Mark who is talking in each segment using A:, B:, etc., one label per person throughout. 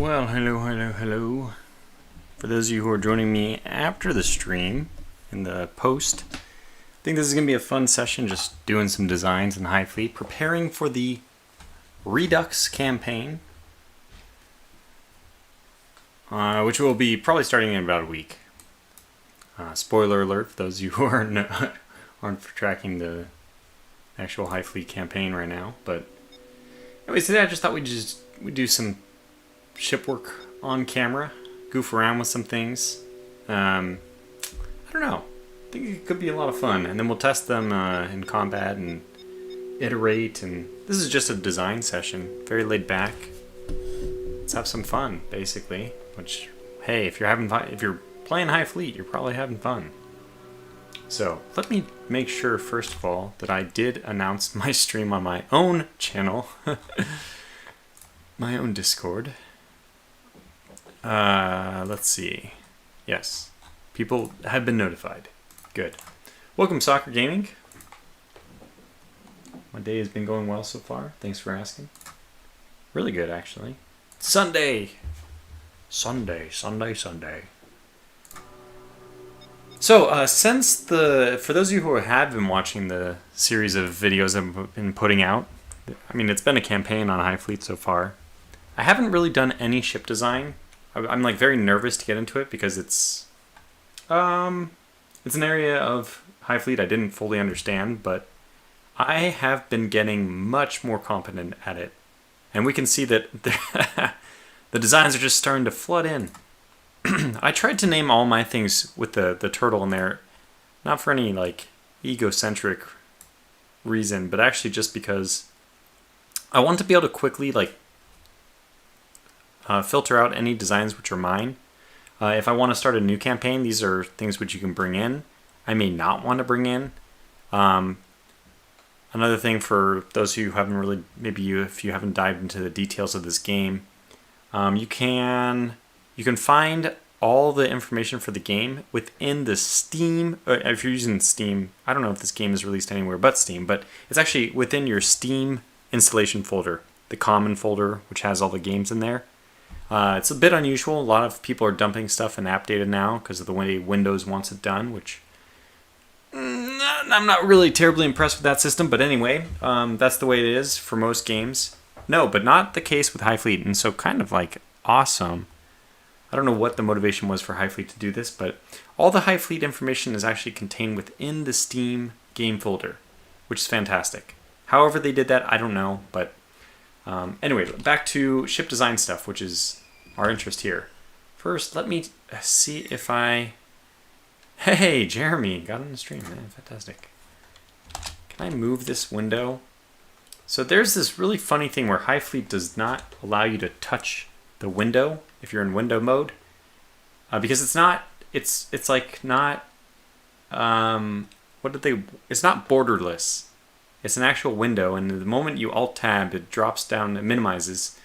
A: Well, hello. For those of you who are joining me after the stream, in the post, I think this is going to be a fun session, just doing some designs in HighFleet, preparing for the Redux campaign, which will be probably starting in about a week. Spoiler alert for those of you who aren't tracking the actual HighFleet campaign right now. But anyways, today I just thought we'd do some ship work on camera, goof around with some things. I don't know. I think it could be a lot of fun, and then we'll test them in combat and iterate. And this is just a design session, very laid back. Let's have some fun, basically. Which, hey, if you're playing HighFleet, you're probably having fun. So let me make sure first of all that I did announce my stream on my own channel, my own Discord. Let's see. Yes, people have been notified. Good. Welcome, Soccer Gaming. My day has been going well so far. Thanks for asking. Really good, actually. Sunday. So, for those of you who have been watching the series of videos I've been putting out, I mean, it's been a campaign on HighFleet so far. I haven't really done any ship design. I'm like very nervous to get into it because it's an area of HighFleet I didn't fully understand, but I have been getting much more competent at it. And we can see that the designs are just starting to flood in. I tried to name all my things with the turtle in there, not for any like egocentric reason, but actually just because I want to be able to quickly like filter out any designs which are mine. If I want to start a new campaign, these are things which you can bring in. I may not want to bring in. Another thing for those who haven't really, if you haven't dived into the details of this game, you can find all the information for the game within the Steam. If you're using Steam, I don't know if this game is released anywhere but Steam, but it's actually within your Steam installation folder, the common folder, which has all the games in there. It's a bit unusual. A lot of people are dumping stuff in app data now because of the way Windows wants it done, which I'm not really terribly impressed with that system. But anyway, that's the way it is for most games. No, but not the case with HighFleet, and so kind of like awesome. I don't know what the motivation was for HighFleet to do this, but all the HighFleet information is actually contained within the Steam game folder, which is fantastic. However they did that, I don't know, but anyway, back to ship design stuff, which is our interest here. First, let me see if I... Hey, Jeremy, got on the stream, man, fantastic. Can I move this window? So there's this really funny thing where HighFleet does not allow you to touch the window if you're in window mode, because it's not it's not it's not borderless. It's an actual window, and the moment you alt tab, it drops down, it minimizes.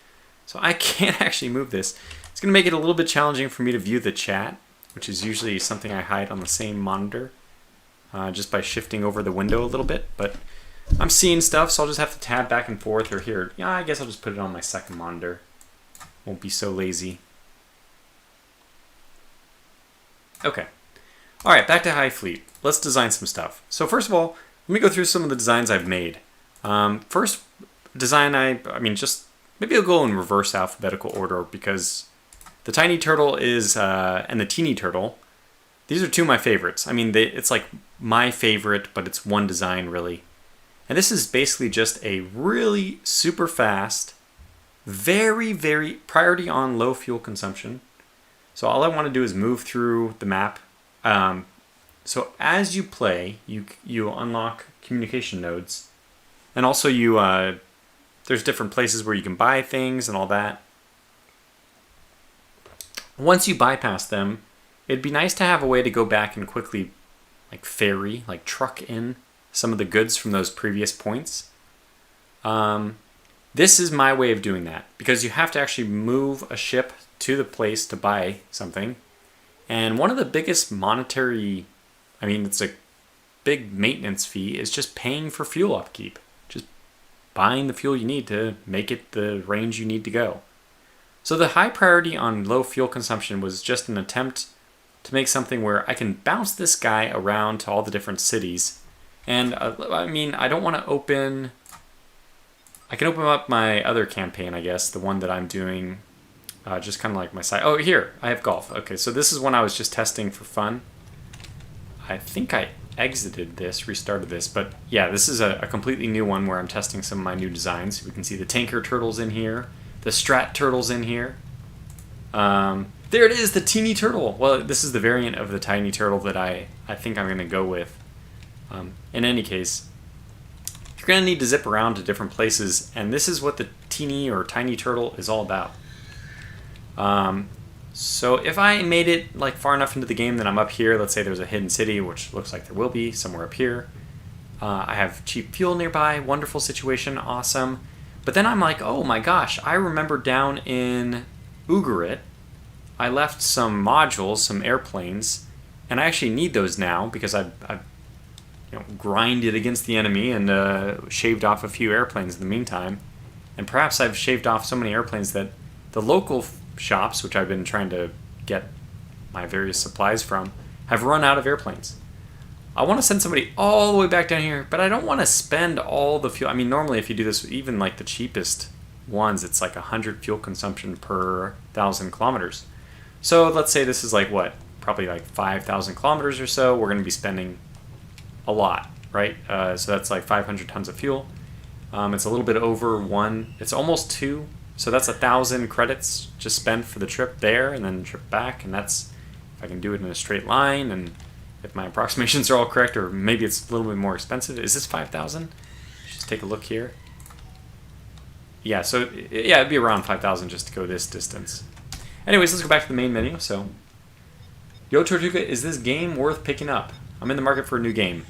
A: So I can't actually move this. It's going to make it a little bit challenging for me to view the chat, which is usually something I hide on the same monitor, just by shifting over the window a little bit. But I'm seeing stuff, so I'll just have to tab back and forth, or here. Yeah, I guess I'll just put it on my second monitor. Won't be so lazy. Okay. All right, back to HighFleet. Let's design some stuff. So first of all, let me go through some of the designs I've made. First design, just maybe I'll go in reverse alphabetical order because the tiny turtle and the teeny turtle, these are two of my favorites. I mean, it's like my favorite, but it's one design really. And this is basically just a really super fast, very, very priority on low fuel consumption. So all I want to do is move through the map. So as you play, you unlock communication nodes, and also there's different places where you can buy things and all that. Once you bypass them, it'd be nice to have a way to go back and quickly truck in some of the goods from those previous points. This is my way of doing that, because you have to actually move a ship to the place to buy something. And one of the biggest monetary, it's a big maintenance fee, is just paying for fuel upkeep. Just buying the fuel you need to make it the range you need to go. So the high priority on low fuel consumption was just an attempt to make something where I can bounce this guy around to all the different cities. And I mean, I don't want to open... I can open up my other campaign, I guess, the one that I'm doing just kind of like my side. Oh, here, I have golf. Okay, so this is one I was just testing for fun. I think I exited this, restarted this, but yeah, this is a completely new one where I'm testing some of my new designs. We can see the tanker turtles in here, the Strat turtles in here. There it is, the teeny turtle. Well, this is the variant of the tiny turtle that I think I'm going to go with. In any case, you're going to need to zip around to different places, and this is what the teeny or tiny turtle is all about. So if I made it like far enough into the game that I'm up here, let's say there's a hidden city, which looks like there will be somewhere up here. I have cheap fuel nearby, wonderful situation, awesome. But then I'm like, oh my gosh, I remember down in Ugarit, I left some modules, some airplanes, and I actually need those now because I've grinded against the enemy and shaved off a few airplanes in the meantime. And perhaps I've shaved off so many airplanes that the local shops, which I've been trying to get my various supplies from, have run out of airplanes. I want to send somebody all the way back down here, but I don't want to spend all the fuel. I mean, normally if you do this, even like the cheapest ones, it's like 100 fuel consumption per 1,000 kilometers. So let's say this is like what? Probably like 5,000 kilometers or so. We're going to be spending a lot, right? So that's like 500 tons of fuel. It's a little bit over 1. It's almost 2. So that's 1,000 credits just spent for the trip there and then the trip back. And that's, if I can do it in a straight line and if my approximations are all correct, or maybe it's a little bit more expensive. Is this 5,000? Just take a look here. Yeah, so yeah, it'd be around 5,000 just to go this distance. Anyways, let's go back to the main menu. So, Yo Tortuga, is this game worth picking up? I'm in the market for a new game.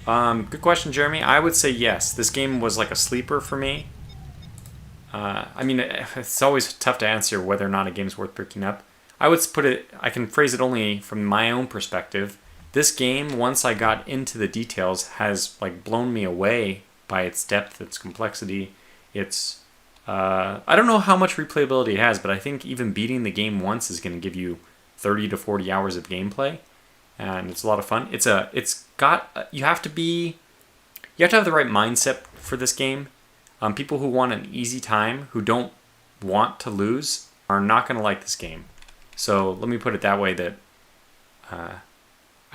A: Good question, Jeremy. I would say yes. This game was like a sleeper for me. I mean, it's always tough to answer whether or not a game's worth picking up. I would put it, I can phrase it only from my own perspective. This game, once I got into the details, has like blown me away by its depth, its complexity, its... I don't know how much replayability it has, but I think even beating the game once is going to give you 30 to 40 hours of gameplay, and it's a lot of fun. You have to have the right mindset for this game. People who want an easy time, who don't want to lose, are not going to like this game. So let me put it that way, that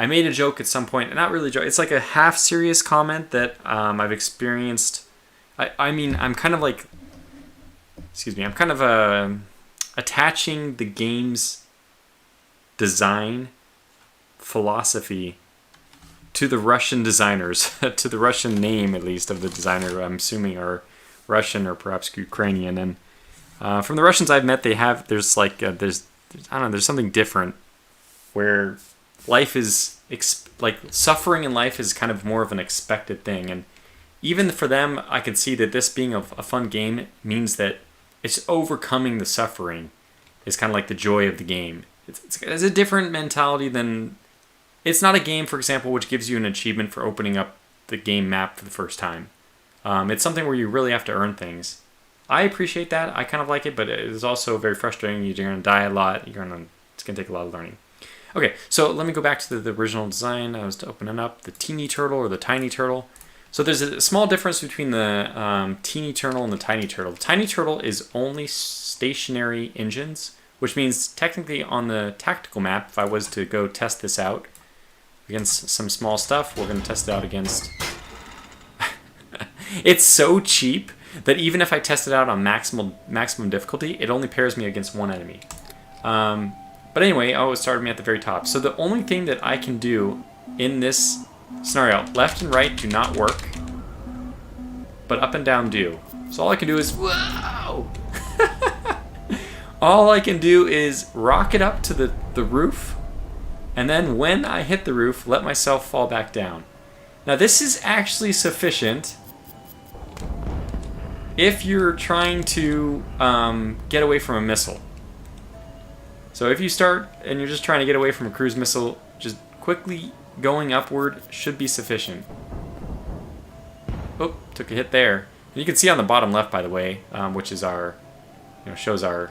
A: I made a joke at some point, not really a joke, it's like a half serious comment that I've experienced. I mean, I'm kind of like, I'm kind of attaching the game's design philosophy to the Russian designers, to the Russian name at least of the designer, I'm assuming are Russian or perhaps Ukrainian. And from the Russians I've met, there's something different where life is, suffering in life is kind of more of an expected thing. And even for them, I can see that this being a fun game means that it's overcoming the suffering is kind of like the joy of the game. It's a different mentality than... It's not a game, for example, which gives you an achievement for opening up the game map for the first time. It's something where you really have to earn things. I appreciate that. I kind of like it, but it is also very frustrating. You're going to die a lot. It's going to take a lot of learning. Okay, so let me go back to the original design. I was to open it up. The teeny turtle or the tiny turtle. So there's a small difference between the teeny turtle and the tiny turtle. The tiny turtle is only stationary engines, which means technically on the tactical map, if I was to go test this out against some small stuff, we're going to test it out against... It's so cheap that even if I test it out on maximum difficulty, it only pairs me against one enemy. But anyway, it started me at the very top. So the only thing that I can do in this scenario, left and right do not work, but up and down do. So all I can do is, whoa! All I can do is rocket up to the roof, and then when I hit the roof, let myself fall back down. Now this is actually sufficient if you're trying to get away from a missile. So if you start and you're just trying to get away from a cruise missile, just quickly going upward should be sufficient. Oh, took a hit there. And you can see on the bottom left, by the way, which is our, shows our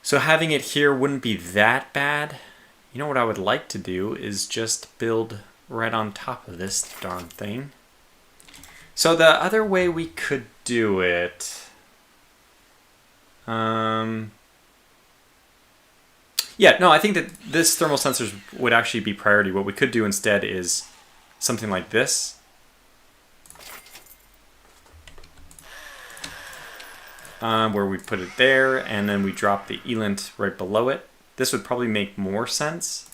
A: So having it here wouldn't be that bad. You know what I would like to do is just build right on top of this darn thing. So the other way we could do it... yeah, no, I think that this thermal sensors would actually be priority. What we could do instead is something like this. Where we put it there, and then we drop the ELINT right below it. This would probably make more sense.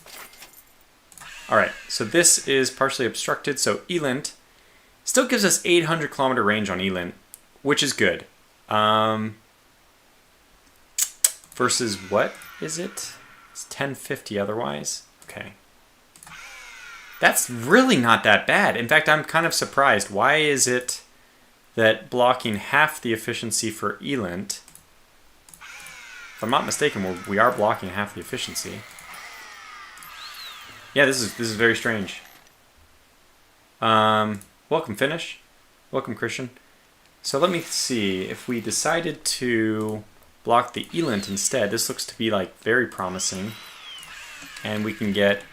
A: Alright, so this is partially obstructed, so ELINT still gives us 800 kilometer range on ELINT, which is good. Versus what is it? It's 1050 otherwise. Okay. That's really not that bad. In fact, I'm kind of surprised. Why is it that blocking half the efficiency for ELINT, if I'm not mistaken, we are blocking half the efficiency. Yeah, this is very strange. Welcome, Finish. Welcome, Christian. So let me see. If we decided to block the ELINT instead, this looks to be like very promising. And we can get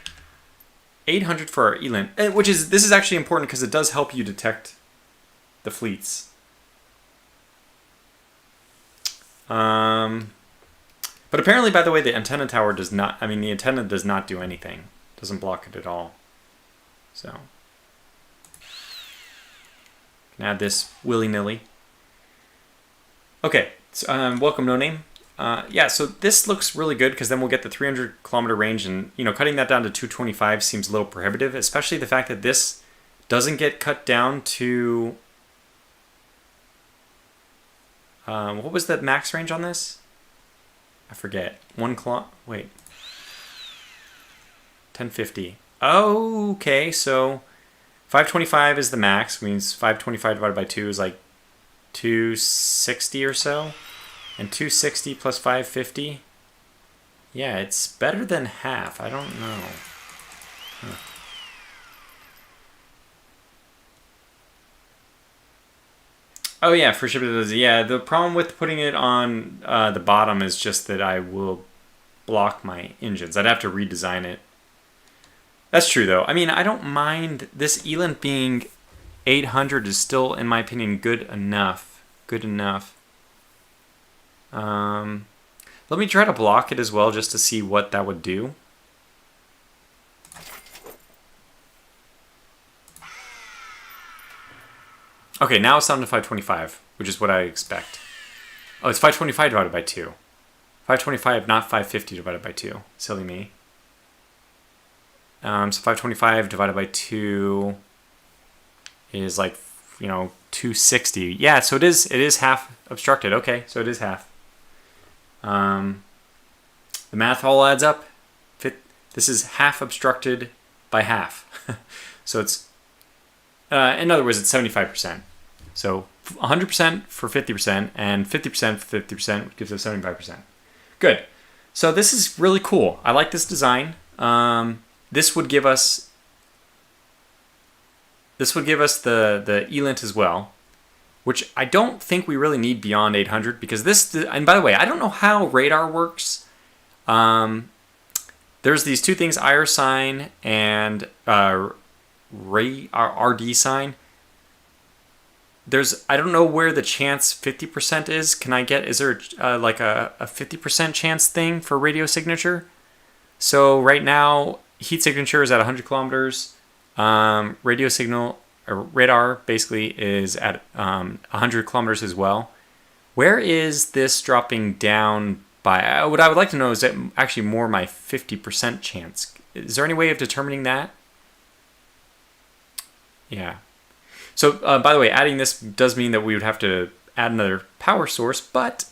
A: 800 for our ELINT, this is actually important because it does help you detect the fleets. But apparently, by the way, the antenna tower does not, the antenna does not do anything. Doesn't block it at all. So, can add this willy-nilly. Okay, so, welcome, No Name. Yeah, so this looks really good because then we'll get the 300 kilometer range, and cutting that down to 225 seems a little prohibitive, especially the fact that this doesn't get cut down to what was the max range on this? I forget. 1050. Oh, okay, so 525 is the max, means 525 divided by 2 is like 260 or so. And 260 plus 550? Yeah, it's better than half. I don't know. Huh. Oh yeah, for shipbuilding. Yeah, the problem with putting it on the bottom is just that I will block my engines. I'd have to redesign it. That's true though. I don't mind this ELINT being 800 is still, in my opinion, good enough. Good enough. Let me try to block it as well just to see what that would do. Okay, now it's down to 525, which is what I expect. Oh, it's 525 divided by 2. 525, not 550 divided by 2. Silly me. So 525 divided by 2 is like, 260. Yeah, so it is half obstructed. Okay, so it is half. The math all adds up. This is half obstructed by half. So it's, in other words, it's 75%. So 100% for 50% and 50% for 50% gives us 75%. Good. So this is really cool. I like this design. This would give us the ELINT as well, which I don't think we really need beyond 800 because this, and by the way, I don't know how radar works. There's these two things, IR sign and RD sign. I don't know where the chance 50% is. Is there like a 50% chance thing for radio signature? So right now, heat signature is at 100 kilometers. Radio signal, or radar, basically is at 100 kilometers as well. Where is this dropping down by? What I would like to know is that actually more my 50% chance. Is there any way of determining that? Yeah. So, by the way, adding this does mean that we would have to add another power source, but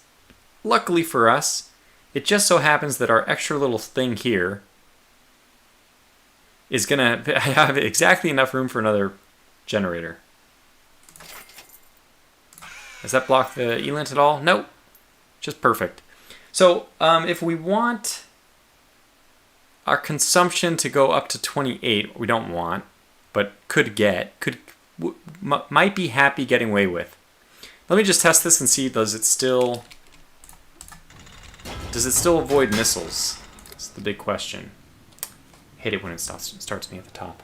A: luckily for us, it just so happens that our extra little thing here is going to have exactly enough room for another generator. Does that block the ELINT at all? Nope. Just perfect. So, if we want our consumption to go up to 28, we don't want, but might be happy getting away with. Let me just test this and see, does it still... Does it still avoid missiles? That's the big question. Hate it when it starts me at the top.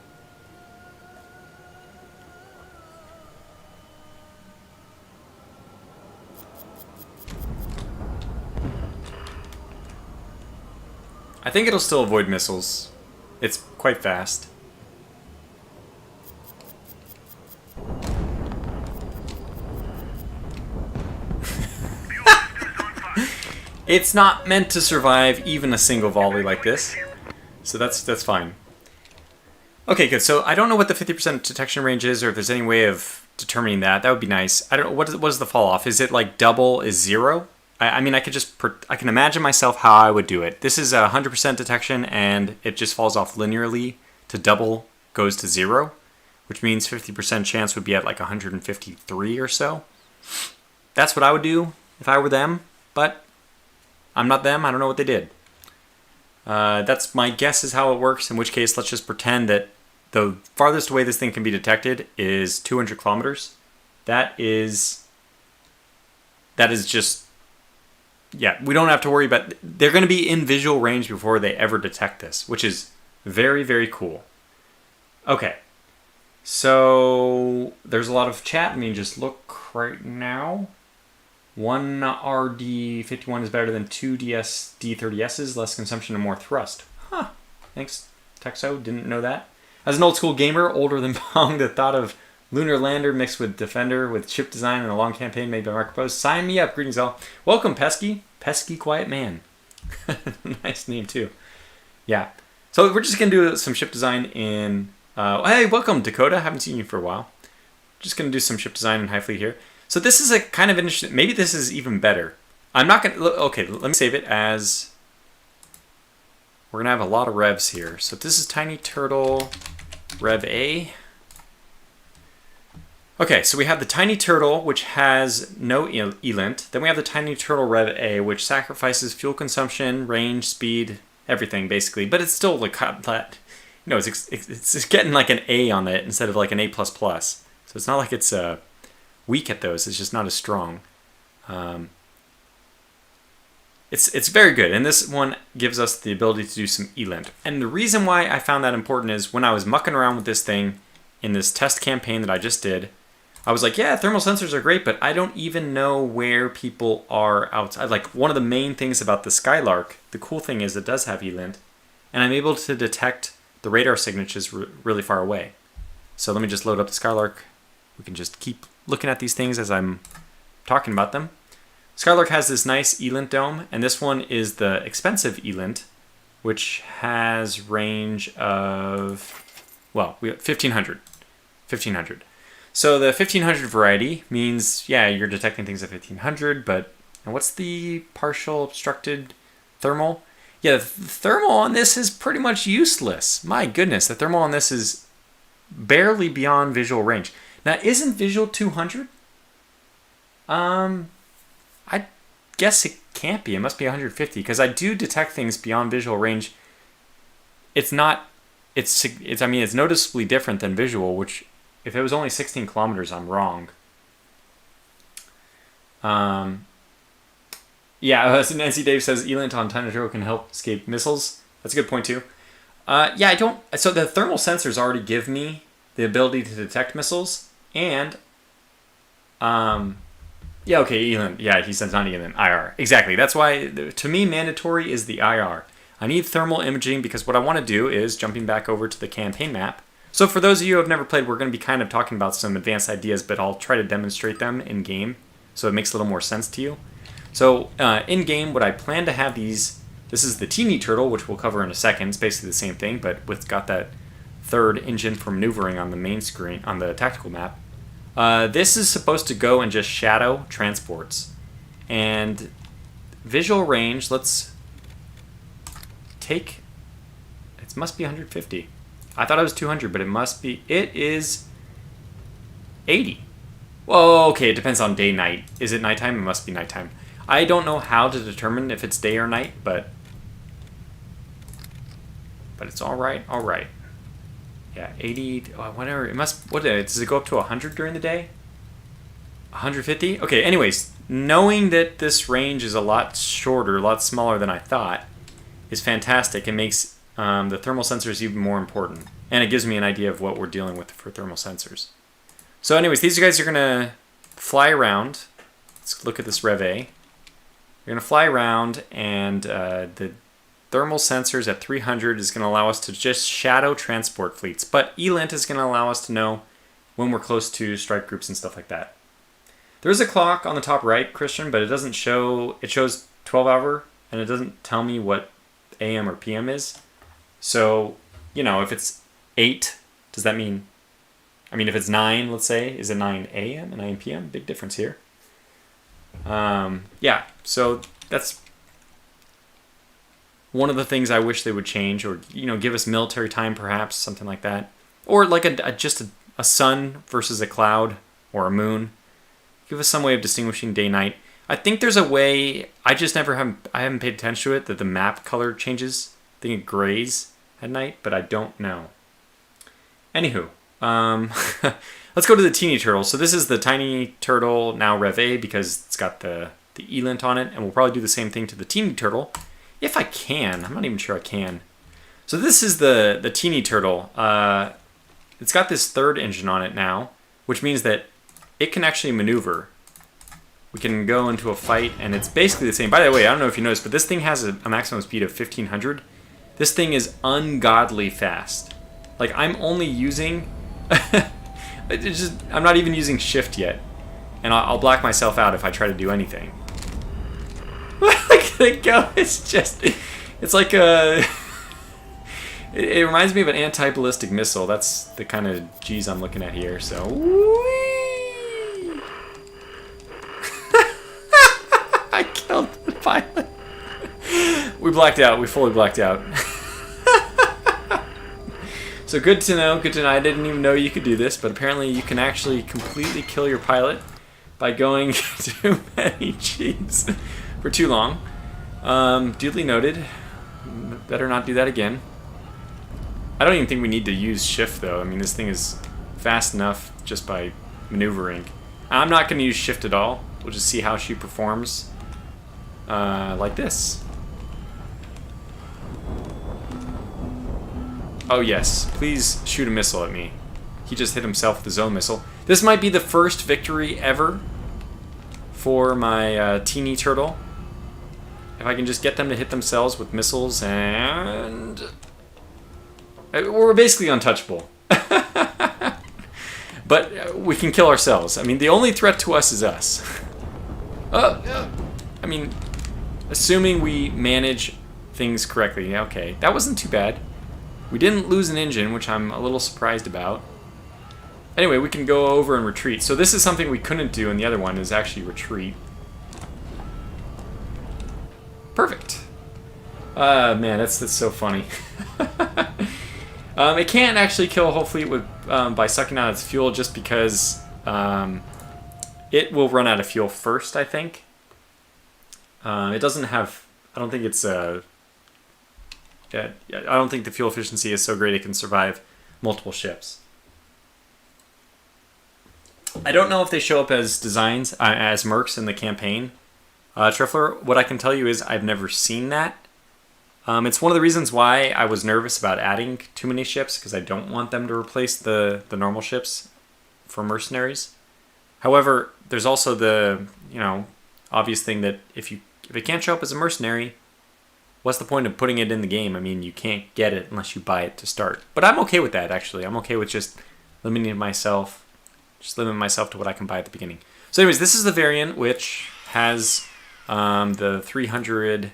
A: I think it'll still avoid missiles. It's quite fast. It's not meant to survive even a single volley like this. So that's fine. Okay, good. So I don't know what the 50% detection range is, or if there's any way of determining that. That would be nice. I don't know. What is the fall off? Is it like double is 0? I mean, I can imagine myself how I would do it. This is 100% detection, and it just falls off linearly to double goes to 0, which means 50% chance would be at like 153 or so. That's what I would do if I were them, but I'm not them. I don't know what they did. That's my guess is how it works, in which case let's just pretend that the farthest away this thing can be detected is 200 kilometers. That is just... Yeah, we don't have to worry about... They're going to be in visual range before they ever detect this, which is very, very cool. Okay. So, there's a lot of chat. Let me just look right now. 1 RD51 is better than 2 D30Ss, less consumption and more thrust. Huh. Thanks, Texo. Didn't know that. As an old school gamer, older than Pong, the thought of Lunar Lander mixed with Defender with ship design and a long campaign made by MicroProse. Sign me up. Greetings all. Welcome, Pesky. Pesky Quiet Man. Nice name, too. Yeah. So we're just going to do some ship design in... hey, welcome, Dakota. Haven't seen you for a while. Just going to do some ship design in HighFleet here. So this is a kind of interesting... Maybe this is even better. I'm not going to... Okay, let me save it as... We're going to have a lot of revs here. So this is Tiny Turtle Rev A. Okay, so we have the Tiny Turtle, which has no ELINT. Then we have the Tiny Turtle Rev A, which sacrifices fuel consumption, range, speed, everything, basically. But it's still like... You know, it's getting like an A on it instead of like an A++. So it's not like it's weak at those. It's just not as strong. It's very good. And this one gives us the ability to do some ELINT. And the reason why I found that important is when I was mucking around with this thing in this test campaign that I just did, I was like, yeah, thermal sensors are great, but I don't even know where people are outside. Like, one of the main things about the Skylark, the cool thing is it does have ELINT, and I'm able to detect the radar signatures really far away. So let me just load up the Skylark. We can just keep looking at these things as I'm talking about them. Skylark has this nice ELINT dome, and this one is the expensive ELINT, which has range of, well, we have 1500. 1500. So the 1500 variety means, yeah, you're detecting things at 1500, but and what's the partial obstructed thermal? Yeah, the thermal on this is pretty much useless. My goodness, the thermal on this is barely beyond visual range. Now, isn't visual 200? I guess it can't be. It must be 150, because I do detect things beyond visual range. It's not... I mean, it's noticeably different than visual, which... If it was only 16 kilometers, I'm wrong. Yeah, as Nancy Dave says, ELINT on Tiny Turtle can help escape missiles. That's a good point, too. Yeah, I don't... So the thermal sensors already give me the ability to detect missiles. And... yeah, okay, ELINT. Yeah, he says not ELINT. IR. Exactly. That's why, to me, mandatory is the IR. I need thermal imaging because what I want to do is, jumping back over to the campaign map... So for those of you who have never played, we're going to be kind of talking about some advanced ideas, but I'll try to demonstrate them in-game so it makes a little more sense to you. So in-game, what I plan to have these... This is the Teeny Turtle, which we'll cover in a second. It's basically the same thing, but it's got that third engine for maneuvering on the main screen, on the tactical map. This is supposed to go and just shadow transports. And visual range, let's take... It must be 150. I thought it was 200, but it must be... It is 80. Well, okay, it depends on day, night. Is it nighttime? It must be nighttime. I don't know how to determine if it's day or night, but it's all right. All right. Yeah, 80... whatever. It must... What does it go up to 100 during the day? 150? Okay, anyways, knowing that this range is a lot shorter, a lot smaller than I thought, is fantastic. It makes the thermal sensors even more important. And it gives me an idea of what we're dealing with for thermal sensors. So anyways, these guys are going to fly around. Let's look at this Rev A. You're going to fly around, and the thermal sensors at 300 is going to allow us to just shadow transport fleets. But ELINT is going to allow us to know when we're close to strike groups and stuff like that. There's a clock on the top right, Christian, but it doesn't show, it shows 12 hour, and it doesn't tell me what AM or PM is. So, you know, if it's 8, does that mean, I mean, if it's 9, let's say, is it 9 AM and 9 PM? Big difference here. Yeah, so that's one of the things I wish they would change, or, you know, give us military time perhaps, something like that. Or like just a sun versus a cloud or a moon. Give us some way of distinguishing day-night. I think there's a way, I haven't paid attention to it, that the map color changes. I think it grays at night, but I don't know. Anywho, let's go to the teeny turtle. So this is the tiny turtle, now Rev A, because it's got the ELINT on it, and we'll probably do the same thing to the teeny turtle, if I can. I'm not even sure I can. So this is the teeny turtle. It's got this third engine on it now, which means that it can actually maneuver. We can go into a fight, and it's basically the same. By the way, I don't know if you noticed, but this thing has a maximum speed of 1500. This thing is ungodly fast. Like, I'm only using... I'm not even using shift yet. And I'll black myself out if I try to do anything. Look at it go. It's just... It's like a... It reminds me of an anti-ballistic missile. That's the kind of G's I'm looking at here, so... I killed the pilot. We blacked out. We fully blacked out. So good to know. Good to know. I didn't even know you could do this, but apparently you can actually completely kill your pilot by going too many G's for too long. Duly noted. Better not do that again. I don't even think we need to use shift, though. I mean, this thing is fast enough just by maneuvering. I'm not going to use shift at all. We'll just see how she performs like this. Oh yes, please shoot a missile at me. He just hit himself with his own missile. This might be the first victory ever for my teeny turtle. If I can just get them to hit themselves with missiles, and... we're basically untouchable. But we can kill ourselves. I mean, the only threat to us is us. I mean, assuming we manage things correctly. Okay, that wasn't too bad. We didn't lose an engine, which I'm a little surprised about. Anyway, we can go over and retreat. So this is something we couldn't do in the other one, is actually retreat. Perfect. Man, that's so funny. It can't actually kill a whole fleet with by sucking out its fuel, just because it will run out of fuel first, I think. It doesn't have... I don't think it's... I don't think the fuel efficiency is so great it can survive multiple ships. I don't know if they show up as designs, as mercs in the campaign. Trifler, what I can tell you is I've never seen that. It's one of the reasons why I was nervous about adding too many ships, because I don't want them to replace the normal ships for mercenaries. However, there's also the, you know, obvious thing that if it can't show up as a mercenary, what's the point of putting it in the game? I mean, you can't get it unless you buy it to start. But I'm okay with that, actually. I'm okay with just limiting myself to what I can buy at the beginning. So anyways, this is the variant which has the 300.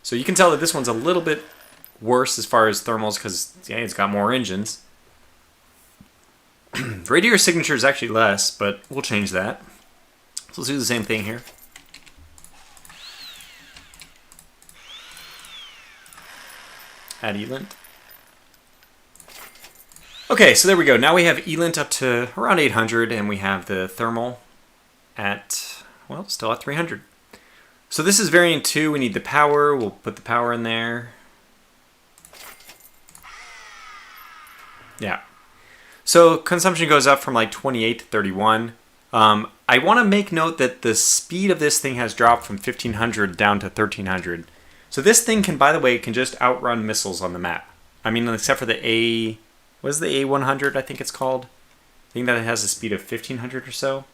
A: So you can tell that this one's a little bit worse as far as thermals, because yeah, it's got more engines. Radiator signature is actually less, but we'll change that. So let's do the same thing here. Add ELINT. Okay, so there we go. Now we have ELINT up to around 800, and we have the thermal at, well, still at 300. So this is variant 2. We need the power. We'll put the power in there. Yeah. So consumption goes up from like 28 to 31. I want to make note that the speed of this thing has dropped from 1500 down to 1300. So this thing can, by the way, can just outrun missiles on the map. I mean, except for the what is the A100, I think it's called? I think that it has a speed of 1500 or so.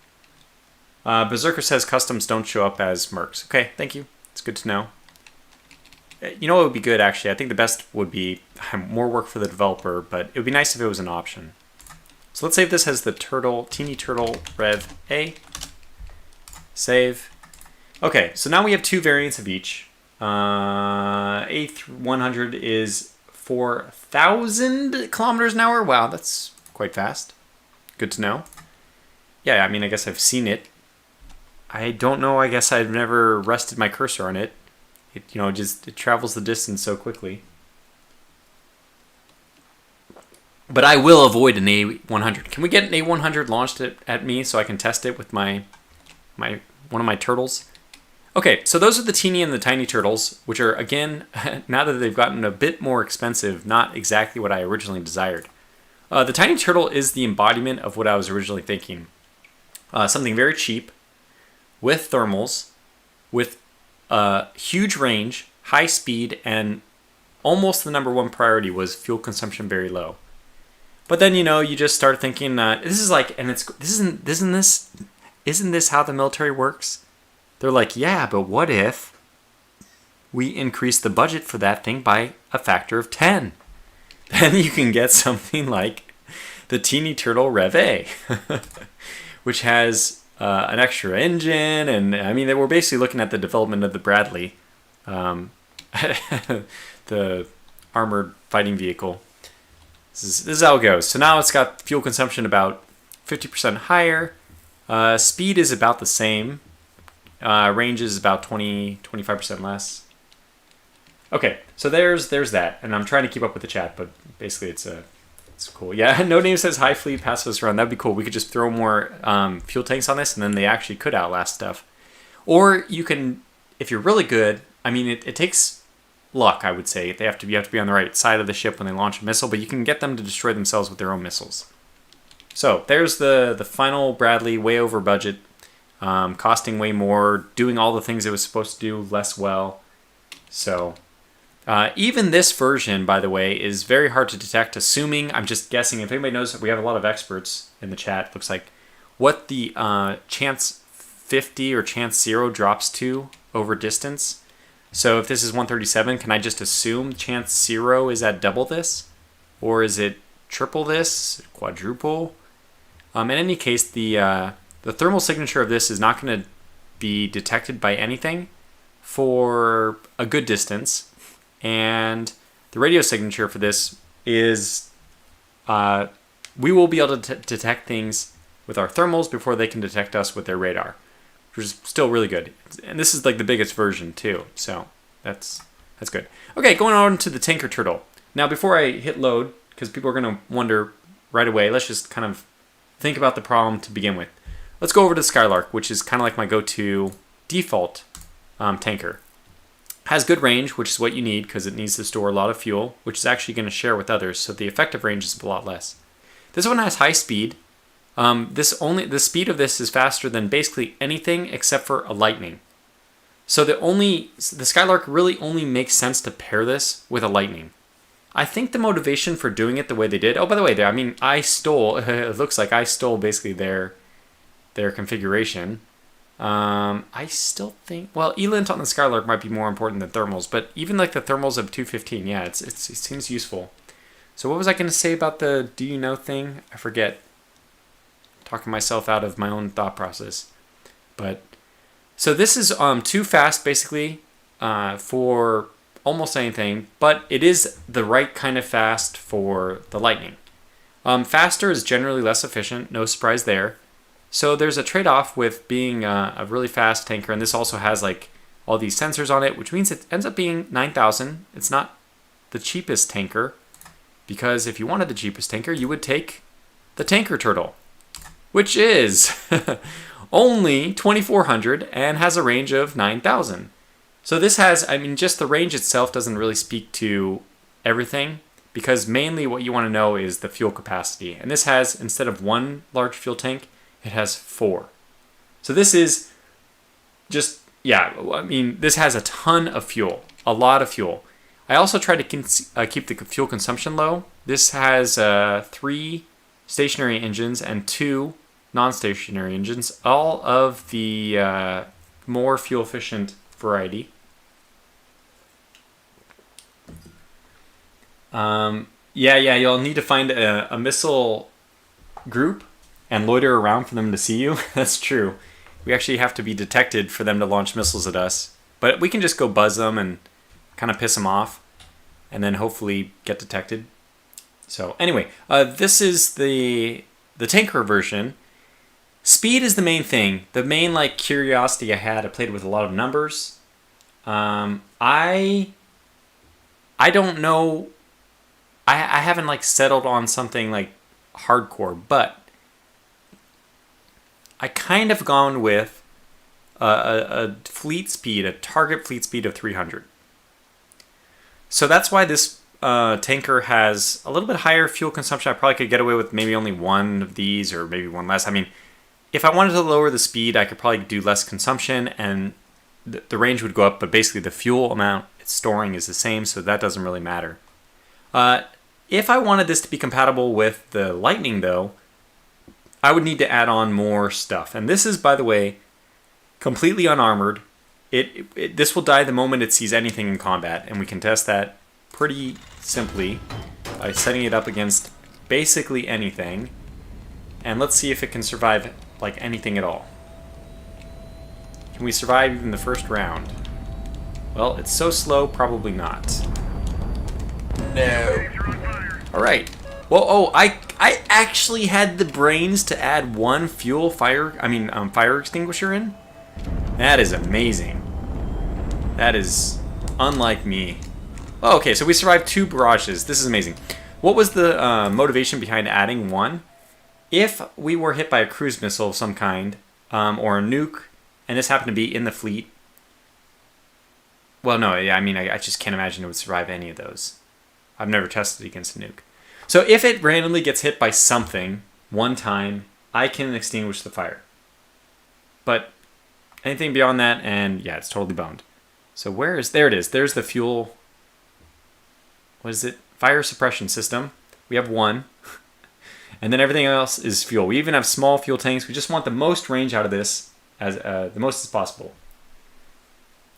A: Berserker says customs don't show up as mercs. Okay, thank you. It's good to know. You know what would be good, actually? I think the best would be more work for the developer, but it would be nice if it was an option. So let's save this as the teeny turtle rev A. Save. Okay, so now we have two variants of each. A100 is 4,000 kilometers an hour. Wow, that's quite fast. Good to know. Yeah, I mean, I guess I've seen it. I don't know. I guess I've never rested my cursor on it. It travels the distance so quickly. But I will avoid an A100. Can we get an A100 launched at me so I can test it with one of my turtles? Okay, so those are the teeny and the tiny turtles, which are, again, now that they've gotten a bit more expensive, not exactly what I originally desired. The tiny turtle is the embodiment of what I was originally thinking. Something very cheap, with thermals, with huge range, high speed, and almost the number one priority was fuel consumption very low. But then, you just start thinking, this is like, and isn't this how the military works? They're like, yeah, but what if we increase the budget for that thing by a factor of 10? Then you can get something like the Teeny Turtle Rev A, which has an extra engine, and I mean, we're basically looking at the development of the Bradley, the armored fighting vehicle. This is how it goes. So now it's got fuel consumption about 50% higher. Speed is about the same. Range is about 25% less. Okay, so there's that, and I'm trying to keep up with the chat, but basically it's cool. Yeah, No Name says HighFleet pass us around. That'd be cool. We could just throw more fuel tanks on this, and then they actually could outlast stuff. Or you can, if you're really good. I mean, it takes luck, I would say. You have to be on the right side of the ship when they launch a missile, but you can get them to destroy themselves with their own missiles. So there's the final Bradley, way over budget, costing way more, doing all the things it was supposed to do less well. So even this version, by the way, is very hard to detect, assuming, I'm just guessing, if anybody knows, we have a lot of experts in the chat, looks like, what the chance 50 or chance 0 drops to over distance. So if this is 137, can I just assume chance 0 is at double this? Or is it triple this? Quadruple? In any case, the thermal signature of this is not going to be detected by anything for a good distance. And the radio signature for this is we will be able to detect things with our thermals before they can detect us with their radar, which is still really good. And this is like the biggest version too, so that's good. Okay, going on to the Tanker Turtle. Now before I hit load, because people are going to wonder right away, let's just kind of think about the problem to begin with. Let's go over to Skylark, which is kind of like my go-to default tanker. Has good range, which is what you need because it needs to store a lot of fuel, which is actually going to share with others, so the effective range is a lot less. This one has high speed. The speed of this is faster than basically anything except for a lightning. So the Skylark really only makes sense to pair this with a lightning. I think the motivation for doing it the way they did. Oh, by the way, I stole. It looks like I stole basically their configuration. I still think, well, ELINT on the Skylark might be more important than thermals, but even like the thermals of 215, yeah, it seems useful. So what was I going to say about the do you know thing? I forget. Talking myself out of my own thought process. But so this is too fast basically for almost anything, but it is the right kind of fast for the Lightning. Faster is generally less efficient, no surprise there. So there's a trade-off with being a really fast tanker, and this also has like all these sensors on it, which means it ends up being 9,000. It's not the cheapest tanker, because if you wanted the cheapest tanker, you would take the Tanker Turtle, which is only 2,400 and has a range of 9,000. So this has, I mean, just the range itself doesn't really speak to everything, because mainly what you want to know is the fuel capacity. And this has, instead of one large fuel tank, it has 4. So this is just, yeah, I mean, this has a ton of fuel, a lot of fuel. I also try to keep the fuel consumption low. This has 3 stationary engines and 2 non-stationary engines, all of the more fuel efficient variety. You'll need to find a missile group and loiter around for them to see you. That's true. We actually have to be detected for them to launch missiles at us. But we can just go buzz them and kind of piss them off and then hopefully get detected. So anyway, this is the tanker version. Speed is the main thing. The main like curiosity I had. I played with a lot of numbers. I don't know. I haven't like settled on something like hardcore, but I kind of gone with a fleet speed, a target fleet speed of 300. So that's why this tanker has a little bit higher fuel consumption. I probably could get away with maybe only one of these or maybe one less. I mean, if I wanted to lower the speed, I could probably do less consumption and the range would go up, but basically the fuel amount it's storing is the same, so that doesn't really matter. If I wanted this to be compatible with the Lightning, though, I would need to add on more stuff. And this is, by the way, completely unarmored. This will die the moment it sees anything in combat, and we can test that pretty simply by setting it up against basically anything. And let's see if it can survive like anything at all. Can we survive even the first round? Well, it's so slow, probably not. No. Alright. Well, I actually had the brains to add one fire extinguisher in. That is amazing. That is unlike me. Oh, okay, so we survived 2 barrages. This is amazing. What was the motivation behind adding one? If we were hit by a cruise missile of some kind, or a nuke, and this happened to be in the fleet, well, no, yeah, I mean, I just can't imagine it would survive any of those. I've never tested it against a nuke. So if it randomly gets hit by something one time, I can extinguish the fire. But anything beyond that, and yeah, it's totally boned. So there it is. There's the fuel. What is it? Fire suppression system. We have one. And then everything else is fuel. We even have small fuel tanks. We just want the most range out of this, as the most as possible.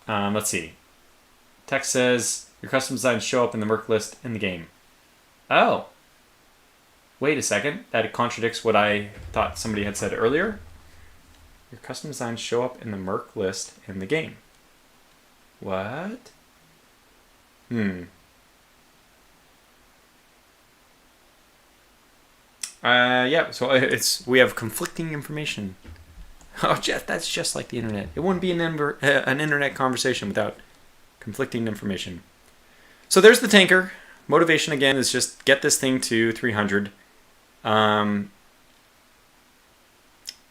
A: Let's see. Text says, your custom designs show up in the Merc list in the game. Oh. Wait a second. That contradicts what I thought somebody had said earlier. Your custom designs show up in the Merc list in the game. What? Yeah, so we have conflicting information. Oh, Jeff, that's just like the internet. It wouldn't be an internet conversation without conflicting information. So there's the tanker. Motivation, again, is just get this thing to 300.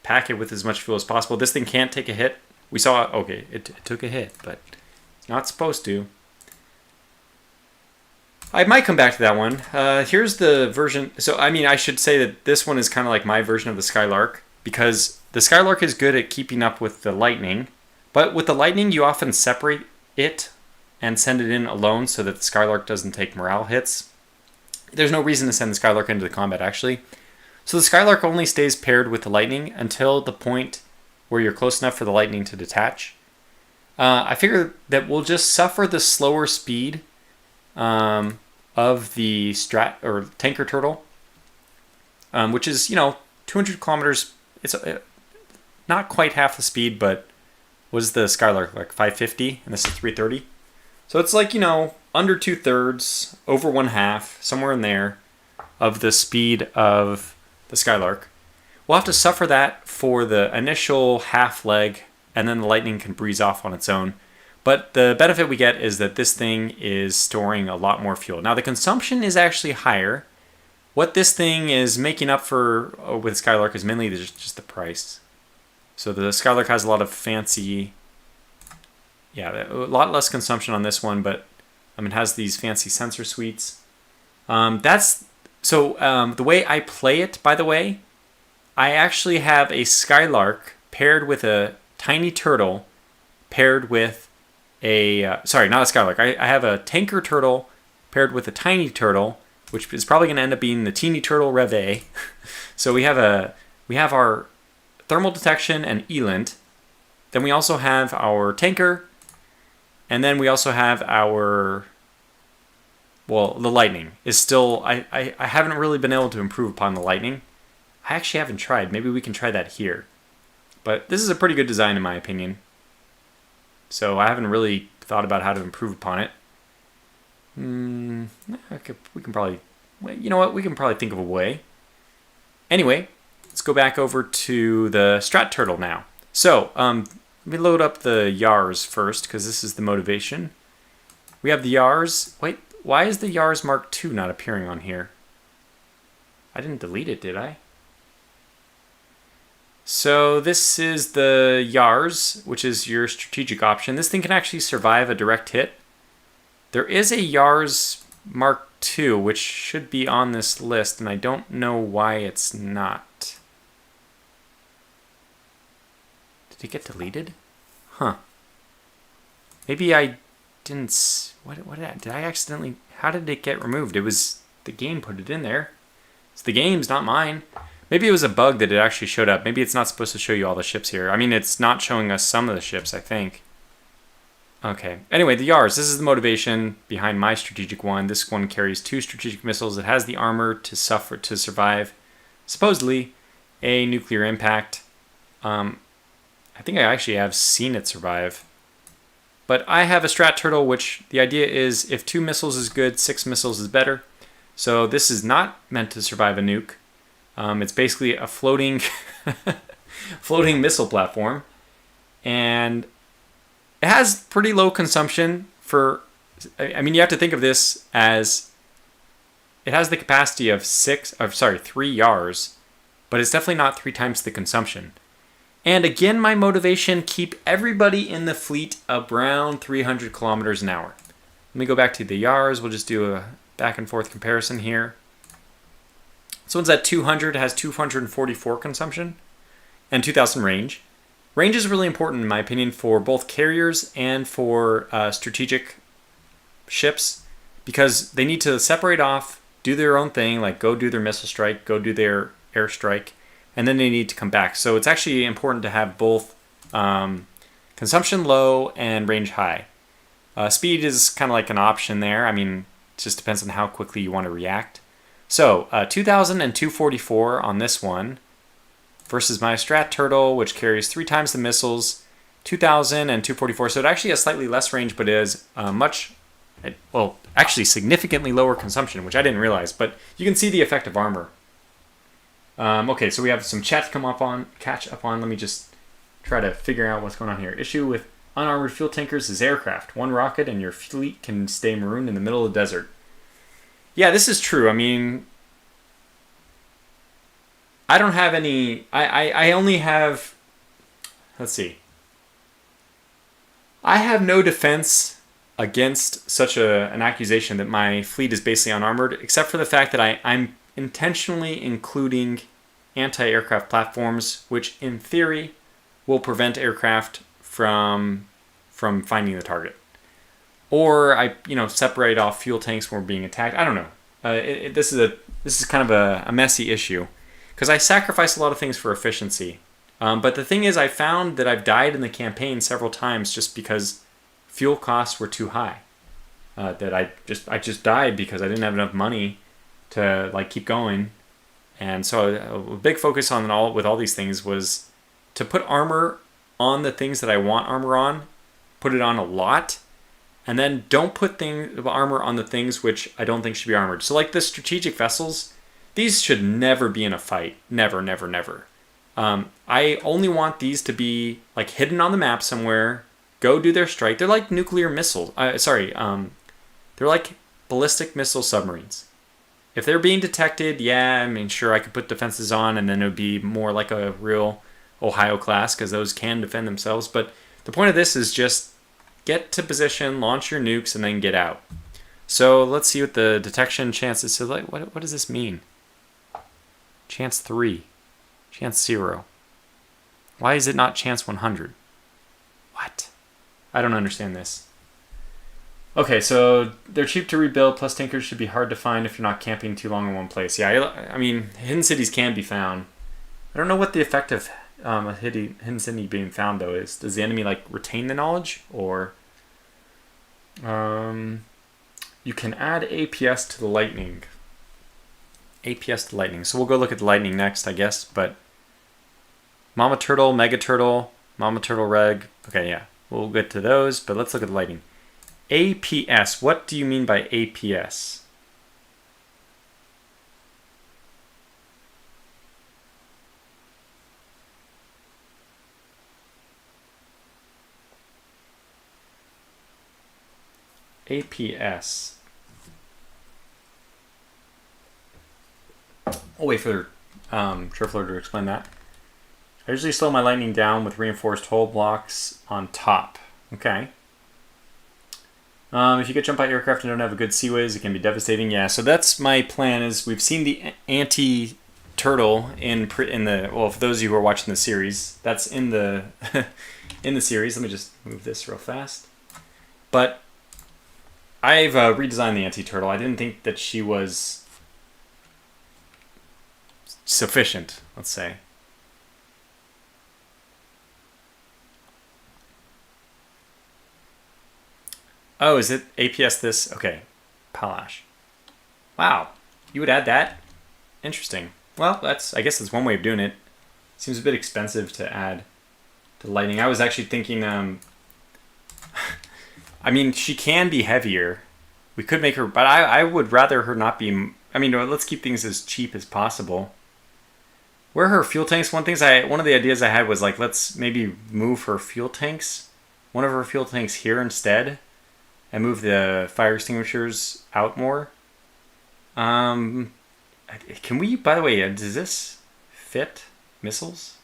A: Pack it with as much fuel as possible. This thing can't take a hit. We saw, okay, it took a hit, but it's not supposed to. I might come back to that one. Here's the version. So, I mean, I should say that this one is kind of like my version of the Skylark, because the Skylark is good at keeping up with the Lightning, but with the Lightning, you often separate it and send it in alone so that the Skylark doesn't take morale hits. There's no reason to send the Skylark into the combat, actually. So the Skylark only stays paired with the Lightning until the point where you're close enough for the Lightning to detach. I figure that we'll just suffer the slower speed of the Strat or tanker turtle, which is 200 kilometers. It's not quite half the speed, but what is the Skylark, like 550, and this is 330. So it's like under 2/3, over 1/2, somewhere in there, of the speed of the Skylark. We'll have to suffer that for the initial half leg, and then the Lightning can breeze off on its own. But the benefit we get is that this thing is storing a lot more fuel. Now the consumption is actually higher. What this thing is making up for with Skylark is mainly just the price. So the Skylark has a lot of fancy, a lot less consumption on this one, but it has these fancy sensor suites. The way I play it, by the way, I actually have a Skylark paired with a tiny turtle paired with a... sorry, not a Skylark. I have a tanker turtle paired with a tiny turtle, which is probably going to end up being the teeny turtle Reve. So we have our thermal detection and Elint. Then we also have our tanker. And then we also have our... Well, the lightning is still... I haven't really been able to improve upon the lightning. I actually haven't tried. Maybe we can try that here. But this is a pretty good design in my opinion. So I haven't really thought about how to improve upon it. We can probably... You know what? We can probably think of a way. Anyway, let's go back over to the Strat Turtle now. So, let me load up the Yars first, because this is the motivation. We have the Yars. Wait, why is the Yars Mark II not appearing on here? I didn't delete it, did I? So this is the Yars, which is your strategic option. This thing can actually survive a direct hit. There is a Yars Mark II, which should be on this list, and I don't know why it's not. Did it get deleted? Huh. Maybe I didn't... Did I accidentally... How did it get removed? It was... The game put it in there. It's the game's, not mine. Maybe it was a bug that it actually showed up. Maybe it's not supposed to show you all the ships here. I mean, it's not showing us some of the ships, I think. Okay. Anyway, the Yars. This is the motivation behind my strategic one. This one carries 2 strategic missiles. It has the armor to survive, supposedly, a nuclear impact. I think I actually have seen it survive. But I have a Strat Turtle, which the idea is if 2 missiles is good, 6 missiles is better. So this is not meant to survive a nuke. It's basically a floating floating missile platform. And it has pretty low consumption for... I mean, you have to think of this as... It has the capacity of 3 Yars, but it's definitely not 3 times the consumption. And again, my motivation, keep everybody in the fleet around 300 kilometers an hour. Let me go back to the Yars. We'll just do a back and forth comparison here. This one's at 200, has 244 consumption and 2000 range. Range is really important, in my opinion, for both carriers and for strategic ships, because they need to separate off, do their own thing, like go do their missile strike, go do their airstrike, and then they need to come back. So it's actually important to have both consumption low and range high. Speed is kind of like an option there. I mean, it just depends on how quickly you want to react. So 2000 and 244 on this one versus my Strat Turtle, which carries 3 times the missiles, 2000 and 244. So it actually has slightly less range, but is actually significantly lower consumption, which I didn't realize. But you can see the effect of armor. Okay, so we have some chat to catch up on. Let me just try to figure out what's going on here. Issue with unarmored fuel tankers is aircraft. 1 rocket and your fleet can stay marooned in the middle of the desert. Yeah, this is true. I mean, I don't have any... I only have... Let's see. I have no defense against such an accusation that my fleet is basically unarmored, except for the fact that I'm intentionally including anti-aircraft platforms, which in theory will prevent aircraft from finding the target. Or I separate off fuel tanks when we're being attacked. I don't know. This is kind of a messy issue because I sacrifice a lot of things for efficiency. But the thing is, I found that I've died in the campaign several times just because fuel costs were too high. That I just died because I didn't have enough money to keep going. And so a big focus with all these things was to put armor on the things that I want armor on, put it on a lot, and then don't put armor on the things which I don't think should be armored. So like the strategic vessels, these should never be in a fight. Never, never, never. I only want these to be hidden on the map somewhere, go do their strike. They're like nuclear missiles. They're like ballistic missile submarines. If they're being detected, yeah, I mean, sure, I could put defenses on and then it would be more like a real Ohio class because those can defend themselves. But the point of this is just get to position, launch your nukes, and then get out. So let's see what the detection chances. So what does this mean? Chance 3. Chance 0. Why is it not chance 100? What? I don't understand this. Okay, so they're cheap to rebuild, plus tinkers should be hard to find if you're not camping too long in one place. Yeah, I mean, hidden cities can be found. I don't know what the effect of a hidden city being found, though, is. Does the enemy, like, retain the knowledge? Or... you can add APS to the lightning. APS to lightning. So we'll go look at the lightning next, I guess, but... Mama Turtle, Mega Turtle, Mama Turtle Reg. Okay, yeah. We'll get to those, but let's look at the lightning. APS. What do you mean by APS? APS. I'll wait for Trifler to explain that. I usually slow my lightning down with reinforced hull blocks on top. Okay. If you get jumped by aircraft and don't have a good seaways, it can be devastating. Yeah, so that's my plan. Is we've seen the anti-turtle in the, well, for those of you who are watching the series, that's in the in the series. Let me just move this real fast. But I've redesigned the anti-turtle. I didn't think that she was sufficient, let's say. Oh, is it APS this? Okay. Palash. Wow. You would add that? Interesting. Well, I guess that's one way of doing it. Seems a bit expensive to add to lightning. I was actually thinking, I mean, she can be heavier. We could make her, but I would rather her not be, I mean, let's keep things as cheap as possible. Where are her fuel tanks? One of the ideas I had was, like, let's maybe move her fuel tanks. One of her fuel tanks here instead. And move the fire extinguishers out more. Can we, by the way, does this fit missiles?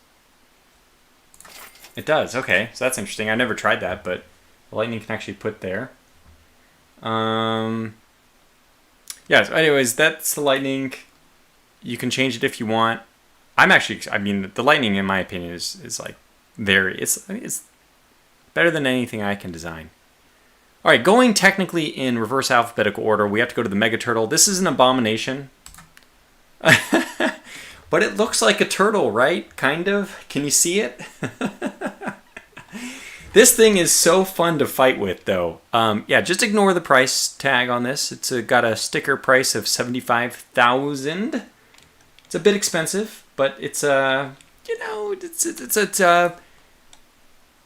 A: It does, okay. So that's interesting. I never tried that, but the lightning can actually put there. Yeah, so anyways, that's the lightning. You can change it if you want. I mean, the lightning, in my opinion, is like it's better than anything I can design. All right, going technically in reverse alphabetical order, we have to go to the Mega Turtle. This is an abomination. But it looks like a turtle, right? Kind of. Can you see it? This thing is so fun to fight with, though. Yeah, just ignore the price tag on this. It's got a sticker price of $75,000. It's a bit expensive, but it's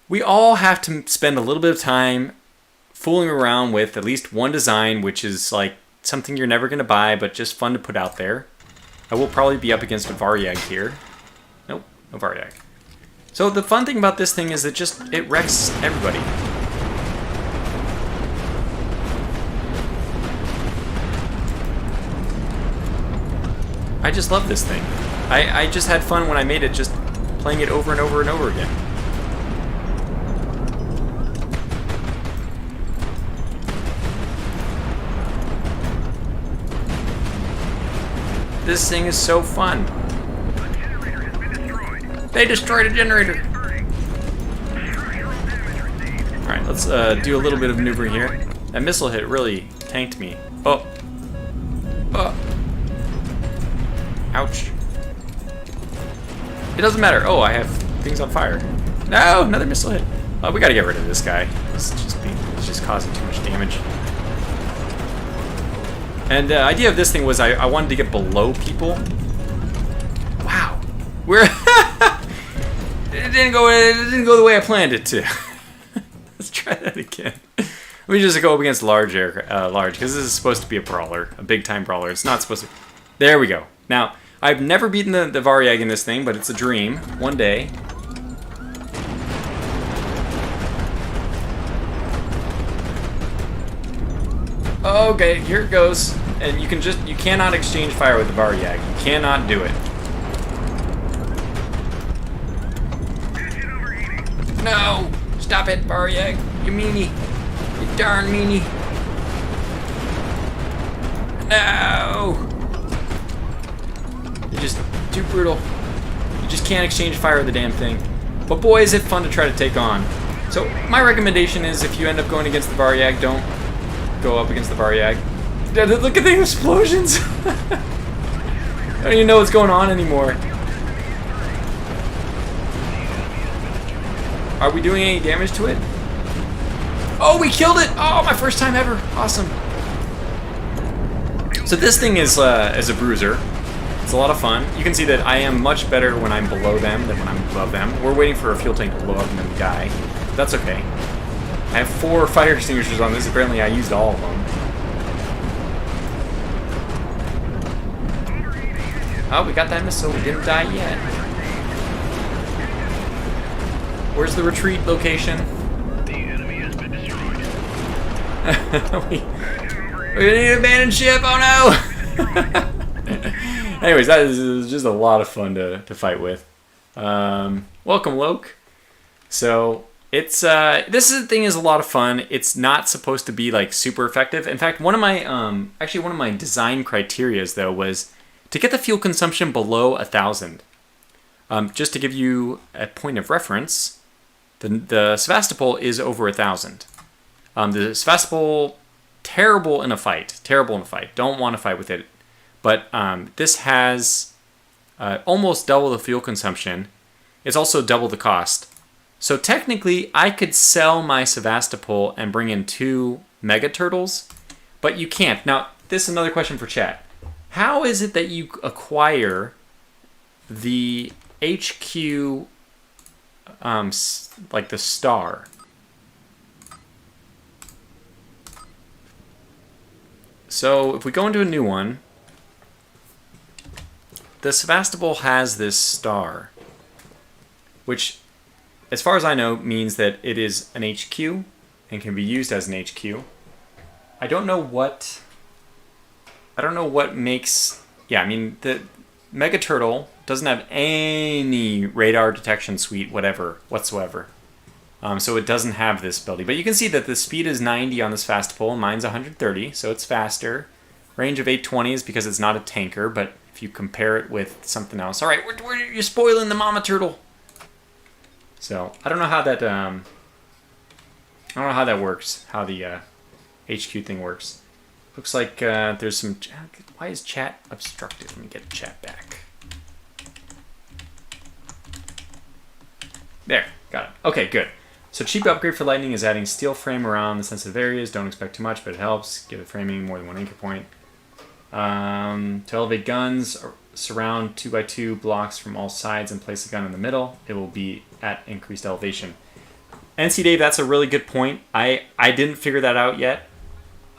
A: we all have to spend a little bit of time fooling around with at least one design, which is like something you're never going to buy, but just fun to put out there. I will probably be up against a Varyag here. Nope, no Varyag. So the fun thing about this thing is it wrecks everybody. I just love this thing. I just had fun when I made it, just playing it over and over and over again. This thing is so fun. They destroyed a generator. Alright, let's do a little bit of maneuvering here. That missile hit really tanked me. Oh. Oh. Ouch. It doesn't matter. Oh, I have things on fire. No, another missile hit. Oh, we gotta get rid of this guy. It's just causing too much damage. And the idea of this thing was I wanted to get below people. Wow. It didn't go the way I planned it to. Let's try that again. Let me just go up against large, because this is supposed to be a brawler, a big-time brawler. It's not supposed to... There we go. Now, I've never beaten the Varyag in this thing, but it's a dream. One day. Okay, here it goes. And you cannot exchange fire with the Varyag. You cannot do it. No! Stop it, Varyag. You meanie. You darn meanie. No! You're just too brutal. You just can't exchange fire with the damn thing. But boy, is it fun to try to take on. So my recommendation is if you end up going against the Varyag, don't go up against the Varyag. Look at the explosions! I don't even know what's going on anymore. Are we doing any damage to it? Oh, we killed it! Oh, my first time ever. Awesome. So this thing is a bruiser. It's a lot of fun. You can see that I am much better when I'm below them than when I'm above them. We're waiting for a fuel tank to blow up and then we die. That's okay. I have 4 fire extinguishers on this. Apparently I used all of them. Oh, we got that missile. We didn't die yet. Where's the retreat location?
B: The enemy has been destroyed.
A: we need an abandoned ship. Oh no! Anyways, that is just a lot of fun to fight with. Welcome, Loke. So it's this thing is a lot of fun. It's not supposed to be like super effective. In fact, one of my design criterias though was to get the fuel consumption below 1,000. Just to give you a point of reference, the Sevastopol is over 1,000. The Sevastopol, terrible in a fight. Don't want to fight with it. But this has almost double the fuel consumption. It's also double the cost. So technically, I could sell my Sevastopol and bring in 2 Mega Turtles, but you can't. Now, this is another question for chat. How is it that you acquire the HQ, like the star? So if we go into a new one, the Sevastopol has this star, which, as far as I know, means that it is an HQ and can be used as an HQ. I don't know what makes... Yeah, I mean, the Mega Turtle doesn't have any radar detection suite, whatsoever. So it doesn't have this ability. But you can see that the speed is 90 on this Sevastopol, and mine's 130, so it's faster. Range of 820 is because it's not a tanker, but if you compare it with something else... Alright, you're spoiling the Mama Turtle! So, I don't know how that... works, how the HQ thing works. Looks like there's some... Why is chat obstructed? Let me get chat back. There, got it. Okay, good. So cheap upgrade for lightning is adding steel frame around the sensitive areas. Don't expect too much, but it helps. Give the framing more than 1 anchor point. To elevate guns, surround 2x2 blocks from all sides and place a gun in the middle. It will be at increased elevation. NC Dave, that's a really good point. I didn't figure that out yet.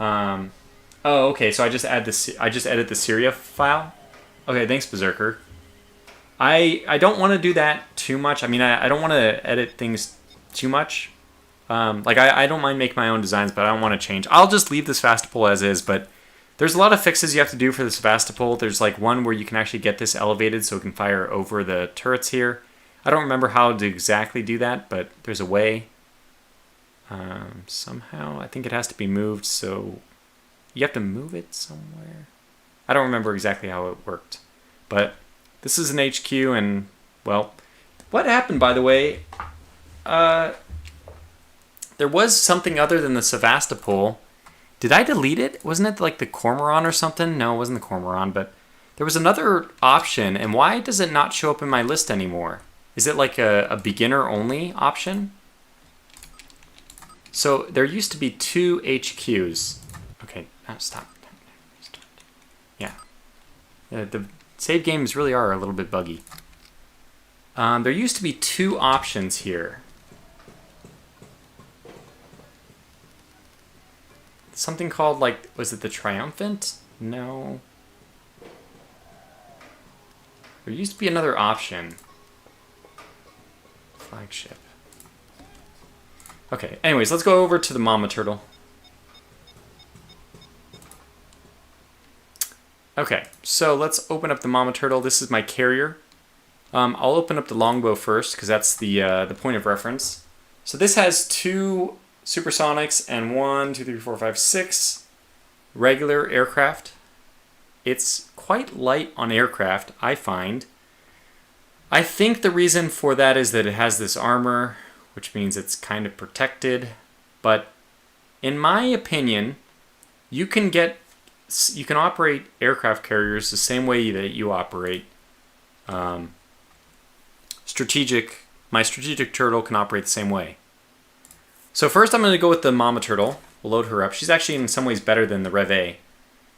A: Oh, okay. So I just edit the Syria file. Okay, thanks, Berserker. I don't want to do that too much. I mean, I don't want to edit things too much. Like I don't mind making my own designs, but I don't want to change. I'll just leave the Sevastopol as is. But there's a lot of fixes you have to do for the Sevastopol. There's like one where you can actually get this elevated so it can fire over the turrets here. I don't remember how to exactly do that, but there's a way. Somehow, I think it has to be moved, so you have to move it somewhere. I don't remember exactly how it worked, but this is an HQ, and well, what happened, by the way? There was something other than the Sevastopol. Did I delete it? Wasn't it like the Cormoran or something? No, it wasn't the Cormoran, but there was another option, and why does it not show up in my list anymore? Is it like a beginner-only option? So there used to be 2 HQs. Okay, stop. Yeah. The save games really are a little bit buggy. There used to be 2 options here. Something called, like, was it the Triumphant? No. There used to be another option. Flagship. Okay, anyways, let's go over to the Mama Turtle. Okay, so let's open up the Mama Turtle. This is my carrier. I'll open up the longbow first, because that's the point of reference. So this has 2 supersonics and 1, 2, 3, 4, 5, 6 regular aircraft. It's quite light on aircraft, I find. I think the reason for that is that it has this armor, which means it's kind of protected. But in my opinion, you can operate aircraft carriers the same way that you operate strategic. My strategic turtle can operate the same way. So first I'm going to go with the mama turtle. We'll load her up. She's actually in some ways better than the Rev A.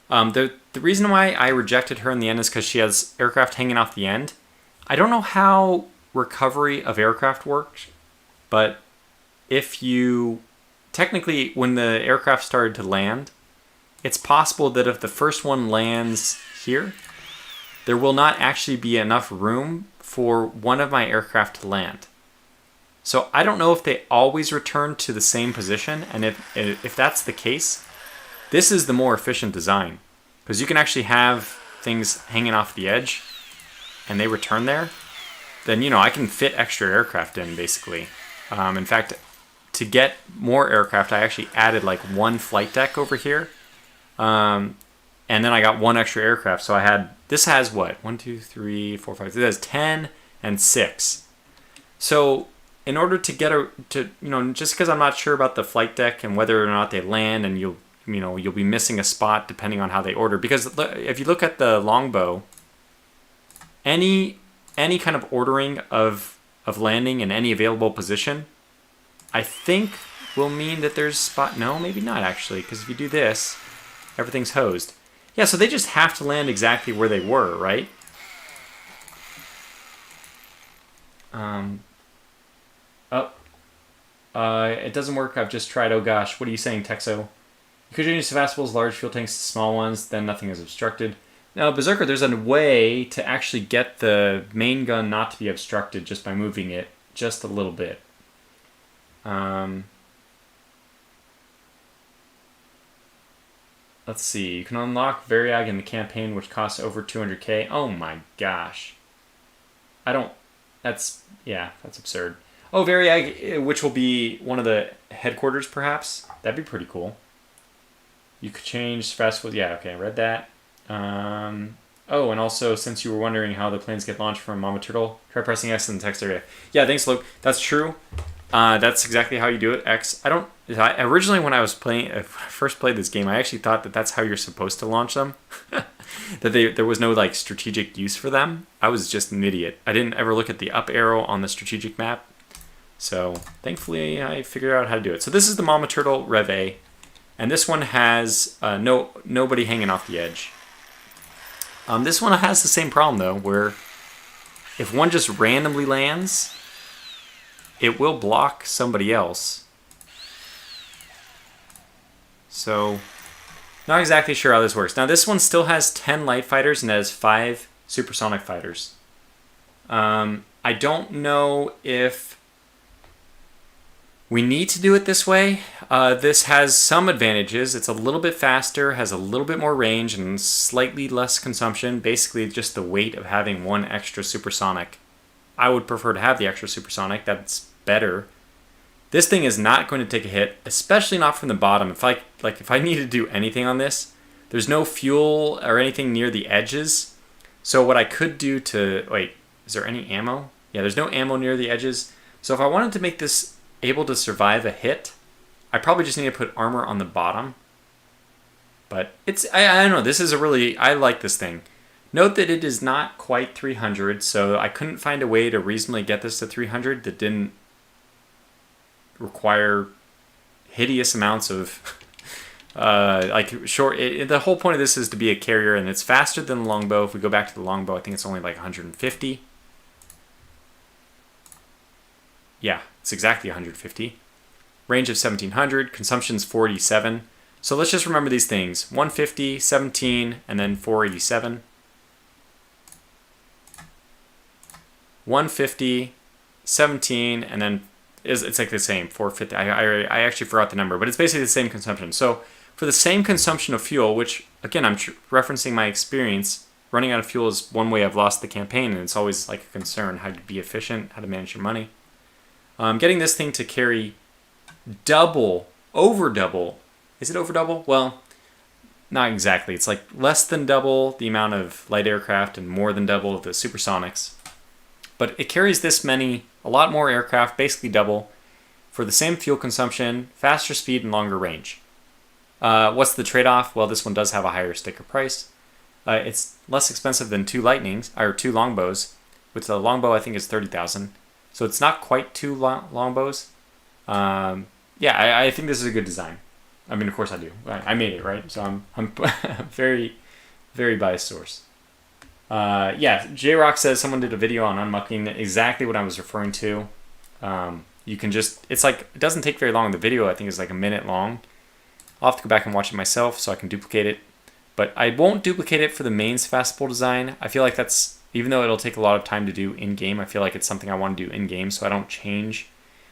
A: The reason why I rejected her in the end is because she has aircraft hanging off the end. I don't know how recovery of aircraft works, but if you... Technically, when the aircraft started to land, it's possible that if the first one lands here, there will not actually be enough room for one of my aircraft to land. So I don't know if they always return to the same position, and if that's the case, this is the more efficient design, because you can actually have things hanging off the edge and they return there. Then, I can fit extra aircraft in, basically. In fact, to get more aircraft, I actually added like one flight deck over here. And then I got one extra aircraft. So this has what? 1, 2, 3, 4, 5. It has 10 and 6. So in order to get just because I'm not sure about the flight deck and whether or not they land, and you'll be missing a spot depending on how they order. Because if you look at the longbow, any kind of ordering of landing in any available position, I think will mean that there's spot. No, maybe not actually, because if you do this, everything's hosed. Yeah, so they just have to land exactly where they were, right? It doesn't work. I've just tried. Oh gosh, what are you saying, Texo? You could change Sevastopol's large fuel tanks to small ones, then nothing is obstructed. Now, Berserker, there's a way to actually get the main gun not to be obstructed just by moving it just a little bit. Let's see. You can unlock Variag in the campaign, which costs over 200k. Oh my gosh. That's absurd. Oh, Variag, which will be one of the headquarters, perhaps. That'd be pretty cool. You could change fast. Yeah, okay, I read that. And also, since you were wondering how the planes get launched from Mama Turtle, try pressing X in the text area. Yeah, thanks, Luke. That's true. That's exactly how you do it. X. Originally, when I first played this game, I actually thought that that's how you're supposed to launch them. That there was no like strategic use for them. I was just an idiot. I didn't ever look at the up arrow on the strategic map. So thankfully, I figured out how to do it. So this is the Mama Turtle Rev A, and this one has nobody hanging off the edge. This one has the same problem though, where if one just randomly lands, it will block somebody else. So, not exactly sure how this works. Now this one still has 10 light fighters and has 5 supersonic fighters. I don't know if we need to do it this way. This has some advantages. It's a little bit faster, has a little bit more range, and slightly less consumption. Basically, just the weight of having one extra supersonic. I would prefer to have the extra supersonic. That's better. This thing is not going to take a hit, especially not from the bottom. If I need to do anything on this, there's no fuel or anything near the edges. So what I could do is there any ammo? Yeah, there's no ammo near the edges. So if I wanted to make this able to survive a hit, I probably just need to put armor on the bottom. But I don't know, I like this thing. Note that it is not quite 300, so I couldn't find a way to reasonably get this to 300 that didn't require hideous amounts of the whole point of this is to be a carrier, and it's faster than the longbow. If we go back to the longbow, I think it's only like 150. Yeah, it's exactly 150. Range of 1700, consumption's 487. So let's just remember these things. 150, 17, and then 487. 150, 17, and then it's like the same, 450. I actually forgot the number, but it's basically the same consumption. So for the same consumption of fuel, which, again, I'm referencing my experience, running out of fuel is one way I've lost the campaign, and it's always like a concern, how to be efficient, how to manage your money. Getting this thing to carry over double. Is it over double? Well, not exactly. It's like less than double the amount of light aircraft and more than double of the supersonics. but it carries this many, a lot more aircraft, basically double, for the same fuel consumption, faster speed, and longer range. What's the trade-off? Well, this one does have a higher sticker price. It's less expensive than two longbows. With the longbow, I think it's 30,000. So it's not quite two longbows. Yeah, I think this is a good design. I mean, of course I do. I made it, right? So I'm very, very biased source. Yeah, J-Rock says someone did a video on unmucking, exactly what I was referring to. You can just, it's like, it doesn't take very long. The video, I think, is like a minute long. I'll have to go back and watch it myself so I can duplicate it. But I won't duplicate it for the main Sevastopol design. I feel like that's, even though it'll take a lot of time to do in-game, I feel like it's something I want to do in-game, so I don't change.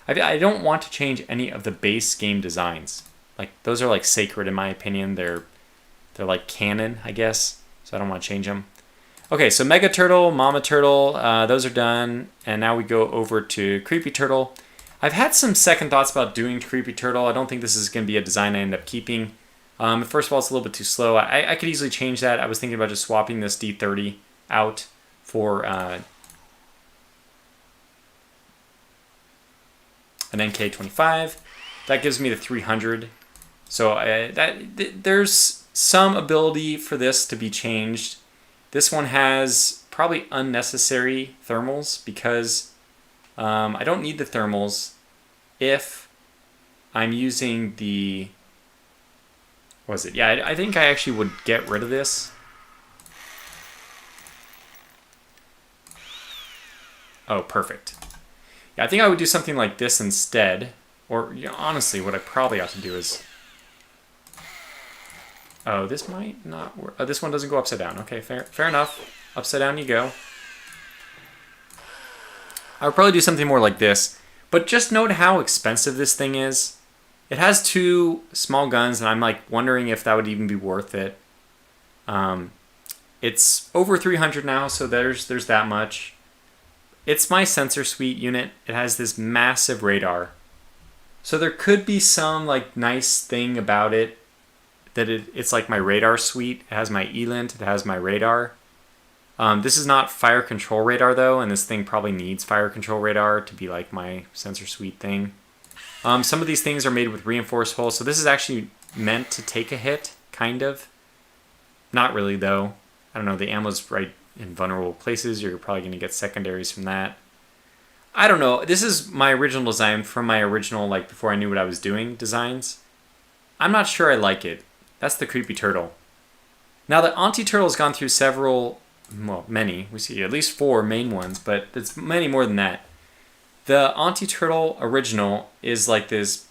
A: I don't want to change any of the base game designs. Like, those are like sacred in my opinion. They're like canon, I guess. So I don't want to change them. Okay, so Mega Turtle, Mama Turtle, those are done. And now we go over to Creepy Turtle. I've had some second thoughts about doing Creepy Turtle. I don't think this is going to be a design I end up keeping. First of all, it's a little bit too slow. I could easily change that. I was thinking about just swapping this D30 out for an NK25. That gives me the 300. So there's some ability for this to be changed. This one has probably unnecessary thermals because I don't need the thermals if I'm using the... What was it? Yeah, I think I actually would get rid of this. Oh, perfect. Yeah, I think I would do something like this instead. Or, you know, honestly, what I probably ought to do is... Oh, this might not work. Oh, this one doesn't go upside down. Okay, fair enough. Upside down you go. I would probably do something more like this. But just note how expensive this thing is. It has two small guns, and I'm like wondering if that would even be worth it. It's over 300 now, so there's that much. It's my sensor suite unit. It has this massive radar. So there could be some like nice thing about it that it's like my radar suite. It has my ELINT, it has my radar. This is not fire control radar though, and this thing probably needs fire control radar to be like my sensor suite thing. Some of these things are made with reinforced hulls, so this is actually meant to take a hit, kind of. Not really though. I don't know, the ammo's right in vulnerable places. You're probably going to get secondaries from that. I don't know. This is my original design from my original, like, before I knew what I was doing, designs. I'm not sure I like it. That's the Creepy Turtle. Now, the Auntie Turtle has gone through several, well, many. We see at least 4 main ones, but it's many more than that. The Auntie Turtle original is like this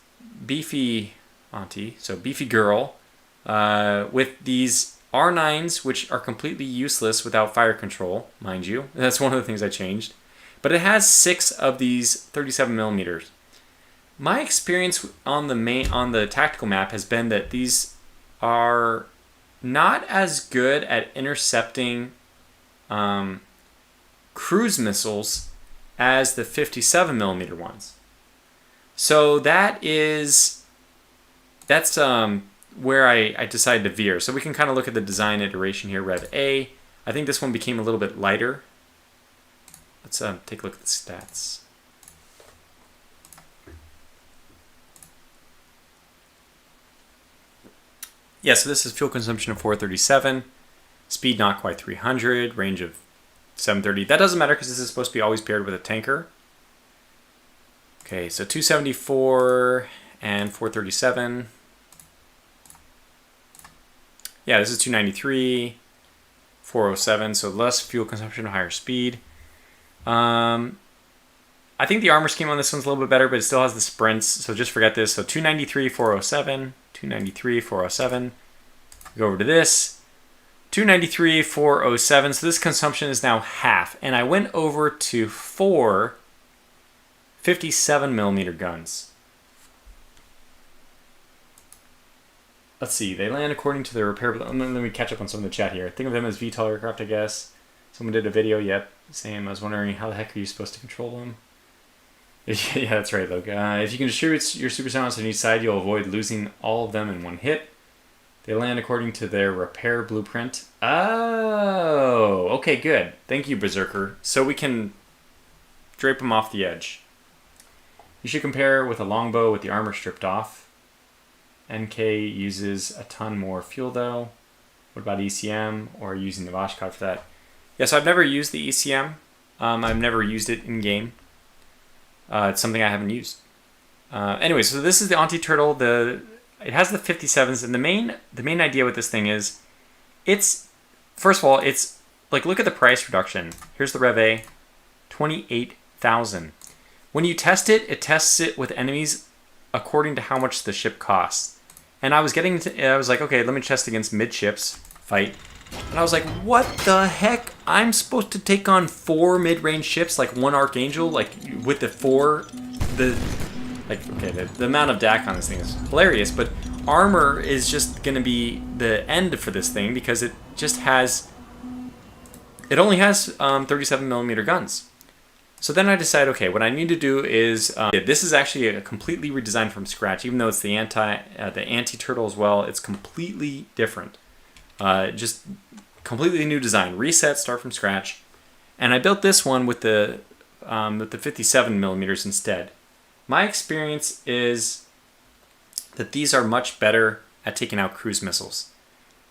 A: beefy auntie, so beefy girl, with these R9s, which are completely useless without fire control, mind you. That's one of the things I changed. But it has 6 of these 37 millimeters. My experience on the tactical map has been that these are not as good at intercepting cruise missiles as the 57 millimeter ones. So that's where I decided to veer. So we can kind of look at the design iteration here, Rev A. I think this one became a little bit lighter. Let's take a look at the stats. Yeah, so this is fuel consumption of 437, speed not quite 300, range of 730. That doesn't matter because this is supposed to be always paired with a tanker. Okay, so 274 and 437. Yeah, this is 293, 407, so less fuel consumption, higher speed. I think the armor scheme on this one's a little bit better, but it still has the sprints, so just forget this. So 293, 407, 293, 407. Go over to this. 293, 407. So this consumption is now half. And I went over to 4 57 millimeter guns. Let's see. They land according to the repair. Let me catch up on some of the chat here. Think of them as VTOL aircraft, I guess. Someone did a video. Yep. Same. I was wondering how the heck are you supposed to control them? Yeah, that's right, Luke. If you can distribute your supersonics on each side, you'll avoid losing all of them in one hit. They land according to their repair blueprint. Oh, okay, good. Thank you, Berserker. So we can drape them off the edge. You should compare with a longbow with the armor stripped off. NK uses a ton more fuel though. What about ECM or using the Vashkot for that? Yeah, so I've never used the ECM. I've never used it in game. It's something I haven't used. Anyway, so this is the anti-turtle. It has the 57s, and the main idea with this thing is, first of all, it's like, look at the price reduction. Here's the Rev A, 28,000. When you test it, it tests it with enemies according to how much the ship costs. And I was like, okay, let me test against midships fight. And I was like, what the heck? I'm supposed to take on 4 mid-range ships, like 1 Archangel, like with the amount of DAC on this thing is hilarious, but armor is just going to be the end for this thing because it only has 37mm guns. So then I decided, okay, what I need to do is, this is actually a completely redesigned from scratch, even though it's the anti-turtle as well. It's completely different. Just completely new design. Reset, start from scratch. And I built this one with the 57mm instead. My experience is that these are much better at taking out cruise missiles.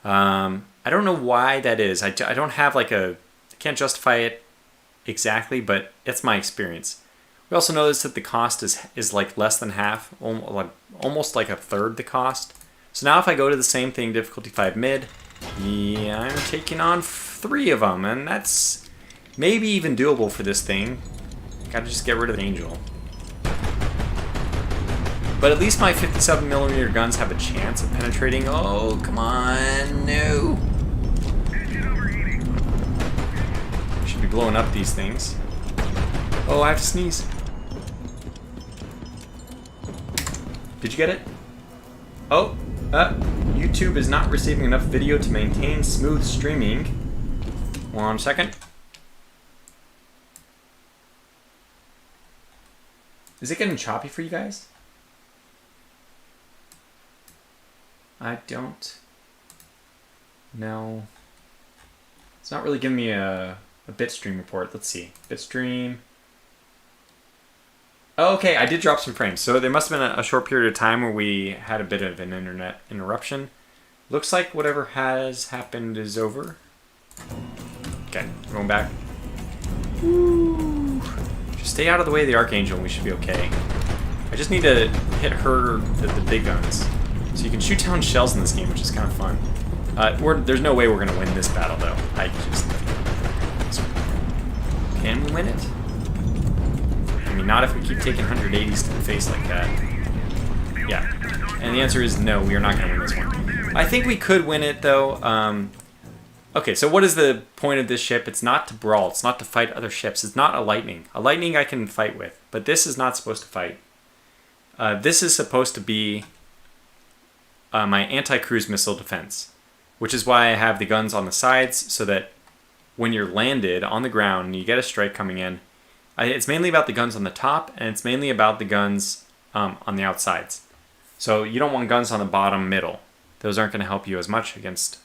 A: I don't know why that is. I don't have I can't justify it exactly, but it's my experience. We also noticed that the cost is like less than half, almost like a third the cost. So now if I go to the same thing, difficulty 5 mid, yeah, I'm taking on 3 of them, and that's maybe even doable for this thing. Gotta just get rid of the Angel. But at least my 57mm guns have a chance of penetrating. Oh, come on, no. Should be blowing up these things. Oh, I have to sneeze. Did you get it? Oh, YouTube is not receiving enough video to maintain smooth streaming. 1 second. Is it getting choppy for you guys? I don't know. It's not really giving me a bitstream report. Let's see. Bitstream. Oh, okay, I did drop some frames. So there must have been a short period of time where we had a bit of an internet interruption. Looks like whatever has happened is over. Okay, going back. Woo. Just stay out of the way of the Archangel and we should be okay. I just need to hit her, the big guns. So you can shoot down shells in this game, which is kind of fun. There's no way we're going to win this battle, though. Can we win it? I mean, not if we keep taking 180s to the face like that. Yeah. And the answer is no, we are not going to win this one. I think we could win it, though. Okay, so what is the point of this ship? It's not to brawl. It's not to fight other ships. It's not a Lightning. A Lightning I can fight with, but this is not supposed to fight. This is supposed to be my anti-cruise missile defense, which is why I have the guns on the sides so that when you're landed on the ground and you get a strike coming in, it's mainly about the guns on the top and it's mainly about the guns on the outsides. So you don't want guns on the bottom middle. Those aren't going to help you as much against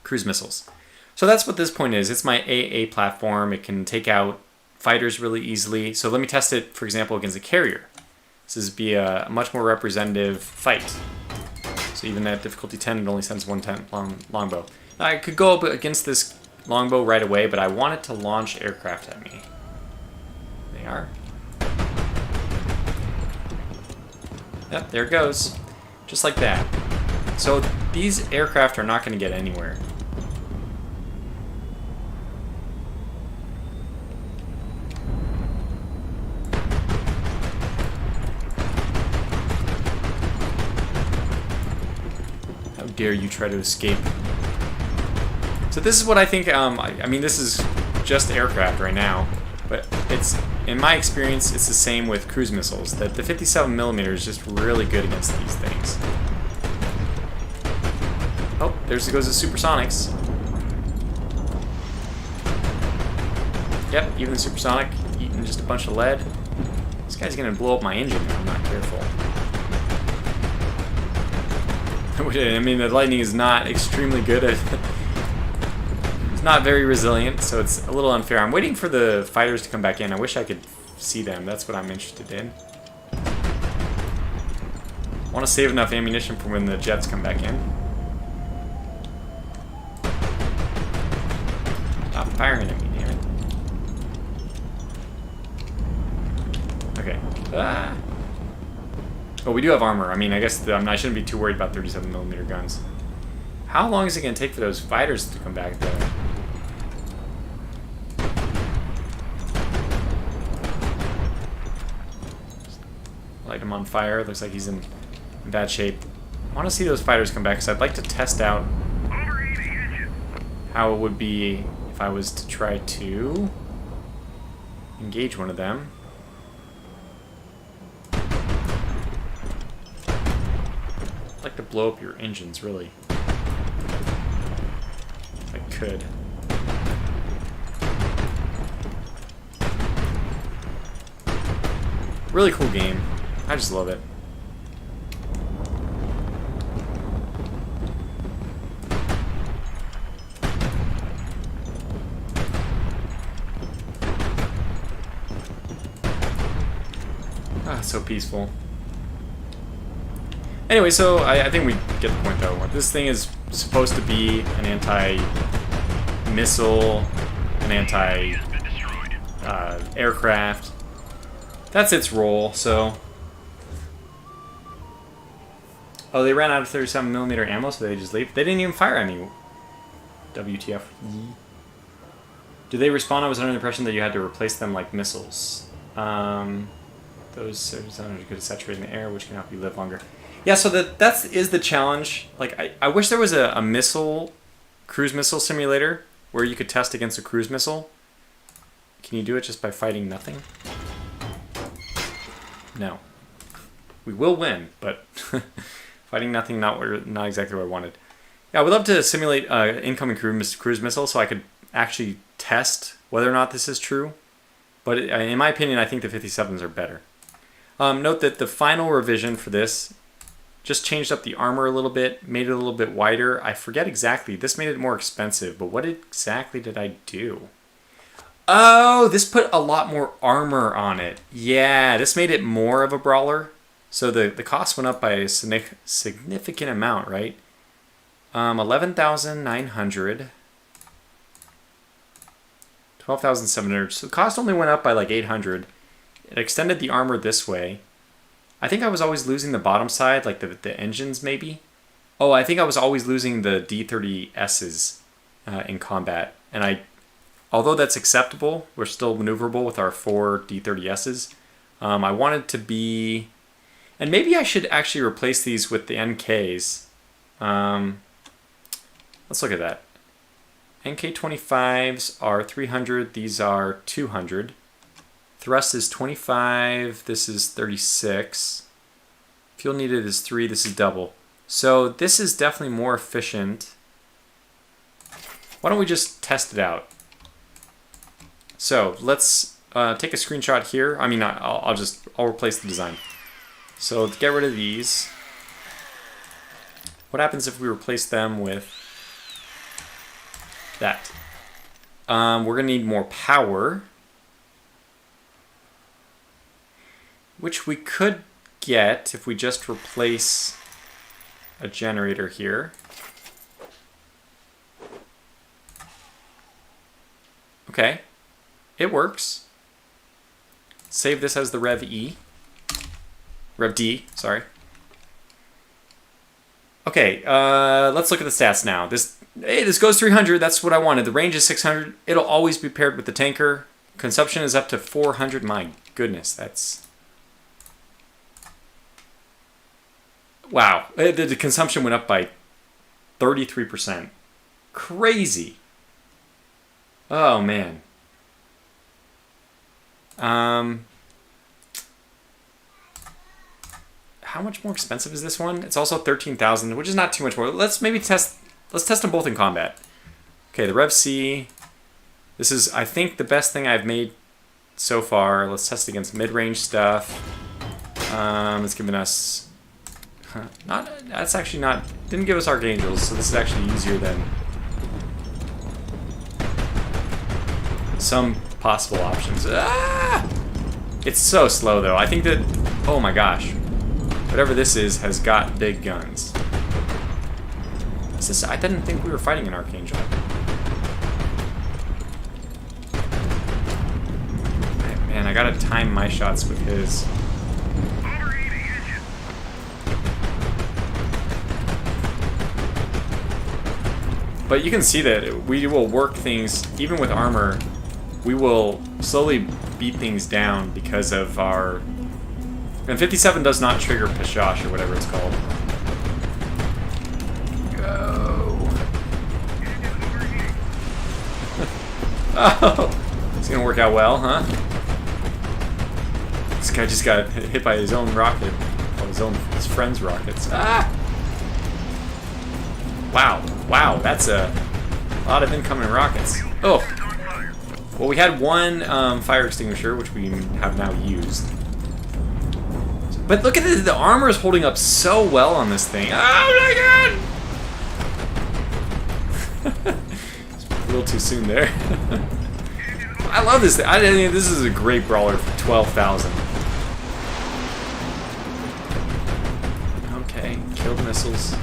A: cruise missiles. So that's what this point is. It's my AA platform. It can take out fighters really easily. So let me test it, for example, against a carrier. This is be a much more representative fight. So even at difficulty 10, it only sends 110 longbow. Now, I could go up against this longbow right away, but I want it to launch aircraft at me. They are. Yep, there it goes. Just like that. So these aircraft are not going to get anywhere. Dare you try to escape. So this is what I think, I mean, this is just aircraft right now, but it's, in my experience, it's the same with cruise missiles, that the 57mm is just really good against these things. Oh, there goes the supersonics. Yep, even the supersonic, eating just a bunch of lead. This guy's gonna blow up my engine if I'm not careful. I mean, the Lightning is not extremely good at... It's not very resilient, so it's a little unfair. I'm waiting for the fighters to come back in. I wish I could see them. That's what I'm interested in. I want to save enough ammunition for when the jets come back in. Stop firing at me, damn it. Okay. Ah. Oh, we do have armor. I mean, I guess I shouldn't be too worried about 37mm guns. How long is it going to take for those fighters to come back, though? Light him on fire. Looks like he's in bad shape. I want to see those fighters come back because I'd like to test out how it would be if I was to try to engage one of them. I'd like to blow up your engines, really. If I could. Really cool game. I just love it. Ah, so peaceful. Anyway, so I think we get the point, though. This thing is supposed to be an anti-missile, an anti-aircraft. That's its role, so... Oh, they ran out of 37mm ammo, so they just leave? They didn't even fire any. WTF. Do they respawn? I was under the impression that you had to replace them like missiles. Those zones are good at saturating the air, which can help you live longer. Yeah, so that is the challenge. Like, I wish there was a cruise missile simulator where you could test against a cruise missile. Can you do it just by fighting nothing? No. We will win, but fighting nothing, not exactly what I wanted. Yeah, I would love to simulate incoming cruise missile so I could actually test whether or not this is true. But in my opinion, I think the 57s are better. Note that the final revision for this just changed up the armor a little bit, made it a little bit wider. I forget exactly. This made it more expensive, but what exactly did I do? Oh, this put a lot more armor on it. Yeah, this made it more of a brawler. So the cost went up by a significant amount, right? 11,900. 12,700. So the cost only went up by like 800. It extended the armor this way. I think I was always losing the bottom side, like the engines maybe. Oh, I think I was always losing the D30Ss in combat. And although that's acceptable, we're still maneuverable with our 4 D30Ss. I wanted to be... And maybe I should actually replace these with the NKs. Let's look at that. NK25s are 300, these are 200. Thrust is 25, this is 36. Fuel needed is 3, this is double. So this is definitely more efficient. Why don't we just test it out? So let's take a screenshot here. I mean, I'll replace the design. So let's get rid of these. What happens if we replace them with that? We're gonna need more power, which we could get if we just replace a generator here. Okay, it works. Save this as the Rev D, sorry. Okay, let's look at the stats now. This goes 300, that's what I wanted. The range is 600. It'll always be paired with the tanker. Consumption is up to 400. My goodness, that's... Wow, the consumption went up by 33%. Crazy. Oh, man. How much more expensive is this one? It's also 13,000, which is not too much more. Let's test them both in combat. Okay, the Rev C. This is, I think, the best thing I've made so far. Let's test against mid-range stuff. It's given us... That's actually not... Didn't give us Archangels, so this is actually easier than... some possible options. Ah! It's so slow though. I think that, oh my gosh, whatever this is has got big guns. Is this, I didn't think we were fighting an Archangel. Man, I gotta time my shots with his. But you can see that we will work things, even with armor, we will slowly beat things down because of our... And 57 does not trigger Pashash or whatever it's called. Go! Oh! It's gonna work out well, huh? This guy just got hit by his own rocket. Well, his friend's rockets. Ah! Wow. Wow, that's a lot of incoming rockets. Oh! Well, we had one fire extinguisher, which we have now used. But look at this, the armor is holding up so well on this thing. Oh my god! A little too soon there. I love this thing. I think this is a great brawler for 12,000. Okay, killed missiles.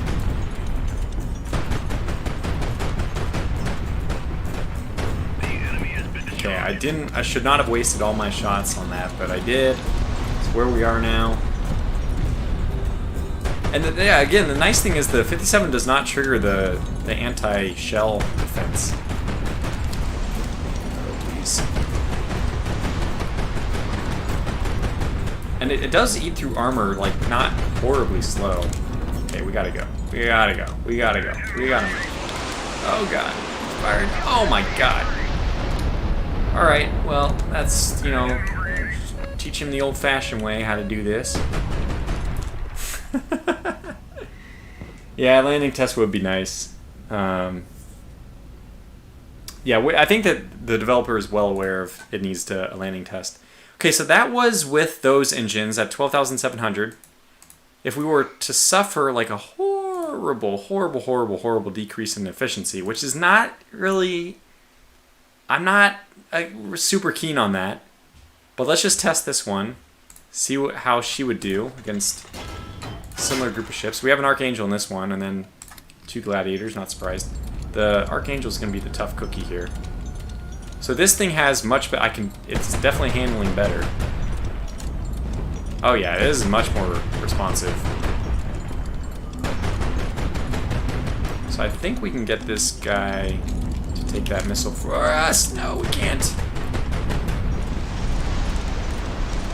A: Okay, I should not have wasted all my shots on that, but I did. It's where we are now. And yeah, again, the nice thing is the 57 does not trigger the anti-shell defense. Oh, please. And it does eat through armor, like, not horribly slow. Okay, we gotta go. We gotta go. We gotta go. We gotta move. Oh god. Fired. Oh my god. Alright, well, that's, you know, teach him the old-fashioned way how to do this. Yeah, landing test would be nice. Yeah, I think that the developer is well aware of it needs a landing test. Okay, so that was with those engines at 12,700. If we were to suffer like a horrible decrease in efficiency, which is not really... I'm not super keen on that. But let's just test this one. See how she would do against a similar group of ships. We have an Archangel in this one, and then 2 Gladiators, not surprised. The Archangel's going to be the tough cookie here. So this thing has much better... It's definitely handling better. Oh yeah, it is much more responsive. So I think we can get this guy to take that missile for us. No, we can't.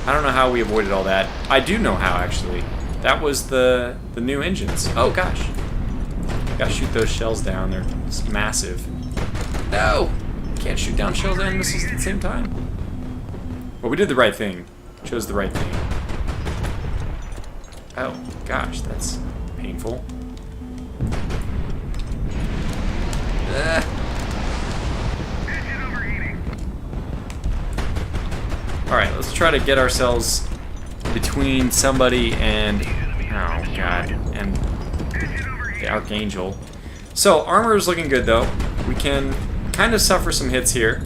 A: I don't know how we avoided all that. I do know how, actually. That was the new engines. Oh gosh. Gotta shoot those shells down. They're just massive. No! Can't shoot down shells and missiles at the same time. Well, we did the right thing. Chose the right thing. Oh, gosh, that's painful. Alright, let's try to get ourselves between somebody and... Oh, God. And the Archangel. So, armor is looking good, though. We can kind of suffer some hits here.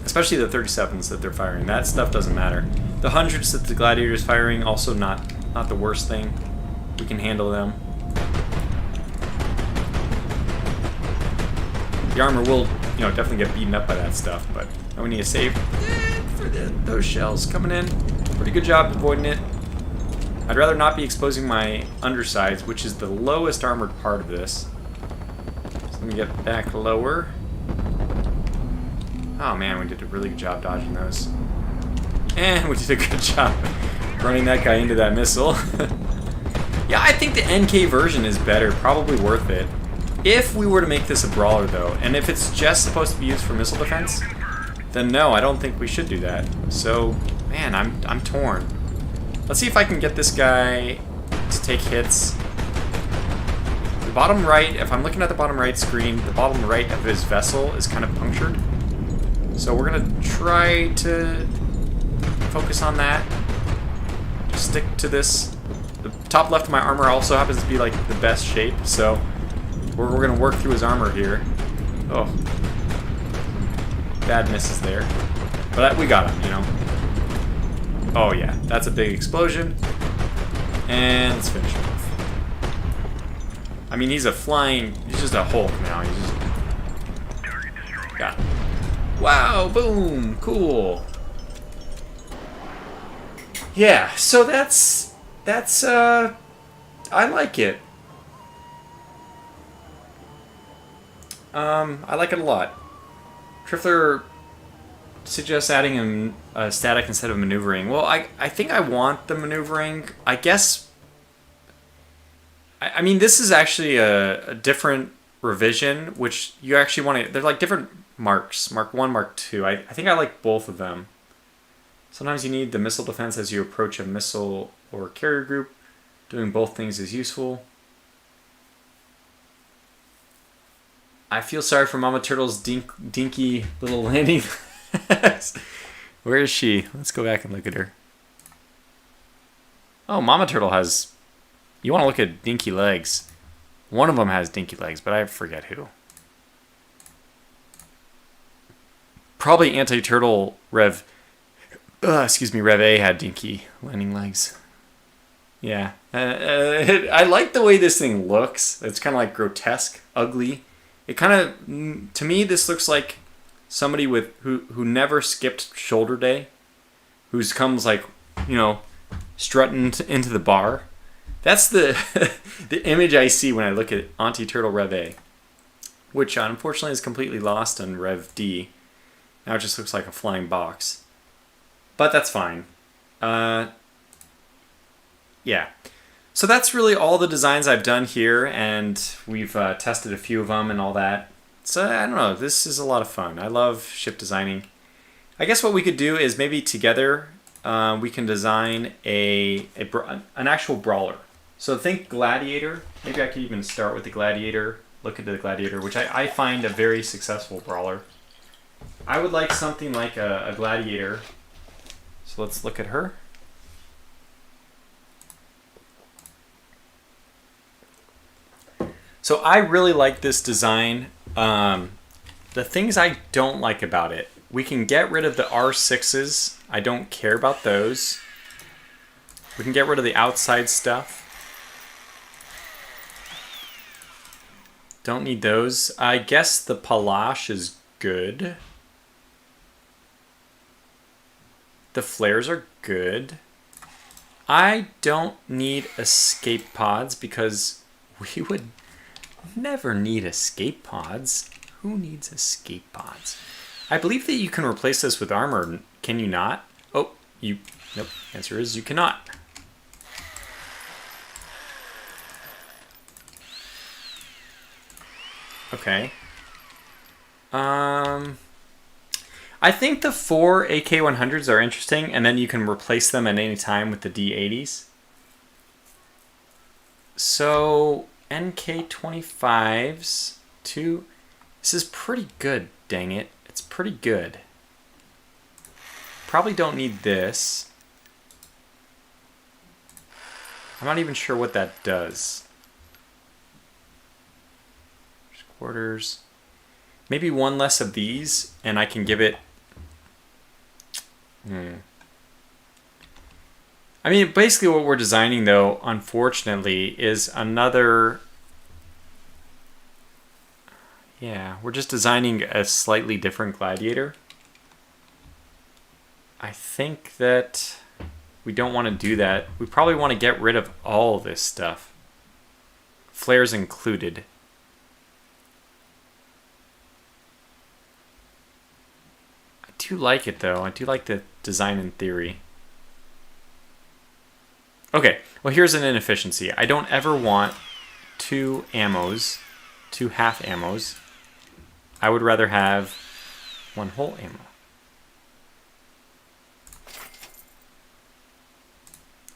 A: Especially the 37s that they're firing. That stuff doesn't matter. The 100s that the Gladiator is firing, also not the worst thing. We can handle them. The armor will, you know, definitely get beaten up by that stuff, but we need to save for those shells coming in. Pretty good job avoiding it. I'd rather not be exposing my undersides, which is the lowest armored part of this. So let me get back lower. Oh man, we did a really good job dodging those. And we did a good job running that guy into that missile. Yeah, I think the NK version is better, probably worth it. If we were to make this a brawler, though, and if it's just supposed to be used for missile defense, then no, I don't think we should do that. So, man, I'm torn. Let's see if I can get this guy to take hits. The bottom right, if I'm looking at the bottom right screen, the bottom right of his vessel is kind of punctured. So we're gonna try to focus on that. Just stick to this. The top left of my armor also happens to be like the best shape, so we're gonna work through his armor here. Oh. bad misses there. But we got him, you know. Oh yeah, that's a big explosion. And let's finish him off. I mean, he's just a Hulk now. He's just... Got him. Wow, boom, cool. Yeah, so that's I like it. I like it a lot. Trifler suggests adding a static instead of maneuvering. Well, I think I want the maneuvering. I guess... I mean, this is actually a different revision, which you actually want to... They're like different marks. Mark 1, Mark 2. I think I like both of them. Sometimes you need the missile defense as you approach a missile or carrier group. Doing both things is useful. I feel sorry for Mama Turtle's dinky little landing. Where is she? Let's go back and look at her. Oh, Mama Turtle has... You want to look at dinky legs. One of them has dinky legs, but I forget who. Probably Anti-Turtle Rev... Rev A had dinky landing legs. Yeah. I like the way this thing looks. It's kind of like grotesque, ugly. It kind of... To me, this looks like somebody who never skipped shoulder day. Who's comes like, you know, strutting into the bar. That's the the image I see when I look at Anti-Turtle Rev A. Which unfortunately is completely lost on Rev D. Now it just looks like a flying box. But that's fine. Yeah. So that's really all the designs I've done here, and we've tested a few of them and all that. So I don't know, this is a lot of fun. I love ship designing. I guess what we could do is maybe together we can design an actual brawler. So think Gladiator. Maybe I could even start with the Gladiator, look into the Gladiator, which I find a very successful brawler. I would like something like a Gladiator. So let's look at her. So I really like this design. The things I don't like about it, we can get rid of the R6s. I don't care about those. We can get rid of the outside stuff. Don't need those. I guess the Palash is good. The flares are good. I don't need escape pods because we would never need escape pods. Who needs escape pods? I believe that you can replace this with armor. Can you not? Oh, nope. Answer is you cannot. Okay. I think the 4 AK-100s are interesting, and then you can replace them at any time with the D-80s. So, NK-25s, this is pretty good, dang it. It's pretty good. Probably don't need this. I'm not even sure what that does. Quarters. Maybe one less of these, and I can give it... I mean, basically what we're designing, though, unfortunately, is another... Yeah, we're just designing a slightly different Gladiator. I think that we don't want to do that. We probably want to get rid of all this stuff. Flares included. I do like it, though. I do like the design in theory. Okay, well, here's an inefficiency. I don't ever want two ammos, two half ammos. I would rather have one whole ammo.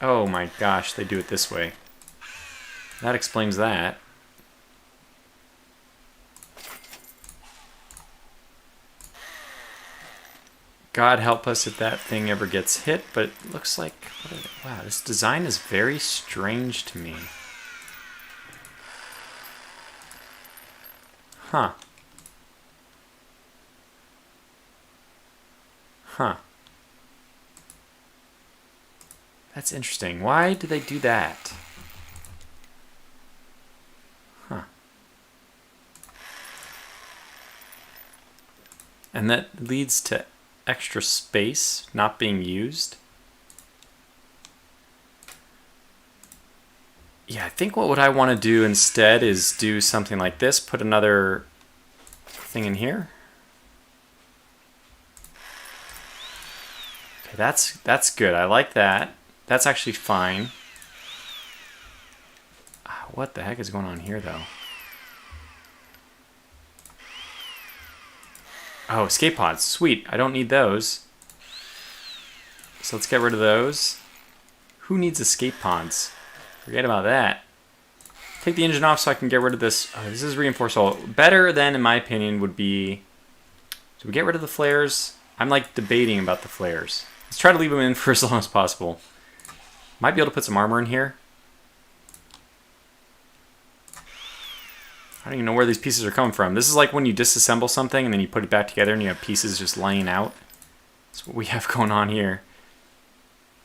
A: Oh my gosh, they do it this way. That explains that. God help us if that thing ever gets hit, but it looks like... Wow, this design is very strange to me. Huh. Huh. That's interesting. Why do they do that? Huh. And that leads to extra space not being used. Yeah, I think what I want to do instead is do something like this. Put another thing in here. Okay, that's good. I like that. That's actually fine. What the heck is going on here, though? Oh, escape pods. Sweet. I don't need those. So let's get rid of those. Who needs escape pods? Forget about that. Take the engine off so I can get rid of this. Oh, this is reinforced hull. Better than, in my opinion, would be... Do we get rid of the flares? I'm like debating about the flares. Let's try to leave them in for as long as possible. Might be able to put some armor in here. I don't even know where these pieces are coming from. This is like when you disassemble something and then you put it back together and you have pieces just laying out. That's what we have going on here.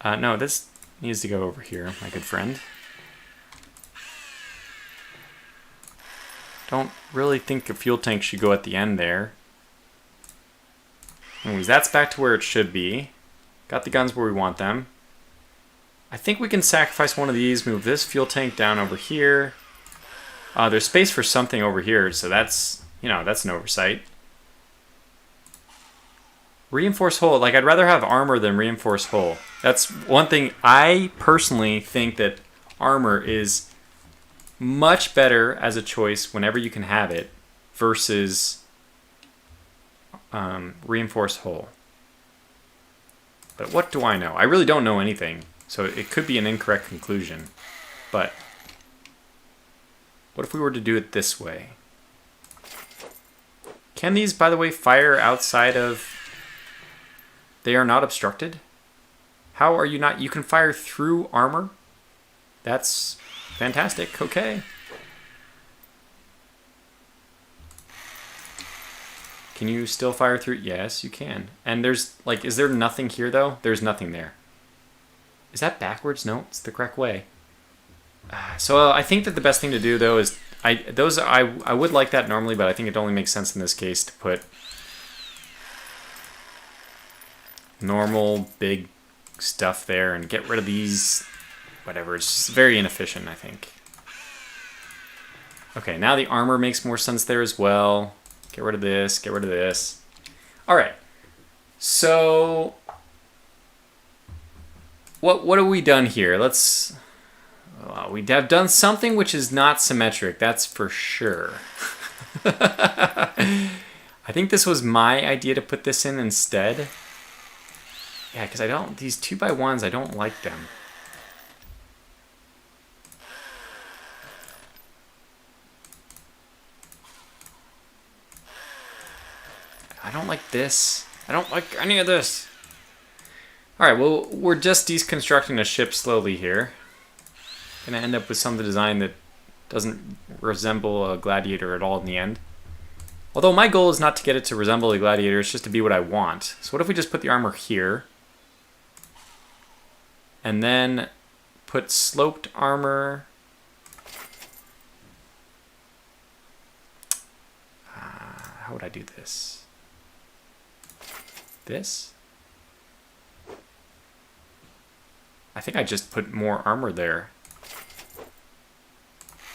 A: No, this needs to go over here, my good friend. Don't really think a fuel tank should go at the end there. Anyways, that's back to where it should be. Got the guns where we want them. I think we can sacrifice one of these, move this fuel tank down over here. There's space for something over here, so that's, you know, that's an oversight. Reinforced hull. Like, I'd rather have armor than reinforced hull. That's one thing. I personally think that armor is much better as a choice whenever you can have it versus reinforced hull. But what do I know? I really don't know anything, so it could be an incorrect conclusion. But what if we were to do it this way? Can these, by the way, fire outside of... They are not obstructed? How are you not... You can fire through armor? That's fantastic. Okay. Can you still fire through? Yes, you can. And there's, like, is there nothing here, though? There's nothing there. Is that backwards? No, it's the correct way. So I think that the best thing to do, though, is... I would like that normally, but I think it only makes sense in this case to put normal, big stuff there and get rid of these... Whatever, it's just very inefficient, I think. Okay, now the armor makes more sense there as well. Get rid of this, get rid of this. All right, so what have we done here? Let's... we have done something which is not symmetric, that's for sure. I think this was my idea to put this in instead. Yeah, because I don't... These 2x1s, I don't like them. I don't like this. I don't like any of this. Alright, well, we're just deconstructing a ship slowly here. Gonna end up with some design that doesn't resemble a Gladiator at all in the end. Although my goal is not to get it to resemble a Gladiator, it's just to be what I want. So what if we just put the armor here? And then put sloped armor... how would I do this? This? I think I just put more armor there.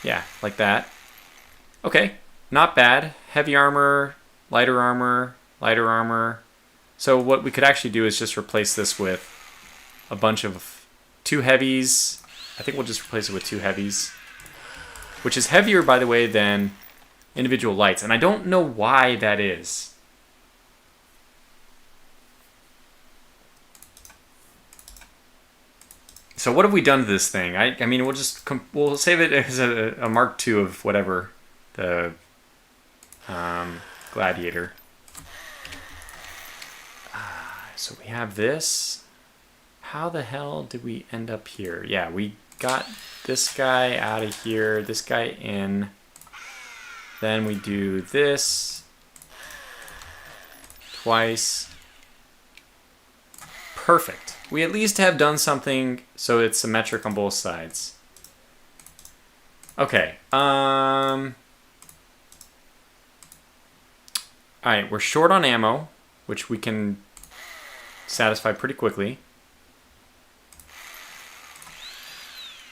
A: Yeah, like that. Okay, not bad. Heavy armor, lighter armor, lighter armor. So what we could actually do is just replace this with a bunch of 2 heavies. I think we'll just replace it with 2 heavies. Which is heavier, by the way, than individual lights. And I don't know why that is. So what have we done to this thing? I mean, we'll save it as a Mark II of whatever, the Gladiator. So we have this. How the hell did we end up here? Yeah, we got this guy out of here, this guy in. Then we do this twice. Perfect. We at least have done something so it's symmetric on both sides. Okay. Alright, we're short on ammo, which we can satisfy pretty quickly.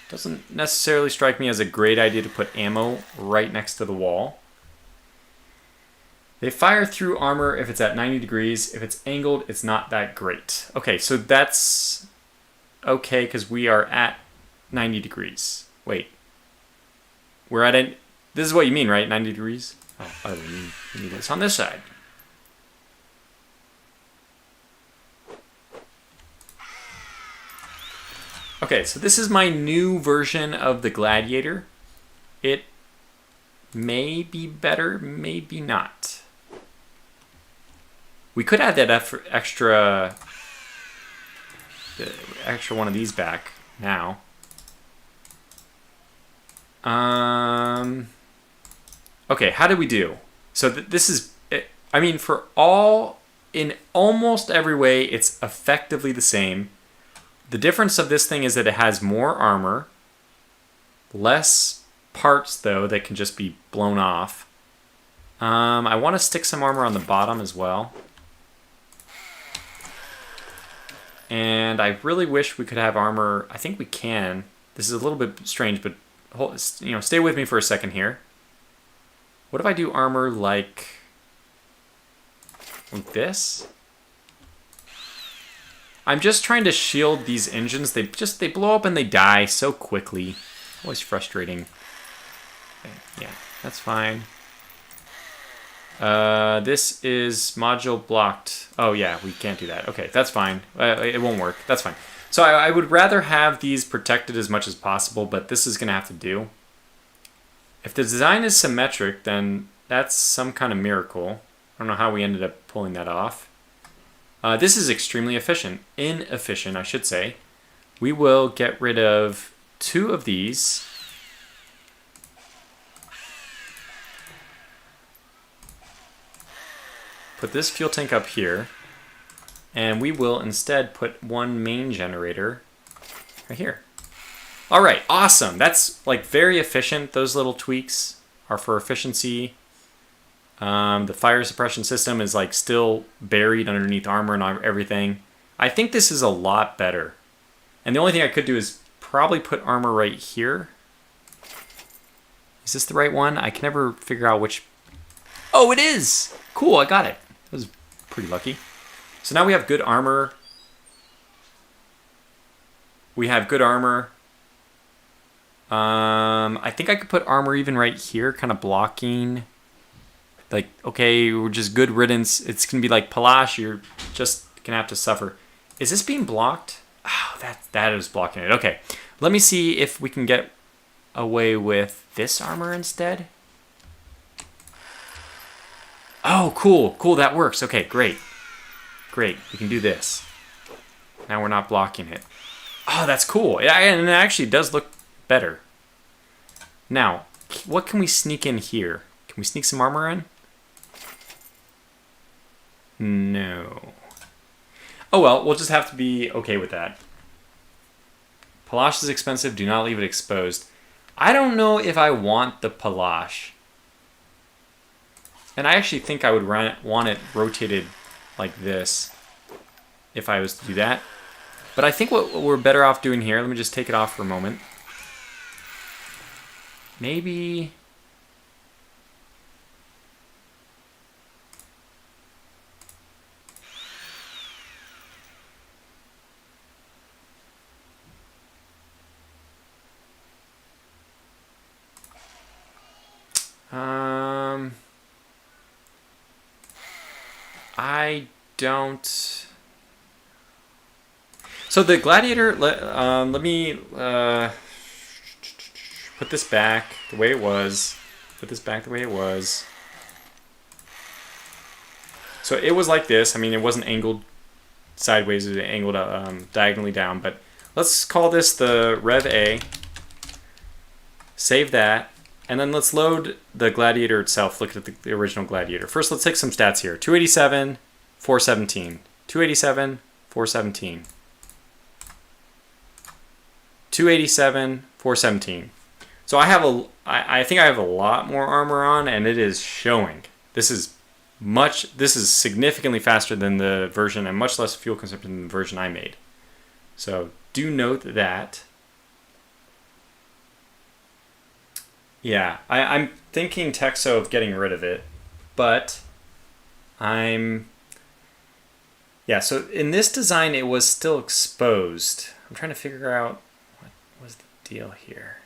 A: Doesn't necessarily strike me as a great idea to put ammo right next to the wall. They fire through armor if it's at 90 degrees. If it's angled, it's not that great. Okay, so that's okay because we are at 90 degrees. Wait. We're at it. This is what you mean, right? 90 degrees? Oh, we need this on this side. Okay, so this is my new version of the Gladiator. It may be better, maybe not. We could add that extra one of these back now. Okay, how did we do? So this is, I mean, in almost every way, it's effectively the same. The difference of this thing is that it has more armor, less parts though that can just be blown off. I want to stick some armor on the bottom as well. And I really wish we could have armor. I think we can. This is a little bit strange, but stay with me for a second here. What if I do armor like this? I'm just trying to shield these engines. They blow up and they die so quickly. Always frustrating. Okay, yeah, that's fine. This is module blocked. Oh yeah, we can't do that. Okay, that's fine. It won't work. That's fine. So I would rather have these protected as much as possible, but this is going to have to do. If the design is symmetric, then that's some kind of miracle. I don't know how we ended up pulling that off. This is extremely inefficient, I should say. We will get rid of 2 of these. Put this fuel tank up here. And we will instead put 1 main generator right here. All right, awesome. That's like very efficient. Those little tweaks are for efficiency. The fire suppression system is like still buried underneath armor and everything. I think this is a lot better. And the only thing I could do is probably put armor right here. Is this the right one? I can never figure out which. Oh, it is! Cool, I got it. That was pretty lucky. So now we have good armor. We have good armor. I think I could put armor even right here, kind of blocking. Like, okay, we're just good riddance. It's going to be like Palash, you're just going to have to suffer. Is this being blocked? Oh, that is blocking it. Okay, let me see if we can get away with this armor instead. Oh, cool, that works. Okay, great. Great, we can do this. Now we're not blocking it. Oh, that's cool. Yeah, and it actually does look better. Now, what can we sneak in here? Can we sneak some armor in? No. Oh well, we'll just have to be okay with that. Palash is expensive. Do not leave it exposed. I don't know if I want the Palash. And I actually think I would want it rotated like this if I was to do that. But I think what we're better off doing here, let me just take it off for a moment. Maybe... I don't... So the Gladiator, let me put this back the way it was. Put this back the way it was. So it was like this. I mean, it wasn't angled sideways. It was angled diagonally down. But let's call this the Rev A. Save that. And then let's load the Gladiator itself. Look at the original Gladiator. First, let's take some stats here. 287, 417. 287, 417. 287, 417. So I think I have a lot more armor on, and it is showing. This is significantly faster than the version and much less fuel consumption than the version I made. So do note that. Yeah, I'm thinking Texo of getting rid of it, but yeah, so in this design it was still exposed. I'm trying to figure out what was the deal here.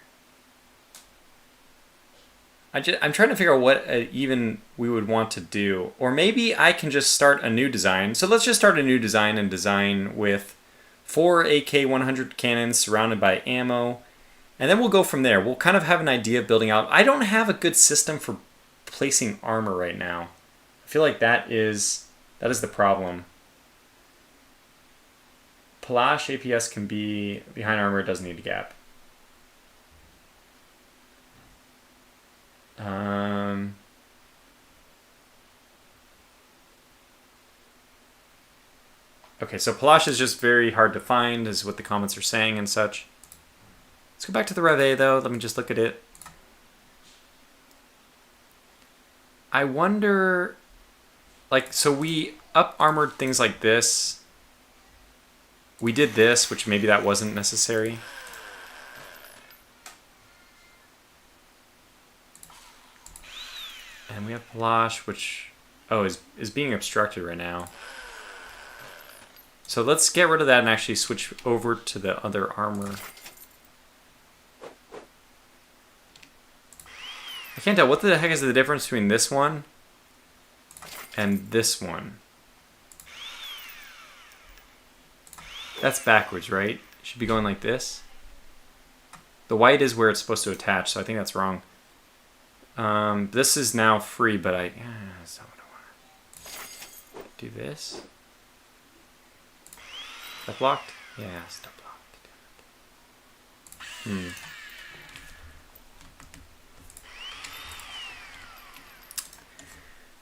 A: I'm trying to figure out what even we would want to do. Or maybe I can just start a new design. So let's just start a new design and design with 4 AK-100 cannons surrounded by ammo. And then we'll go from there. We'll kind of have an idea of building out. I don't have a good system for placing armor right now. I feel like that is the problem. Palash APS can be behind armor. It doesn't need a gap. Okay, so Palash is just very hard to find, is what the comments are saying and such. Let's go back to the Reveille, though. Let me just look at it. I wonder, like, so we up-armored things like this. We did this, which maybe that wasn't necessary. And we have Palash, which, is being obstructed right now. So let's get rid of that and actually switch over to the other armor. I can't tell. What the heck is the difference between this one and this one? That's backwards, right? It should be going like this. The white is where it's supposed to attach, so I think that's wrong. This is now free, but that's not what I want. Do this. Is that blocked? Yeah, it's not blocked.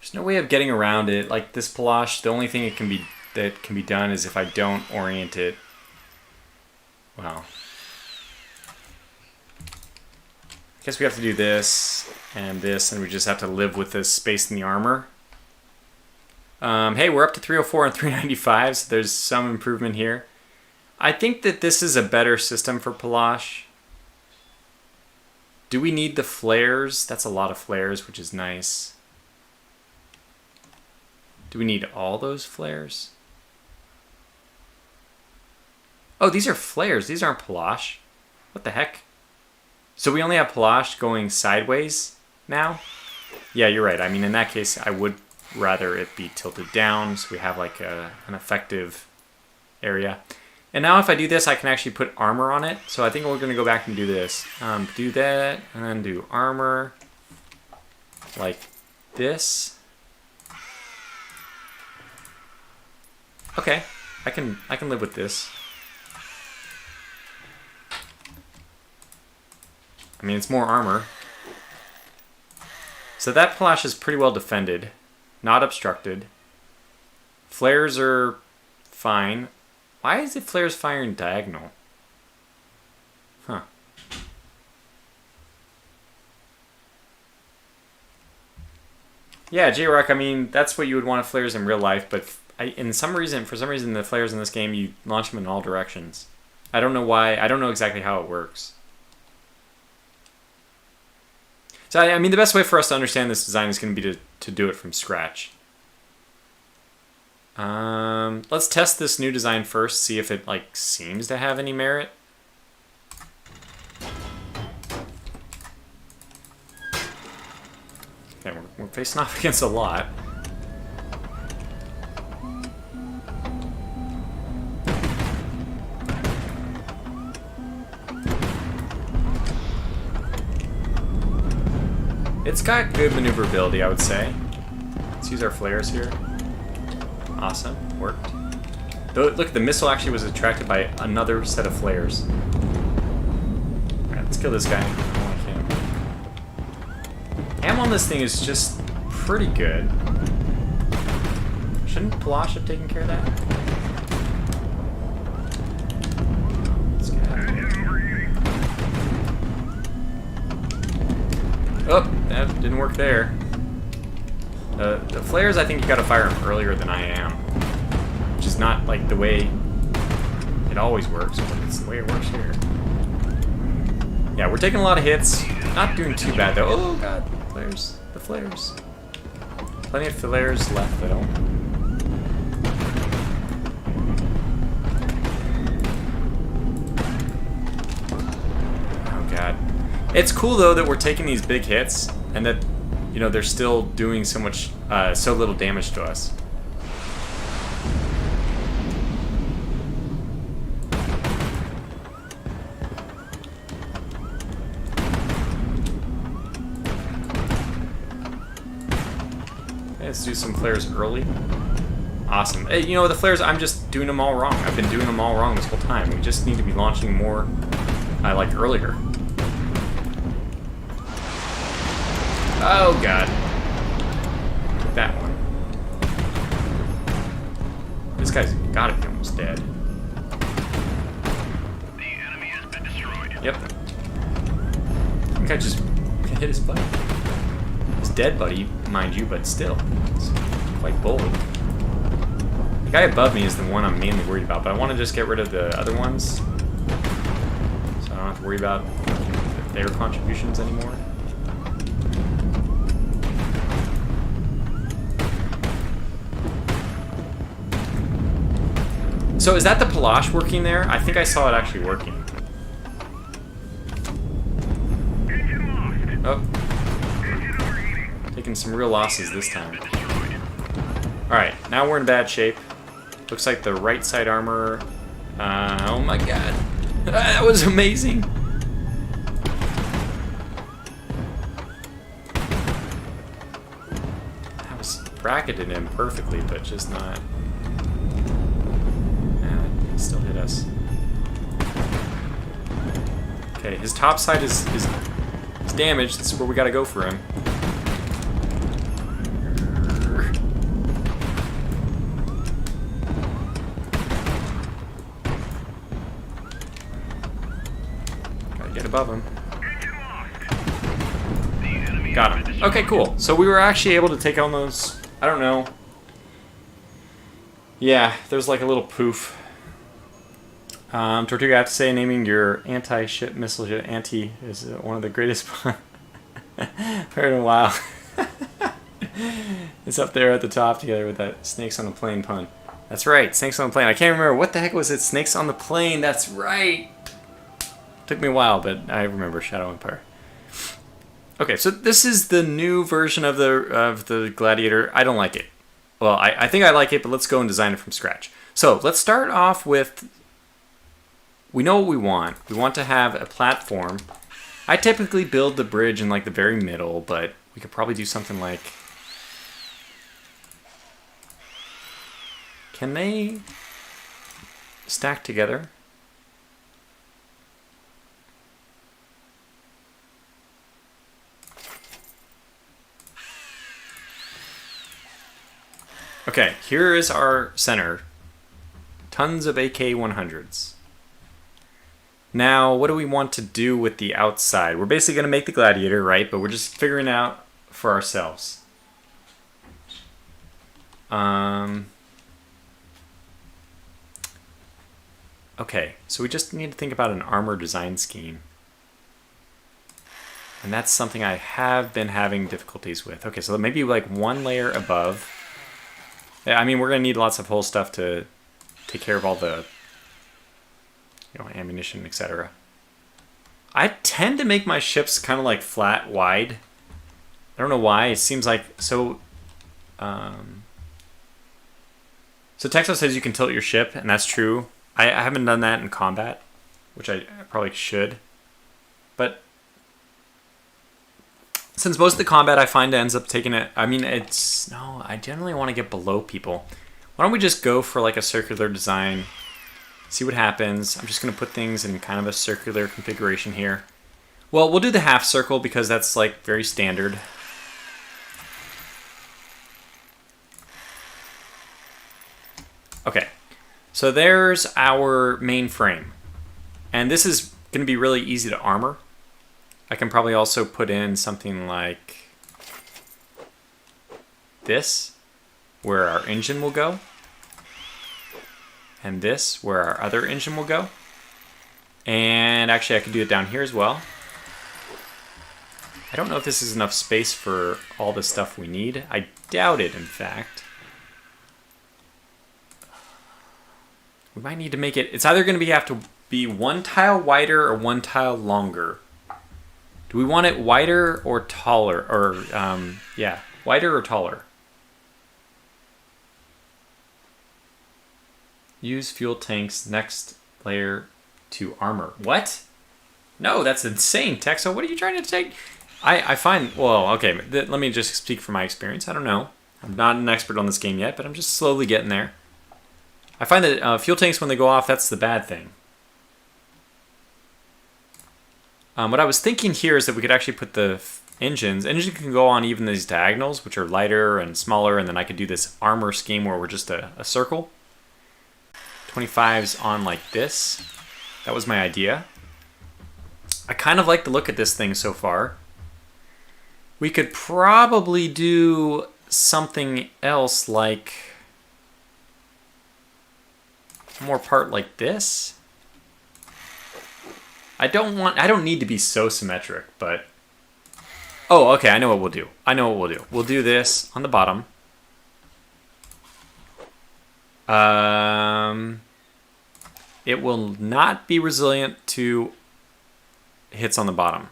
A: There's no way of getting around it. Like this Palash, the only thing that can be done is if I don't orient it. Wow. I guess we have to do this, and we just have to live with this space in the armor. Hey, we're up to 304 and 395, so there's some improvement here. I think that this is a better system for Palash. Do we need the flares? That's a lot of flares, which is nice. Do we need all those flares? Oh, these are flares. These aren't Palash. What the heck? So we only have Palash going sideways now? Yeah, you're right. I mean, in that case, I would rather it be tilted down so we have like an effective area. And now if I do this, I can actually put armor on it. So I think we're going to go back and do this. Do that, and then do armor like this. Okay, I can live with this. I mean, it's more armor. So that Palash is pretty well defended. Not obstructed. Flares are fine. Why is it flares firing diagonal? Huh. Yeah, J-Rock, I mean, that's what you would want flares in real life, but for some reason, the flares in this game, you launch them in all directions. I don't know why. I don't know exactly how it works. So, I mean, the best way for us to understand this design is going to be to do it from scratch. Let's test this new design first, see if it, like, seems to have any merit. Okay, we're facing off against a lot. It's got good maneuverability, I would say. Let's use our flares here. Awesome, worked. Look, the missile actually was attracted by another set of flares. Alright, let's kill this guy. I don't like him. Ammo on this thing is just pretty good. Shouldn't Palash have taken care of that? Oh, that didn't work there. The flares, I think you gotta fire them earlier than I am. Which is not like the way it always works, but it's the way it works here. Yeah, we're taking a lot of hits. Not doing too bad though. Oh god, flares. The flares. Plenty of flares left though. Oh god. It's cool though that we're taking these big hits and that, you know, they're still doing so much, so little damage to us. Let's do some flares early. Awesome. Hey, you know, the flares, I'm just doing them all wrong. I've been doing them all wrong this whole time. We just need to be launching more, like, earlier. Oh, God. Took that one. This guy's gotta be almost dead.
B: The enemy has been destroyed.
A: Yep. I think I just hit his butt. His dead buddy, mind you, but still. It's quite bold. The guy above me is the one I'm mainly worried about, but I want to just get rid of the other ones. So I don't have to worry about their contributions anymore. So is that the Palash working there? I think I saw it actually working. Oh. Taking some real losses this time. Alright, now we're in bad shape. Looks like the right side armor... oh my god. That was amazing! That was bracketed in perfectly, but just not... It still hit us. Okay, his top side is damaged. This is where we gotta go for him. Above him. Got him. Okay, cool. So we were actually able to take on those. I don't know. Yeah, there's like a little poof. Tortuga, I have to say, naming your anti-ship missile ship anti is one of the greatest fun I've heard in a while. It's up there at the top together with that snakes on the plane pun. That's right, snakes on the plane. I can't remember what the heck was it. Snakes on the plane. That's right. Took me a while, but I remember Shadow Empire. Okay, so this is the new version of the Gladiator. I don't like it. Well, I think I like it, but let's go and design it from scratch. So let's start off with... We know what we want. We want to have a platform. I typically build the bridge in like the very middle, but we could probably do something like... Can they stack together? Okay, here is our center. Tons of AK-100s. Now, what do we want to do with the outside? We're basically going to make the Gladiator, right? But we're just figuring out for ourselves. Okay, so we just need to think about an armor design scheme. And that's something I have been having difficulties with. Okay, so maybe like one layer above. I mean, we're going to need lots of whole stuff to take care of all the, you know, ammunition, etc. I tend to make my ships kind of like flat wide. I don't know why. It seems like so. So Texas says you can tilt your ship, and that's true. I haven't done that in combat, which I probably should. But since most of the combat I find ends up taking it, I mean, it's, no, I generally want to get below people. Why don't we just go for like a circular design, see what happens. I'm just going to put things in kind of a circular configuration here. Well, we'll do the half circle because that's like very standard. Okay, so there's our main frame. And this is going to be really easy to armor. I can probably also put in something like this, where our engine will go. And this, where our other engine will go. And actually, I could do it down here as well. I don't know if this is enough space for all the stuff we need. I doubt it, in fact. We might need to make it... It's either going to have to be one tile wider or one tile longer. Do we want it wider or taller? Or, yeah, wider or taller? Use fuel tanks next layer to armor. What? No, that's insane, Texo. What are you trying to take? I find... Well, okay, let me just speak from my experience. I don't know. I'm not an expert on this game yet, but I'm just slowly getting there. I find that fuel tanks, when they go off, that's the bad thing. What I was thinking here is that we could actually put the engines. Engine can go on even these diagonals, which are lighter and smaller, and then I could do this armor scheme where we're just a circle. 25's on like this. That was my idea. I kind of like the look at this thing so far. We could probably do something else like more part like this. I don't need to be so symmetric, but oh, okay, I know what we'll do. We'll do this on the bottom. It will not be resilient to hits on the bottom,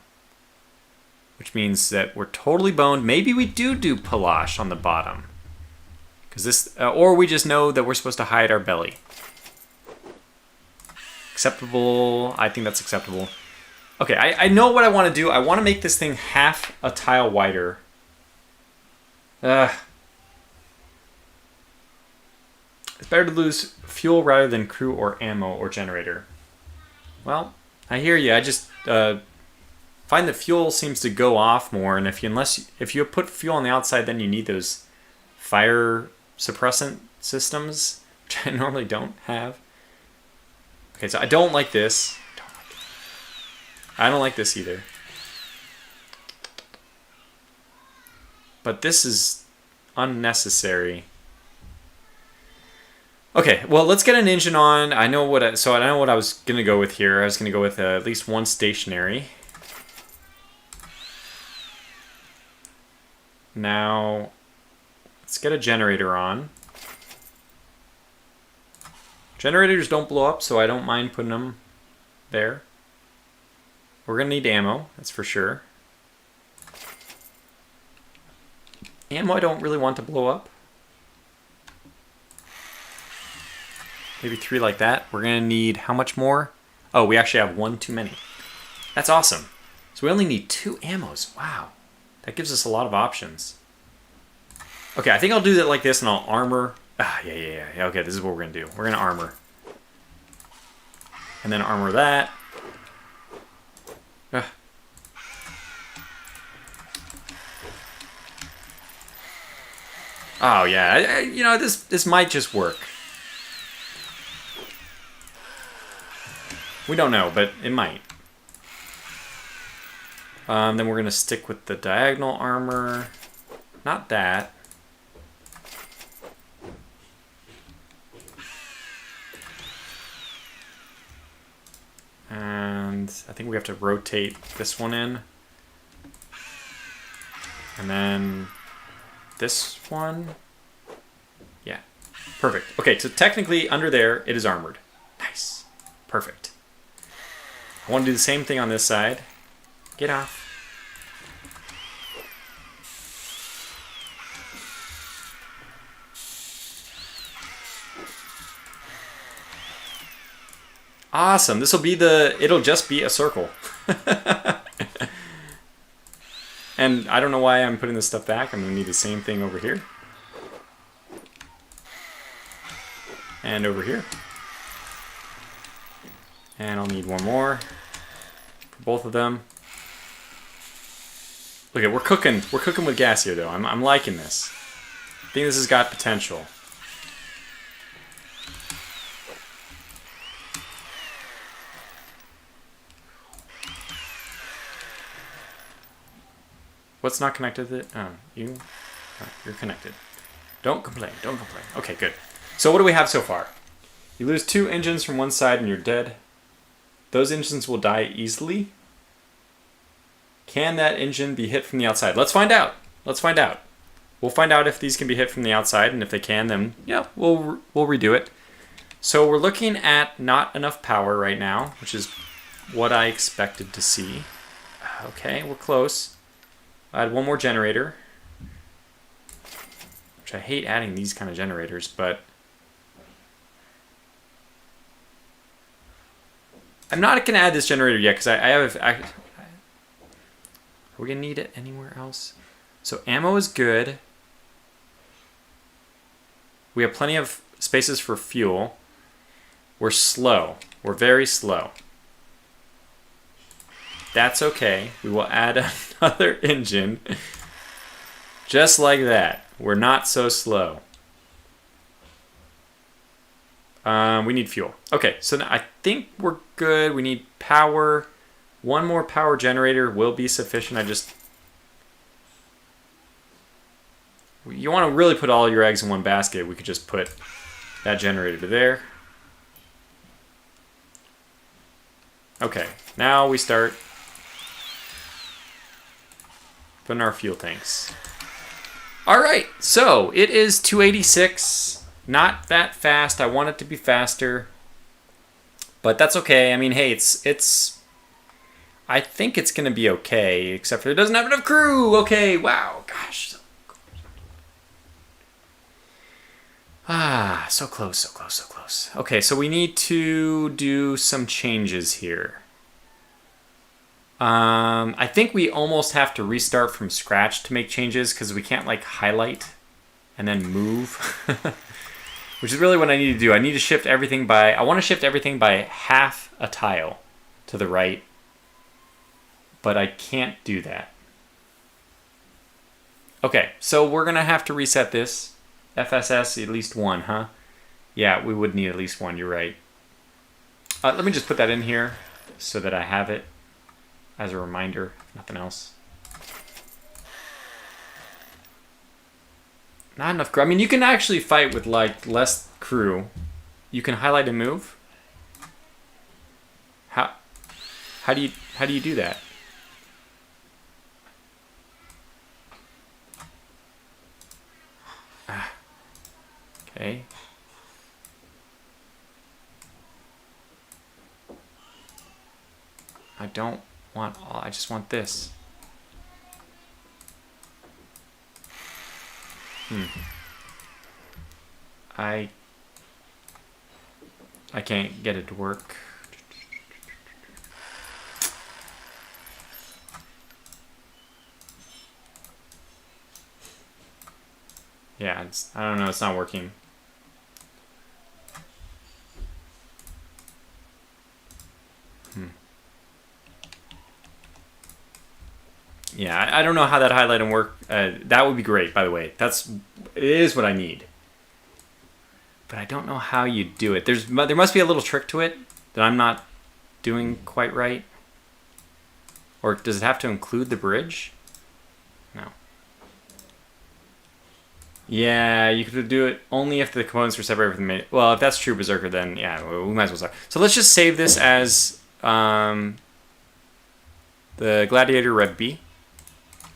A: which means that we're totally boned. Maybe we do Palash on the bottom, because this, or we just know that we're supposed to hide our belly. Acceptable. I think that's acceptable. Okay, I know what I want to do. I want to make this thing half a tile wider. It's better to lose fuel rather than crew or ammo or generator. Well, I hear you. I just find that fuel seems to go off more, and if you put fuel on the outside, then you need those fire suppressant systems, which I normally don't have. Okay, so I don't like this. I don't like this either. But this is unnecessary. Okay, well, let's get an engine on. I know what I was gonna go with here. I was gonna go with at least one stationary. Now, let's get a generator on. Generators don't blow up, so I don't mind putting them there. We're gonna need ammo, that's for sure. Ammo I don't really want to blow up. Maybe 3 like that. We're gonna need how much more? Oh, we actually have 1 too many. That's awesome. So we only need 2 ammos. Wow. That gives us a lot of options. Okay, I think I'll do that like this and I'll armor. Yeah. Okay, this is what we're gonna do. We're gonna armor. And then armor that. Oh yeah, you know, this might just work. We don't know, but it might. Then we're gonna stick with the diagonal armor. Not that. And I think we have to rotate this one in. And then this one. Yeah, perfect. Okay, so technically under there, it is armored. Nice, perfect. I want to do the same thing on this side. Get off. Awesome. This will be it'll just be a circle. And I don't know why I'm putting this stuff back. I'm going to need the same thing over here. And over here. And I'll need one more for both of them. Okay, we're cooking. We're cooking with gas here, though. I'm liking this. I think this has got potential. What's not connected to it? Oh, you? Oh, you're connected. Don't complain. Don't complain. Okay, good. So what do we have so far? You lose 2 engines from one side and you're dead. Those engines will die easily. Can that engine be hit from the outside? Let's find out. Let's find out. We'll find out if these can be hit from the outside, and if they can, then yeah, we'll redo it. So we're looking at not enough power right now, which is what I expected to see. Okay, we're close. I had one more generator, which I hate adding these kind of generators, but I'm not going to add this generator yet because are we going to need it anywhere else? So ammo is good. We have plenty of spaces for fuel. We're slow. We're very slow. That's okay. We will add another engine. Just like that. We're not so slow. We need fuel. Okay, so now I think we're good. We need power. One more power generator will be sufficient. You want to really put all your eggs in one basket. We could just put that generator there. Okay, now we start putting our fuel tanks. All right, so it is 286. Not that fast. I want it to be faster, but that's okay. I mean, hey, it's. I think it's gonna be okay, except for it doesn't have enough crew. Okay, wow, gosh. So close, so close, so close. Okay, so we need to do some changes here. I think we almost have to restart from scratch to make changes because we can't like highlight and then move, which is really what I need to do. I need to shift everything by, I want to shift everything by half a tile to the right, but I can't do that. Okay, so we're going to have to reset this. FSS, at least one, huh? Yeah, we would need at least one, you're right. Let me just put that in here so that I have it as a reminder, nothing else. Not enough crew. I mean, you can actually fight with like less crew. You can highlight and move. How do you do that? Okay. I don't want all, I just want this. I can't get it to work. Yeah, I don't know, it's not working. Yeah, I don't know how that highlight and work. That would be great, by the way. It is what I need. But I don't know how you do it. There must be a little trick to it that I'm not doing quite right. Or does it have to include the bridge? No. Yeah, you could do it only if the components were separated from the main. Well, if that's true, Berserker, then yeah, we might as well start. So let's just save this as the Gladiator Rev B.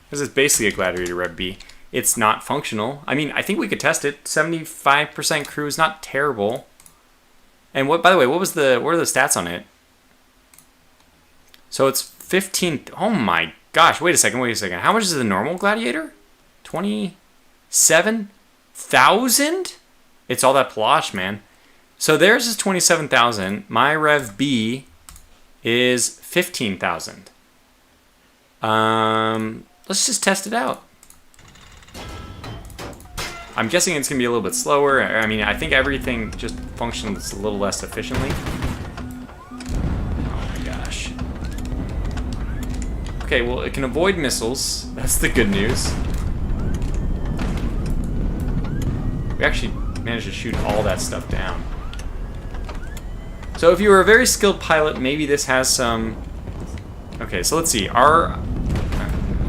A: This is basically a Gladiator Rev B. It's not functional. I mean, I think we could test it. 75% crew is not terrible. And what? By the way, what are the stats on it? So it's 15. Oh my gosh! Wait a second. How much is the normal Gladiator? 27,000? It's all that plosh, man. So theirs is 27,000. My Rev B is 15,000. Let's just test it out. I'm guessing it's going to be a little bit slower. I mean, I think everything just functions a little less efficiently. Oh my gosh. Okay, well, it can avoid missiles. That's the good news. We actually managed to shoot all that stuff down. So if you were a very skilled pilot, maybe this has some... Okay, so let's see. Our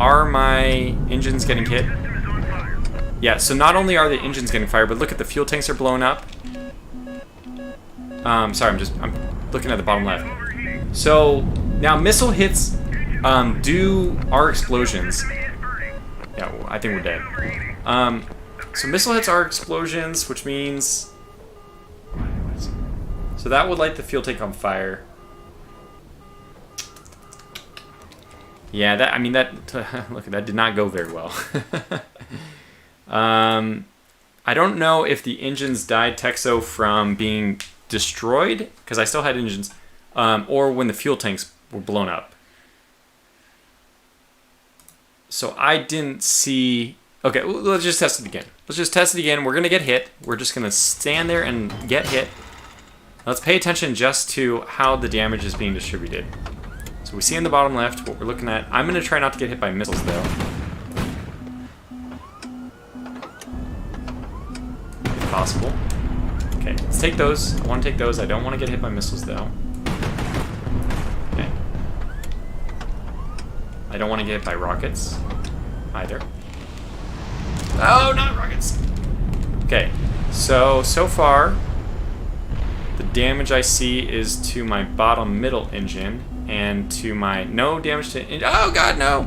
A: Are my engines getting hit? Yeah, so not only are the engines getting fired, but look at the fuel tanks are blowing up. Sorry, I'm looking at the bottom left. So now missile hits our explosions. Yeah, well, I think we're dead. So missile hits our explosions, which means... So that would light the fuel tank on fire. Yeah, that, I mean, that, look, that did not go very well. I don't know if the engines died Texo from being destroyed, because I still had engines, or when the fuel tanks were blown up. So I didn't see... Okay, let's just test it again. Let's just test it again. We're going to get hit. We're just going to stand there and get hit. Let's pay attention just to how the damage is being distributed. So we see in the bottom left what we're looking at. I'm going to try not to get hit by missiles, though. If possible. Okay, let's take those. I want to take those. I don't want to get hit by missiles, though. Okay. I don't want to get hit by rockets, either. Oh, not rockets! Okay, so far, the damage I see is to my bottom middle engine, and to my... No damage to... Oh, God, no!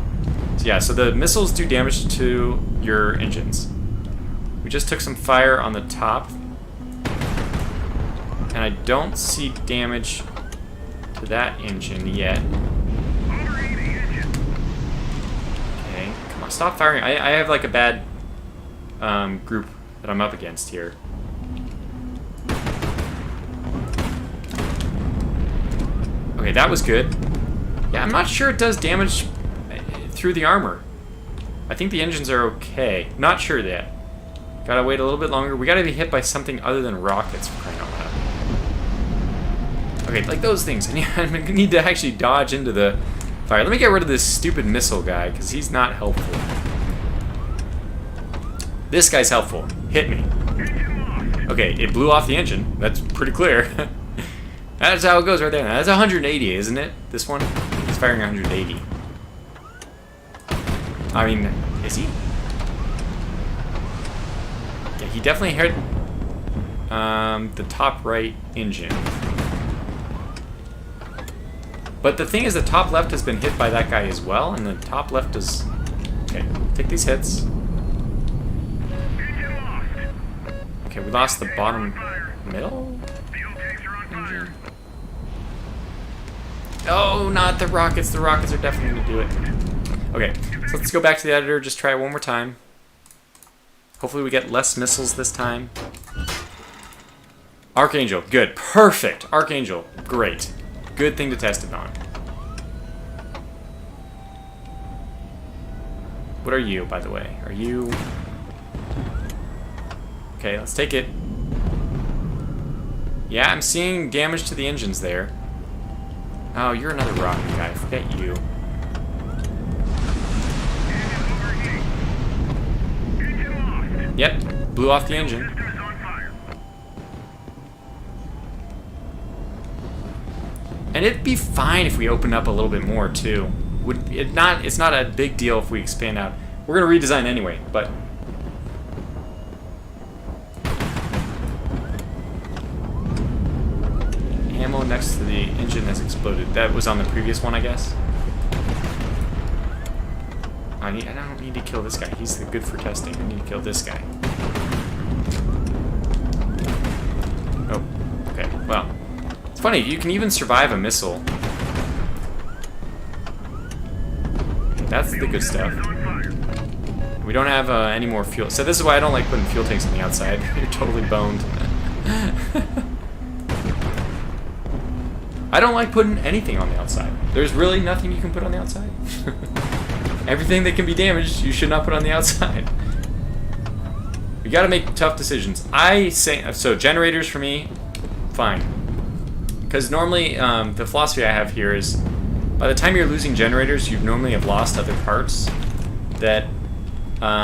A: So, yeah, so the missiles do damage to your engines. We just took some fire on the top. And I don't see damage to that engine yet. Okay, come on, stop firing. I have, like, a bad group that I'm up against here. Okay, that was good. Yeah, I'm not sure it does damage through the armor. I think the engines are okay. Not sure yet. Gotta wait a little bit longer. We gotta be hit by something other than rockets, for crying out loud. Okay, like those things. I need to actually dodge into the fire. Let me get rid of this stupid missile guy, because he's not helpful. This guy's helpful. Hit me. Okay, it blew off the engine. That's pretty clear. That's how it goes right there. That's 180, isn't it? This one? He's firing 180. I mean, is he? Yeah, he definitely hit the top right engine. But the thing is, the top left has been hit by that guy as well, and the top left is... Okay, take these hits. Okay, we lost the bottom middle engine. Oh, not the rockets. The rockets are definitely going to do it. Okay, so let's go back to the editor, just try it one more time. Hopefully we get less missiles this time. Archangel, good. Perfect. Archangel, great. Good thing to test it on. What are you, by the way? Are you... Okay, let's take it. Yeah, I'm seeing damage to the engines there. Oh, you're another rocket guy. Forget you. Yep, blew off the engine. And it'd be fine if we opened up a little bit more too. It's not a big deal if we expand out. We're gonna redesign anyway, but ammo next to the engine has exploded. That was on the previous one, I guess. I don't need to kill this guy. He's good for testing. I need to kill this guy. Oh, okay. Well, it's funny. You can even survive a missile. That's the good stuff. We don't have any more fuel. So this is why I don't like putting fuel tanks on the outside. You're totally boned. I don't like putting anything on the outside. There's really nothing you can put on the outside. Everything that can be damaged, you should not put on the outside. You gotta make tough decisions. I say, so generators for me, fine. Because normally, the philosophy I have here is, by the time you're losing generators, you normally have lost other parts. That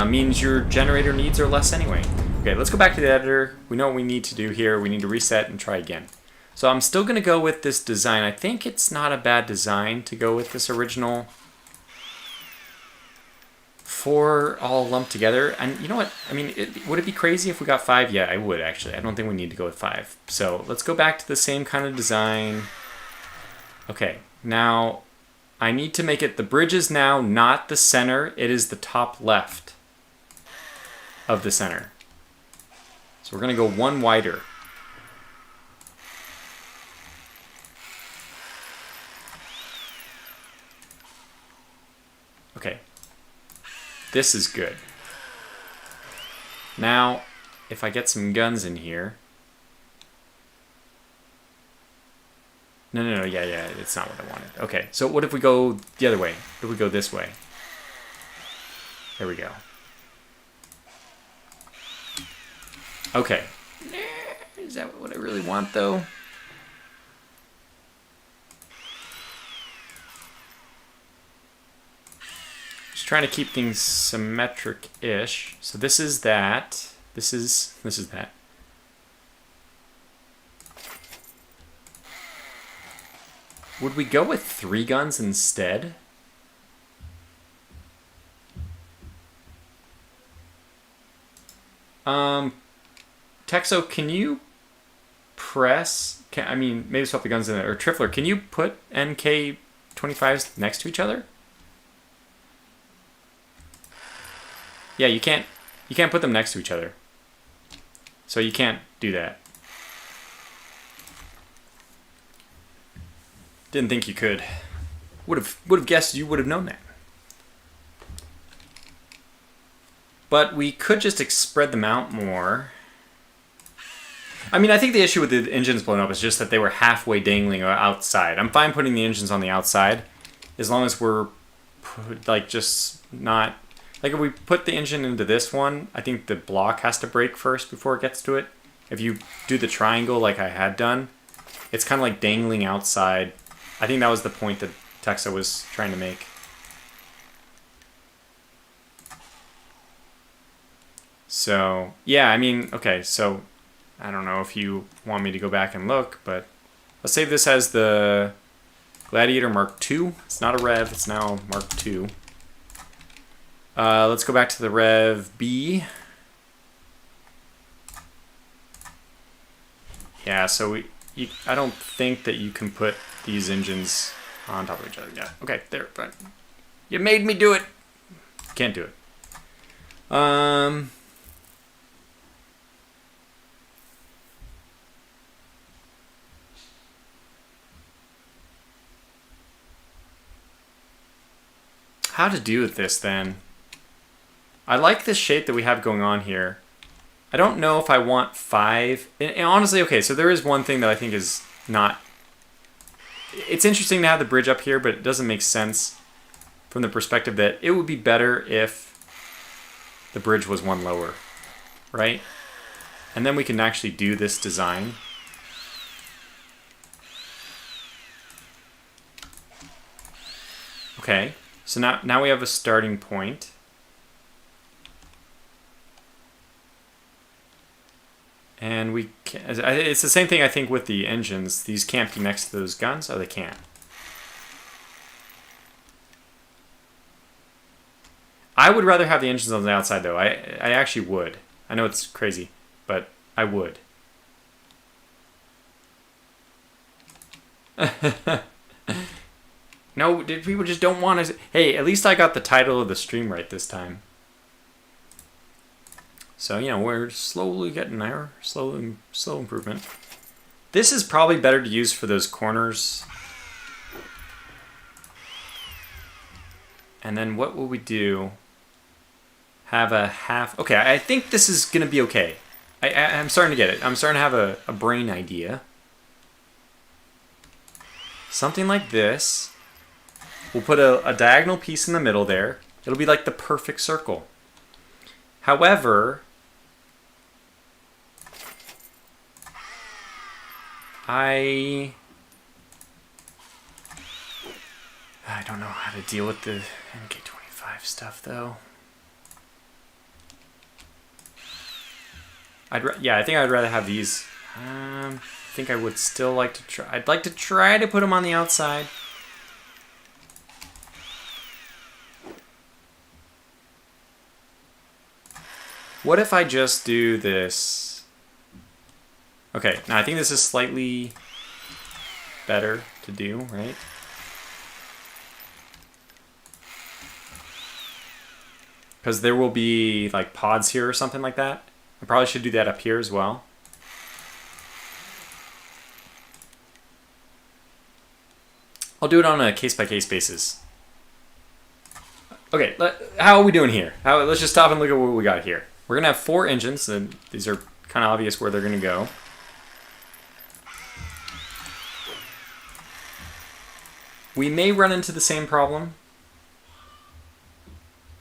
A: means your generator needs are less anyway. Okay, let's go back to the editor. We know what we need to do here. We need to reset and try again. So I'm still gonna go with this design. I think it's not a bad design to go with this original 4 all lumped together. And you know what? I mean, would it be crazy if we got 5? Yeah, I would actually. I don't think we need to go with 5. So let's go back to the same kind of design. Okay, now I need to make it, the bridge is now not the center, it is the top left of the center. So we're gonna go 1 wider. Okay, this is good. Now, if I get some guns in here. No, yeah, it's not what I wanted. Okay, so what if we go the other way? What if we go this way? There we go. Okay. Is that what I really want, though? Just trying to keep things symmetric-ish. So this is that. This is that. Would we go with 3 guns instead? Texo, can you press... I mean, maybe swap the guns in there. Or Trifler, can you put NK25s next to each other? Yeah, you can't put them next to each other. So you can't do that. Didn't think you could. Would have guessed you would have known that. But we could just spread them out more. I mean, I think the issue with the engines blowing up is just that they were halfway dangling outside. I'm fine putting the engines on the outside, as long as we're like just not... Like if we put the engine into this one, I think the block has to break first before it gets to it. If you do the triangle like I had done, it's kind of like dangling outside. I think that was the point that Texa was trying to make. So, yeah, I mean, okay, so I don't know if you want me to go back and look, but let's save this as the Gladiator Mark II. It's not a Rev, it's now Mark II. Let's go back to the Rev B. Yeah, so I don't think that you can put these engines on top of each other. Yeah, okay, there, but you made me do it. Can't do it. How to do with this then? I like this shape that we have going on here. I don't know if I want 5. And honestly, okay, so there is one thing that I think is not... It's interesting to have the bridge up here, but it doesn't make sense from the perspective that it would be better if the bridge was 1 lower, right? And then we can actually do this design. Okay, so now we have a starting point. And we can, it's the same thing I think with the engines. These can't be next to those guns. Oh, they can. I would rather have the engines on the outside though. I actually would. I know it's crazy, but I would. No, people just don't want to... Hey, at least I got the title of the stream right this time. So, you know, we're slowly getting there. Slow improvement. This is probably better to use for those corners. And then what will we do? Have a half... Okay, I think this is going to be okay. I'm starting to get it. I'm starting to have a brain idea. Something like this. We'll put a diagonal piece in the middle there. It'll be like the perfect circle. However... I don't know how to deal with the MK25 stuff though. Yeah, I think I'd rather have these. I think I would still like to try. I'd like to try to put them on the outside. What if I just do this? Okay, now I think this is slightly better to do, right? Because there will be like pods here or something like that. I probably should do that up here as well. I'll do it on a case-by-case basis. Okay, how are we doing here? Let's just stop and look at what we got here. We're going to have 4 engines, and these are kind of obvious where they're going to go. We may run into the same problem.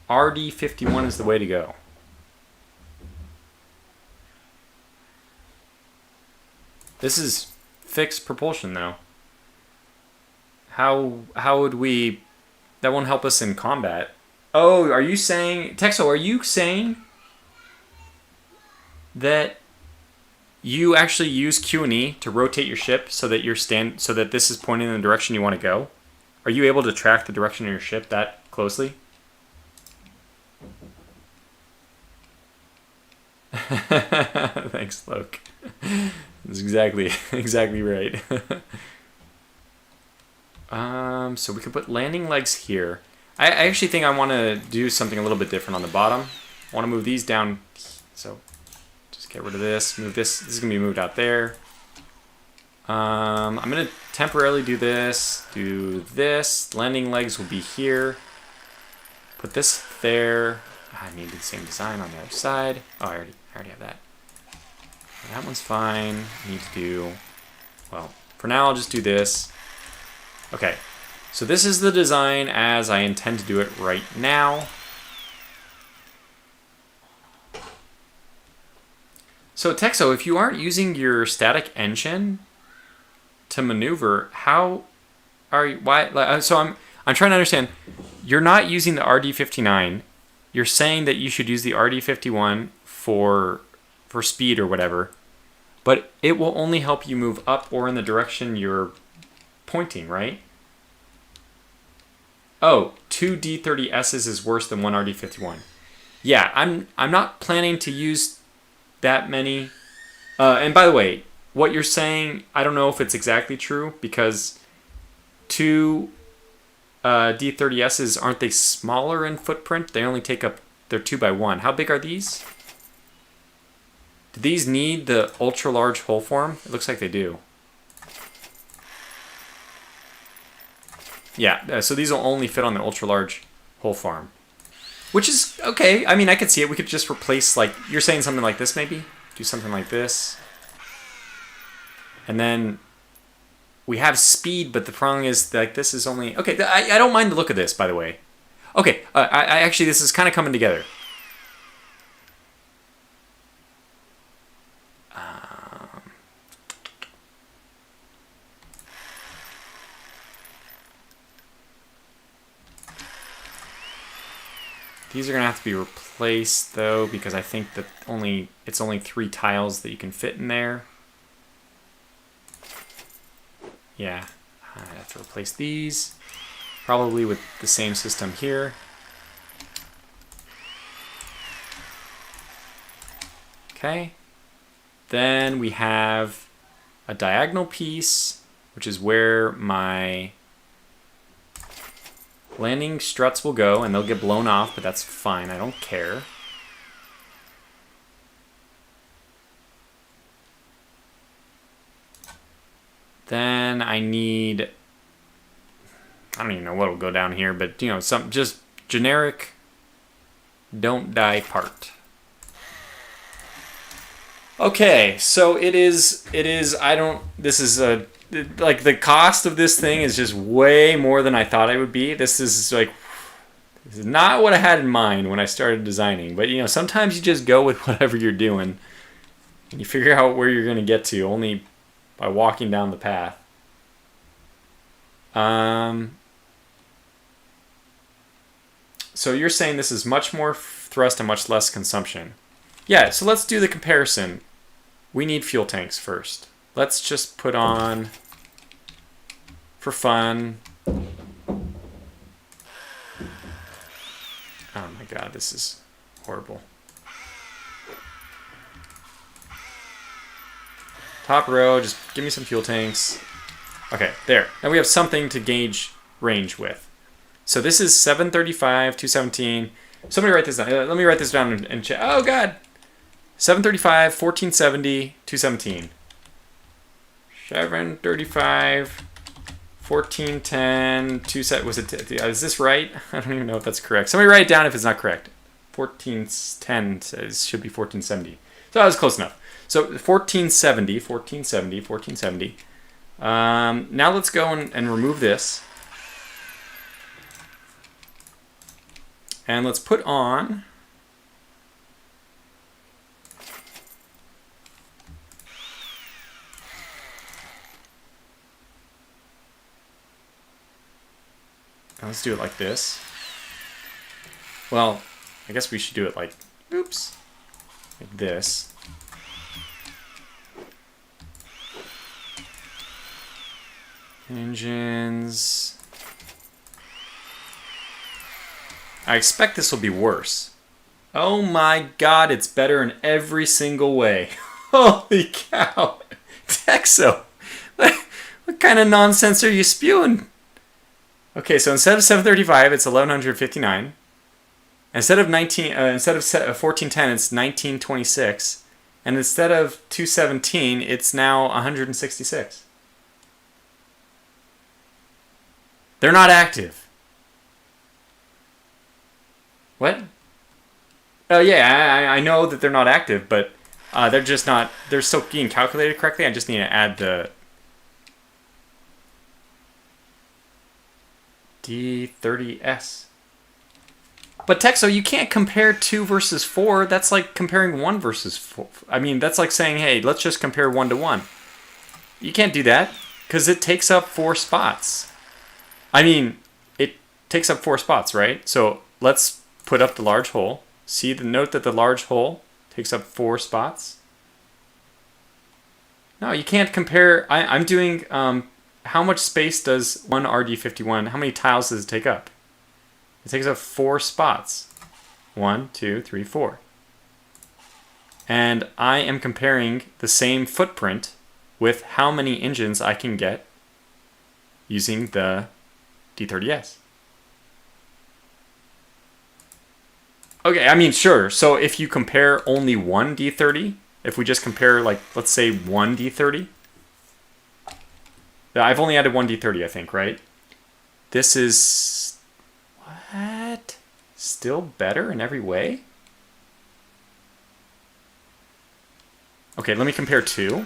A: RD51 is the way to go. This is fixed propulsion, though. How would we... That won't help us in combat. Oh, are you saying... Texo, are you saying that you actually use Q and E to rotate your ship so that so that this is pointing in the direction you want to go? Are you able to track the direction of your ship that closely? Thanks, Loke. That's exactly right. So we could put landing legs here. I actually think I want to do something a little bit different on the bottom. I want to move these down. So just get rid of this. Move this. This is going to be moved out there. I'm going to temporarily do this. Do this. Landing legs will be here. Put this there. I need the same design on the other side. Oh, I already have that. That one's fine. I need to do... Well, for now I'll just do this. Okay. So this is the design as I intend to do it right now. So Texo, if you aren't using your static engine to maneuver, how are you? Why? So I'm trying to understand. You're not using the RD59. You're saying that you should use the RD51 for speed or whatever, but it will only help you move up or in the direction you're pointing, right? Oh, 2 D30Ss is worse than 1 RD51. Yeah, I'm not planning to use that many. And by the way, what you're saying, I don't know if it's exactly true, because 2 D30Ss, aren't they smaller in footprint? They only take up, they're 2x1. How big are these? Do these need the ultra large hull form? It looks like they do. Yeah, so these will only fit on the ultra large hull form, which is okay. I mean, I could see it. We could just replace, like, you're saying something like this, maybe do something like this, and then we have speed. But the problem is, like, this is only okay. I don't mind the look of this, by the way. Okay, I actually, this is kind of coming together. These are going to have to be replaced, though, because I think that it's only 3 tiles that you can fit in there. Yeah, I have to replace these, probably with the same system here. Okay. Then we have a diagonal piece, which is where my landing struts will go, and they'll get blown off, but that's fine. I don't care. Then I need... I don't even know what will go down here, but, you know, some just generic don't die part. Okay, so it is, this is like, the cost of this thing is just way more than I thought it would be. This is not what I had in mind when I started designing, but, you know, sometimes you just go with whatever you're doing and you figure out where you're going to get to only by walking down the path. So you're saying this is much more thrust and much less consumption. Yeah, so let's do the comparison. We need fuel tanks first. Let's just put on, for fun. Oh my god, this is horrible. top row, just give me some fuel tanks. Okay, there. Now we have something to gauge range with. So this is 735, 217. Somebody write this down. Let me write this down and check. Oh, God. 735, 1470, 217. 735, 1410, 2 was it? Is this right? I don't even know if that's correct. Somebody write it down if it's not correct. 1410 says should be 1470. So that was close enough. So 1470, 1470, 1470. Now let's go and remove this. And let's put on... Let's do it like this. Well, I guess we should do it like, oops, like this. Engines. I expect this will be worse. Oh my God, it's better in every single way. Holy cow. Texo, what kind of nonsense are you spewing? Okay, so instead of 735, it's 1159. Instead of 1410, it's 1926. And instead of 217, it's now 166. They're not active. What? Oh yeah, I know that they're not active, but they're just not. They're still being calculated correctly. I just need to add the D30S. But Texo, you can't compare 2 versus 4. That's like comparing 1 versus 4. I mean, that's like saying, hey, let's just compare 1 to 1. You can't do that because it takes up 4 spots. I mean, it takes up 4 spots, right? So let's put up the large hole. See the note that the large hole takes up 4 spots? No, you can't compare. I'm doing... how much space does one RD51, how many tiles does it take up? It takes up 4 spots. 1, 2, 3, 4. And I am comparing the same footprint with how many engines I can get using the D30S. Okay, I mean, sure. So if you compare only one D30, if we just compare, like, let's say one D30, I've only added one D30, I think, right? This is... what? Still better in every way? Okay, let me compare 2.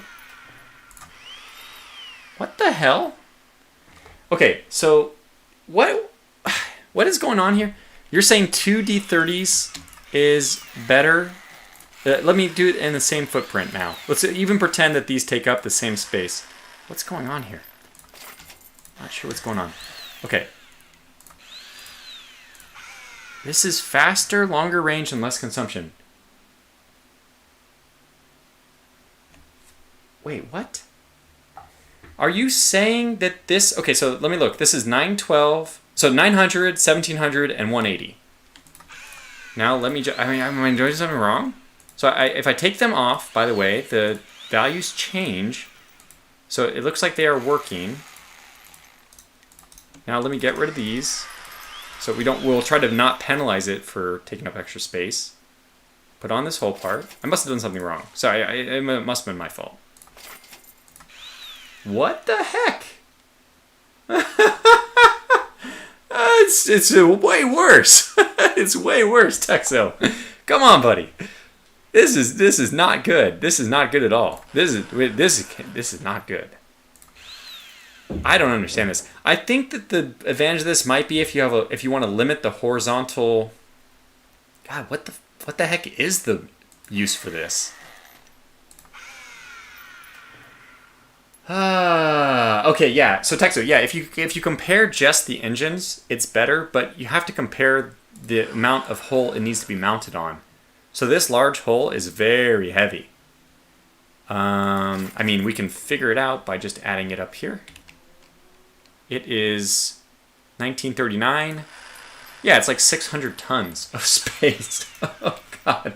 A: What the hell? Okay, so what is going on here? You're saying 2 D30s is better? Let me do it in the same footprint now. Let's even pretend that these take up the same space. What's going on here? Not sure what's going on. Okay. This is faster, longer range, and less consumption. Wait, what? Are you saying that this... okay, so let me look. This is 912. So 900, 1700, and 180. Now let me... am I doing something wrong? So if I take them off, by the way, the values change. So it looks like they are working. Now let me get rid of these. So we'll try to not penalize it for taking up extra space. Put on this whole part. I must have done something wrong. Sorry, it must have been my fault. What the heck? It's way worse. It's way worse, Texo. Come on, buddy. This is not good. This is not good at all. This is not good. I don't understand this. I think that the advantage of this might be if you want to limit the horizontal. God, what the heck is the use for this? Okay, yeah. So Texo, yeah, if you compare just the engines, it's better, but you have to compare the amount of hull it needs to be mounted on. So this large hull is very heavy. I mean, we can figure it out by just adding it up here. It is 1939. Yeah, it's like 600 tons of space. Oh, God.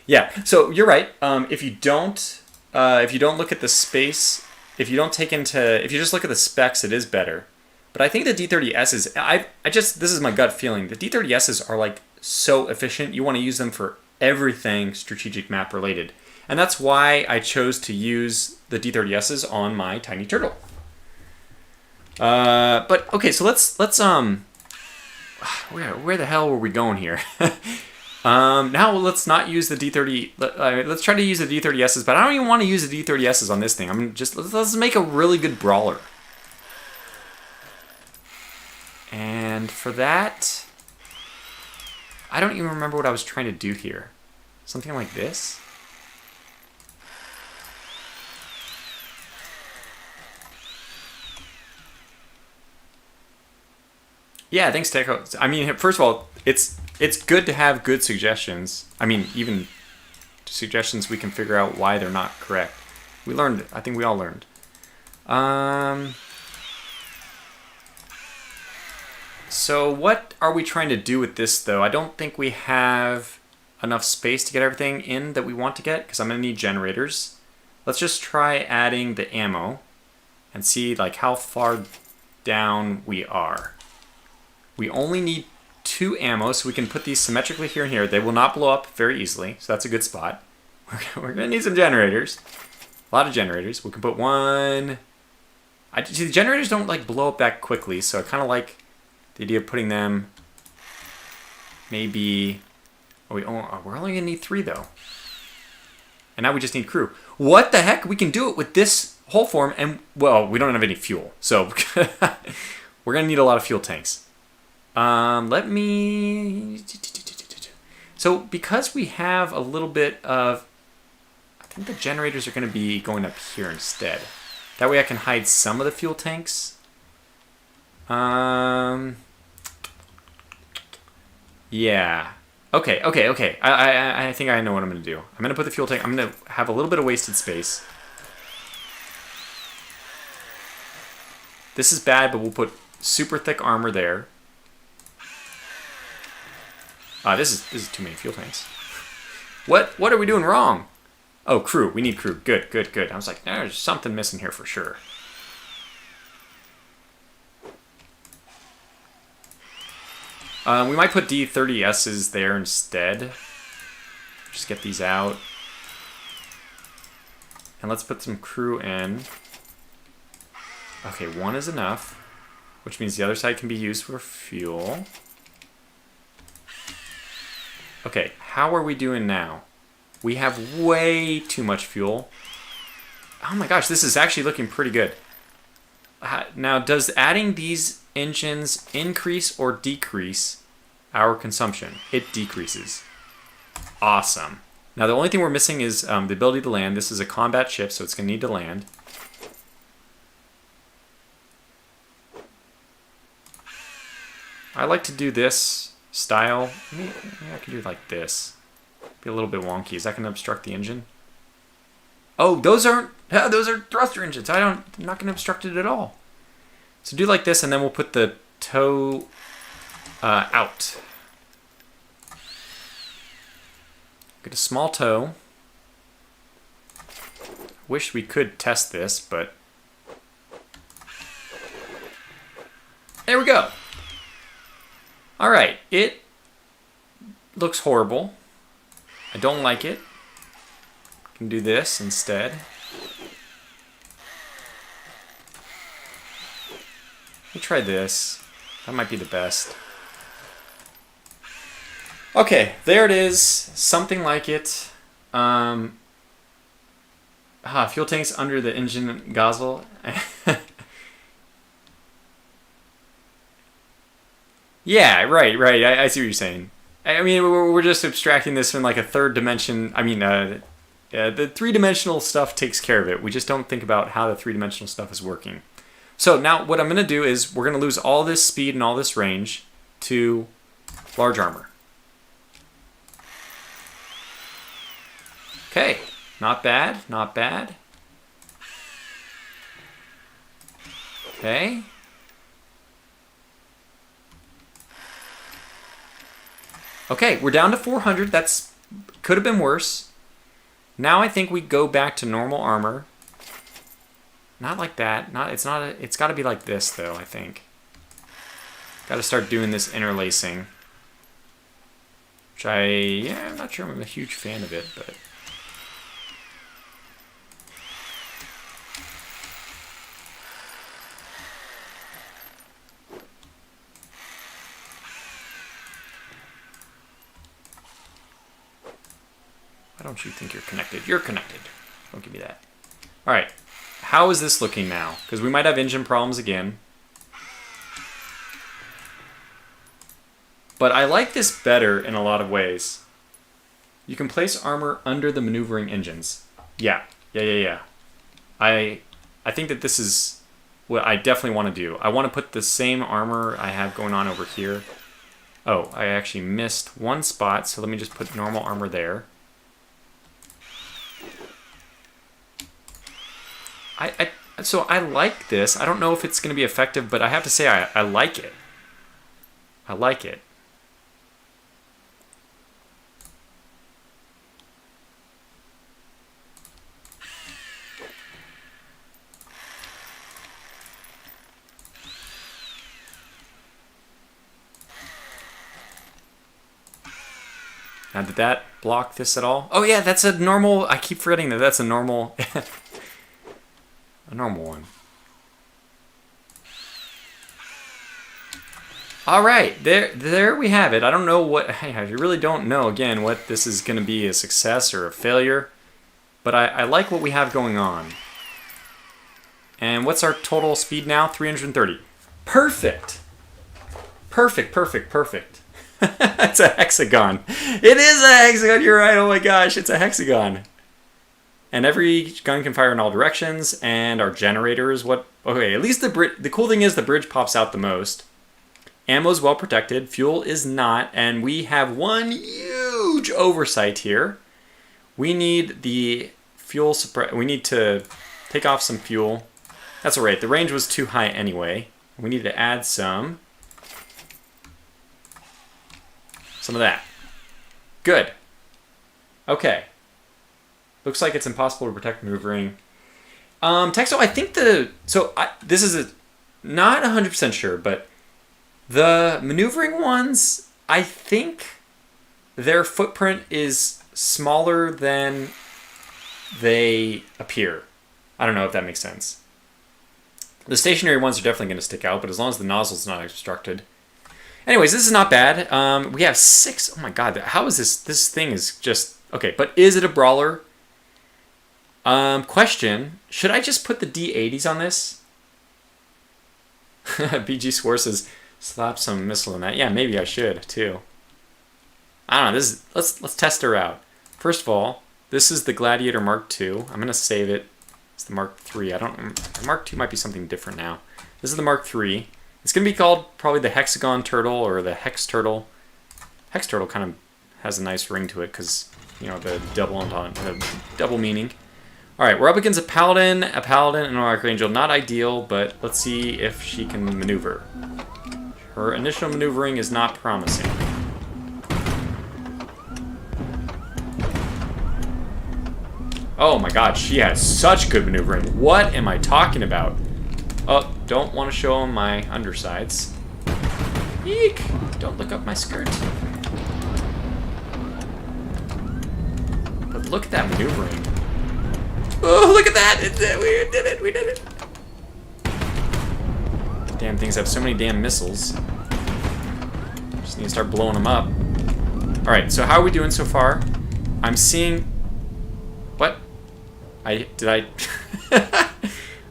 A: Yeah, so you're right. If you don't if you don't look at the space, if you just look at the specs, it is better. But I think the D30Ss, this is my gut feeling. The D30Ss are like so efficient. You want to use them for everything strategic map related. And that's why I chose to use the D30Ss on my Tiny Turtle. But okay, so let's where the hell were we going here? Now let's not use the D30. Let's try to use the D30Ss, but I don't even want to use the D30Ss on this thing. Let's make a really good brawler. And for that, I don't even remember what I was trying to do here. Something like this. Yeah, thanks, Techo. I mean, first of all, it's good to have good suggestions. I mean, even suggestions we can figure out why they're not correct. We learned. I think we all learned. So what are we trying to do with this, though? I don't think we have enough space to get everything in that we want to get, because I'm going to need generators. Let's just try adding the ammo and see like how far down we are. We only need 2 ammo, so we can put these symmetrically here and here. They will not blow up very easily, so that's a good spot. We're going to need some generators. A lot of generators. We can put one... See, the generators don't like blow up that quickly, so I kind of like the idea of putting them maybe... we're only going to need 3, though. And now we just need crew. What the heck? We can do it with this hull form, and, well, we don't have any fuel. So we're going to need a lot of fuel tanks. Let me... So because we have a little bit of... I think the generators are going to be going up here instead. That way I can hide some of the fuel tanks. Yeah. Okay. I think I know what I'm going to do. I'm going to put the fuel tank... I'm going to have a little bit of wasted space. This is bad, but we'll put super thick armor there. This is too many fuel tanks. What are we doing wrong? Oh, crew. We need crew. Good. I was like, there's something missing here for sure. We might put D30Ss there instead. Just get these out. And let's put some crew in. Okay, 1 is enough. Which means the other side can be used for fuel. Okay, how are we doing now? We have way too much fuel. Oh my gosh, this is actually looking pretty good. Now, does adding these engines increase or decrease our consumption? It decreases. Awesome. Now, the only thing we're missing is the ability to land. This is a combat ship, so it's going to need to land. I like to do this style. Maybe I can do it like this. Be a little bit wonky. Is that going to obstruct the engine? Oh, those are thruster engines. I'm not going to obstruct it at all. So do like this, and then we'll put the toe out. Get a small toe. Wish we could test this, but there we go. All right, it looks horrible. I don't like it. Can do this instead. Let me try this. That might be the best. Okay, there it is. Something like it. Fuel tanks under the engine nozzle. Yeah, right. I see what you're saying. I mean, we're just abstracting this from like a third dimension. I mean, the three-dimensional stuff takes care of it. We just don't think about how the three-dimensional stuff is working. So now what I'm going to do is we're going to lose all this speed and all this range to large armor. Okay, not bad, not bad. Okay. Okay, we're down to 400. That's could have been worse. Now I think we go back to normal armor. Not like that. It's got to be like this though, I think. Got to start doing this interlacing. Which I'm not sure I'm a huge fan of it, but why don't you think you're connected? You're connected. Don't give me that. All right. How is this looking now? Because we might have engine problems again. But I like this better in a lot of ways. You can place armor under the maneuvering engines. Yeah. I think that this is what I definitely want to do. I want to put the same armor I have going on over here. Oh, I actually missed one spot, so let me just put normal armor there. So I like this. I don't know if it's going to be effective, but I have to say I like it. I like it. Now, did that block this at all? Oh yeah, that's a normal. I keep forgetting that that's a normal. A normal one. All right, there we have it. I don't know what. I really don't know again what this is going to be, a success or a failure, but I like what we have going on. And what's our total speed now? 330. Perfect. Perfect. It's a hexagon. It is a hexagon. You're right. Oh my gosh, it's a hexagon. And every gun can fire in all directions, and our generator is what... Okay, at least the cool thing is the bridge pops out the most. Ammo is well protected, fuel is not, and we have one huge oversight here. We need the fuel we need to take off some fuel. That's alright, the range was too high anyway. We need to add some of that. Good. Okay. Looks like it's impossible to protect maneuvering. Texto, I think this is not 100% sure, but the maneuvering ones, I think their footprint is smaller than they appear. I don't know if that makes sense. The stationary ones are definitely going to stick out, but as long as the nozzle's not obstructed. Anyways, this is not bad. We have 6. Oh my god, how is this? This thing is just... Okay, but is it a brawler? Question, should I just put the D80s on this? BG Swore says, slap some missile in that. Yeah, maybe I should, too. I don't know, let's test her out. First of all, this is the Gladiator Mark II. I'm going to save it. It's the Mark III. The Mark II might be something different now. This is the Mark III. It's going to be called probably the Hexagon Turtle or the Hex Turtle. Hex Turtle kind of has a nice ring to it because, you know, the double meaning. Alright, we're up against a Paladin, and an Archangel. Not ideal, but let's see if she can maneuver. Her initial maneuvering is not promising. Oh my god, she has such good maneuvering. What am I talking about? Oh, don't want to show him my undersides. Eek! Don't look up my skirt. But look at that maneuvering. Oh, look at that! We did it! Damn things have so many damn missiles. Just need to start blowing them up. Alright, so how are we doing so far? I'm seeing... What? I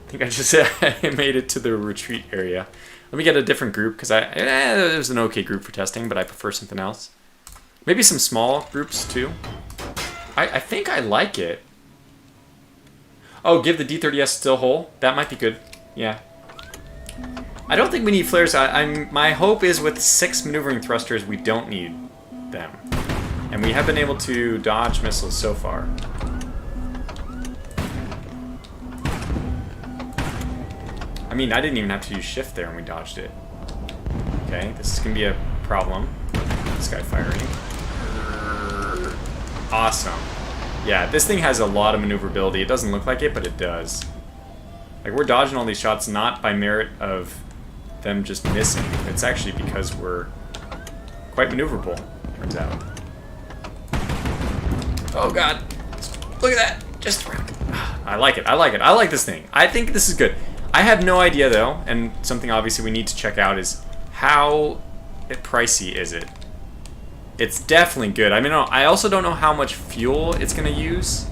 A: think I just I made it to the retreat area. Let me get a different group, because it was an okay group for testing, but I prefer something else. Maybe some small groups, too. I think I like it. Oh, give the D30S still whole? That might be good. Yeah. I don't think we need flares. My hope is with 6 maneuvering thrusters, we don't need them. And we have been able to dodge missiles so far. I mean, I didn't even have to use shift there and we dodged it. Okay, this is going to be a problem. This guy firing. Awesome. Yeah, this thing has a lot of maneuverability. It doesn't look like it, but it does. Like, we're dodging all these shots not by merit of them just missing. It's actually because we're quite maneuverable, turns out. Oh god. Look at that. Just I like it. I like it. I like this thing. I think this is good. I have no idea though, and something obviously we need to check out is how pricey is it? It's definitely good. I mean, I also don't know how much fuel it's going to use.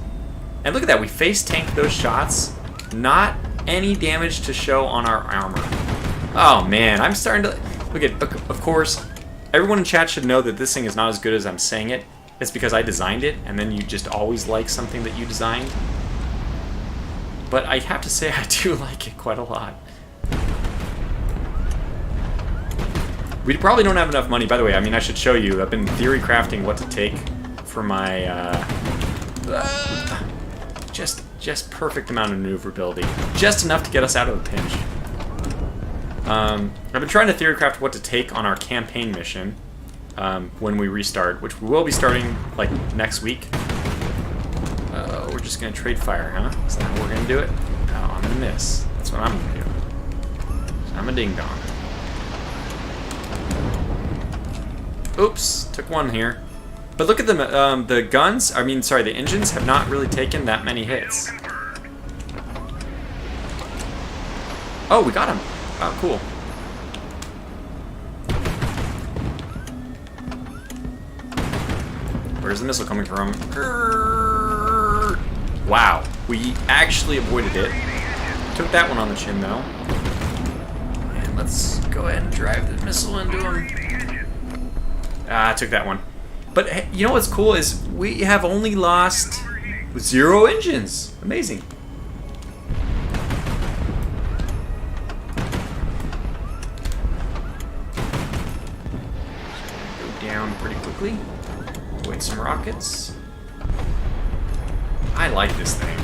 A: And look at that. We face tanked those shots. Not any damage to show on our armor. Oh, man. I'm starting to... Look at... Of course, everyone in chat should know that this thing is not as good as I'm saying it. It's because I designed it, and then you just always like something that you designed. But I have to say I do like it quite a lot. We probably don't have enough money. By the way, I mean, I should show you. I've been theory crafting what to take for my just perfect amount of maneuverability. Just enough to get us out of the pinch. I've been trying to theory craft what to take on our campaign mission when we restart, which we will be starting like next week. We're just gonna trade fire, huh? Is that how we're gonna do it? Oh, I'm gonna miss. That's what I'm gonna do. I'm a ding dong. Oops, took one here. But look at the guns, I mean, sorry, the engines have not really taken that many hits. Oh, we got him. Oh, cool. Where's the missile coming from? Wow, we actually avoided it. Took that one on the chin, though. And let's go ahead and drive the missile into him. I took that one. But hey, you know what's cool is we have only lost 0 engines. Amazing. Go down pretty quickly. Avoid some rockets. I like this thing.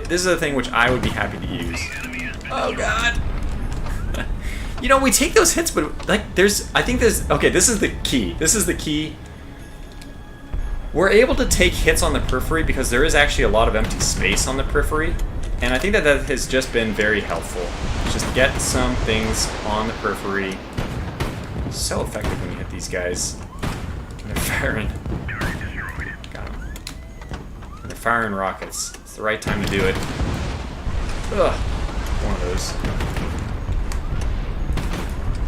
A: This is a thing which I would be happy to use. Oh god. You know, we take those hits, but like okay, this is the key. This is the key. We're able to take hits on the periphery because there is actually a lot of empty space on the periphery. And I think that has just been very helpful. Just get some things on the periphery. So effective when you hit these guys. And they're firing. Got him. And they're firing rockets. It's the right time to do it. Ugh. One of those.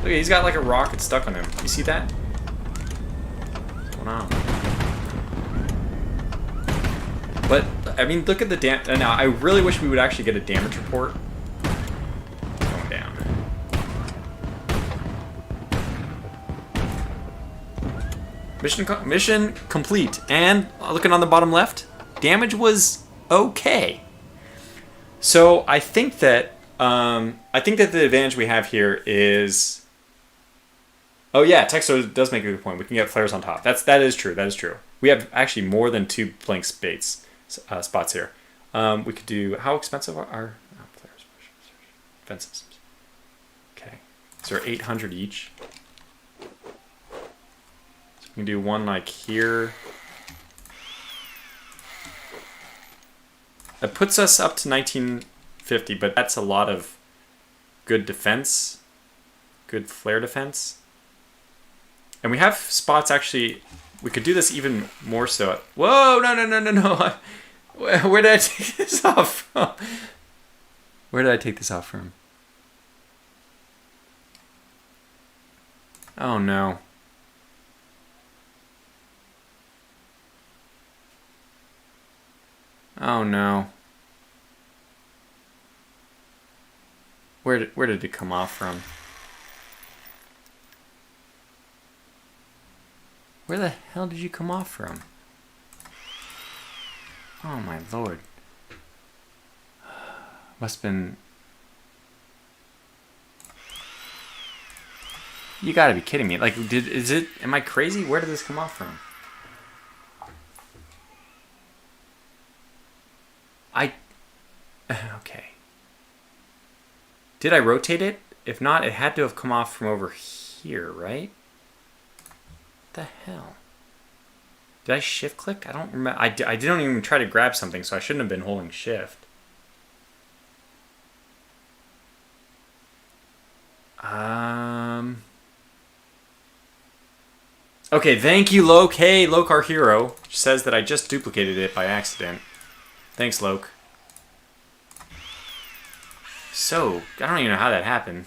A: Look, he's got like a rocket stuck on him. You see that? What's going on? But, I mean, look at the now, I really wish we would actually get a damage report. Going down. Mission complete. And, looking on the bottom left, damage was okay. So, I think that the advantage we have here is... Oh yeah, Texo does make a good point. We can get flares on top. That is true. That is true. We have actually more than 2 blank spots here. We could do. How expensive are our flares? Defensives. Okay, so they're 800 each. So we can do one like here. That puts us up to 1950, but that's a lot of good defense, good flare defense. And we have spots actually, we could do this even more so. Whoa, no. Where did I take this off from? Where did I take this off from? Oh no. Oh no. Where did it come off from? Where the hell did you come off from? Oh my lord. Must have been... You gotta be kidding me. Like, am I crazy? Where did this come off from? Okay. Did I rotate it? If not, it had to have come off from over here, right? What the hell? Did I shift click? I don't remember. I didn't even try to grab something, so I shouldn't have been holding shift. Okay, thank you, Loke. Hey, Loke, our hero, says that I just duplicated it by accident. Thanks, Loke. So, I don't even know how that happened.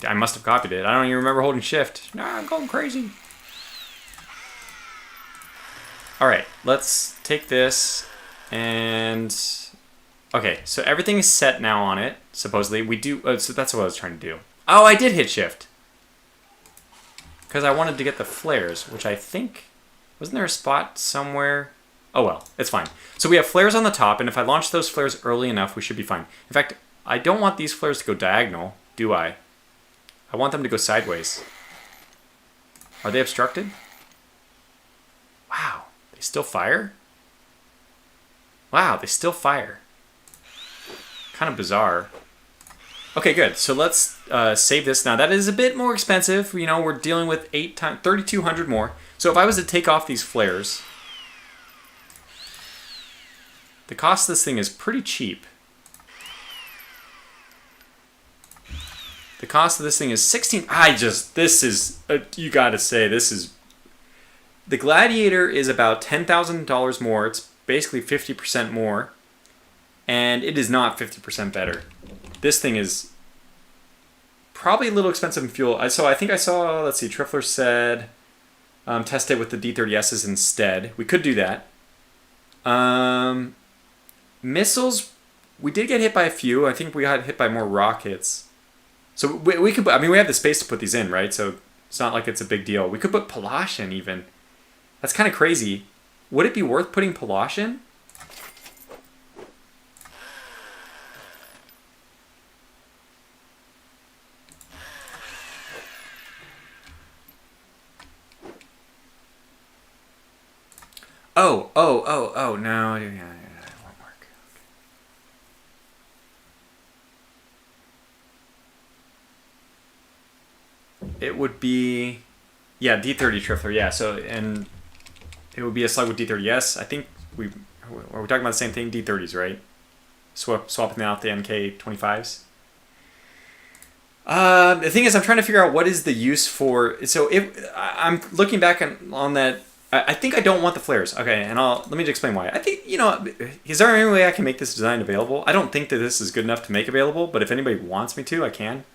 A: I must have copied it. I don't even remember holding shift. Nah, I'm going crazy. Alright, let's take this and... Okay, so everything is set now on it, supposedly. We do... so that's what I was trying to do. Oh, I did hit shift. Because I wanted to get the flares, which I think... Wasn't there a spot somewhere? Oh well, it's fine. So we have flares on the top, and if I launch those flares early enough, we should be fine. In fact, I don't want these flares to go diagonal, do I? I want them to go sideways. Are they obstructed? Wow, they still fire? Wow, they still fire. Kind of bizarre. Okay, good. So let's save this. Now, that is a bit more expensive. You know, we're dealing with 8 times 3,200 more. So if I was to take off these flares, the cost of this thing is pretty cheap. The cost of this thing is 16. This is, you gotta say, this is, the Gladiator is about $10,000 more. It's basically 50% more. And it is not 50% better. This thing is probably a little expensive in fuel. So I think I saw, let's see, Trifler said test it with the D30Ss instead. We could do that. Missiles, we did get hit by a few. I think we got hit by more rockets. So we could, I mean, we have the space to put these in, right? So it's not like it's a big deal. We could put Palash in even. That's kind of crazy. Would it be worth putting Palash in? Oh, no, yeah, it won't work. It would be, yeah, D30 Trifler, yeah, so, and it would be a slug with D30S. I think are we talking about the same thing? D30s, right? Swapping out the MK25s. The thing is, I'm trying to figure out what is the use for, so if, I'm looking back on that. I think I don't want the flares. Okay, and let me just explain why. I think, you know, is there any way I can make this design available? I don't think that this is good enough to make available, but if anybody wants me to, I can.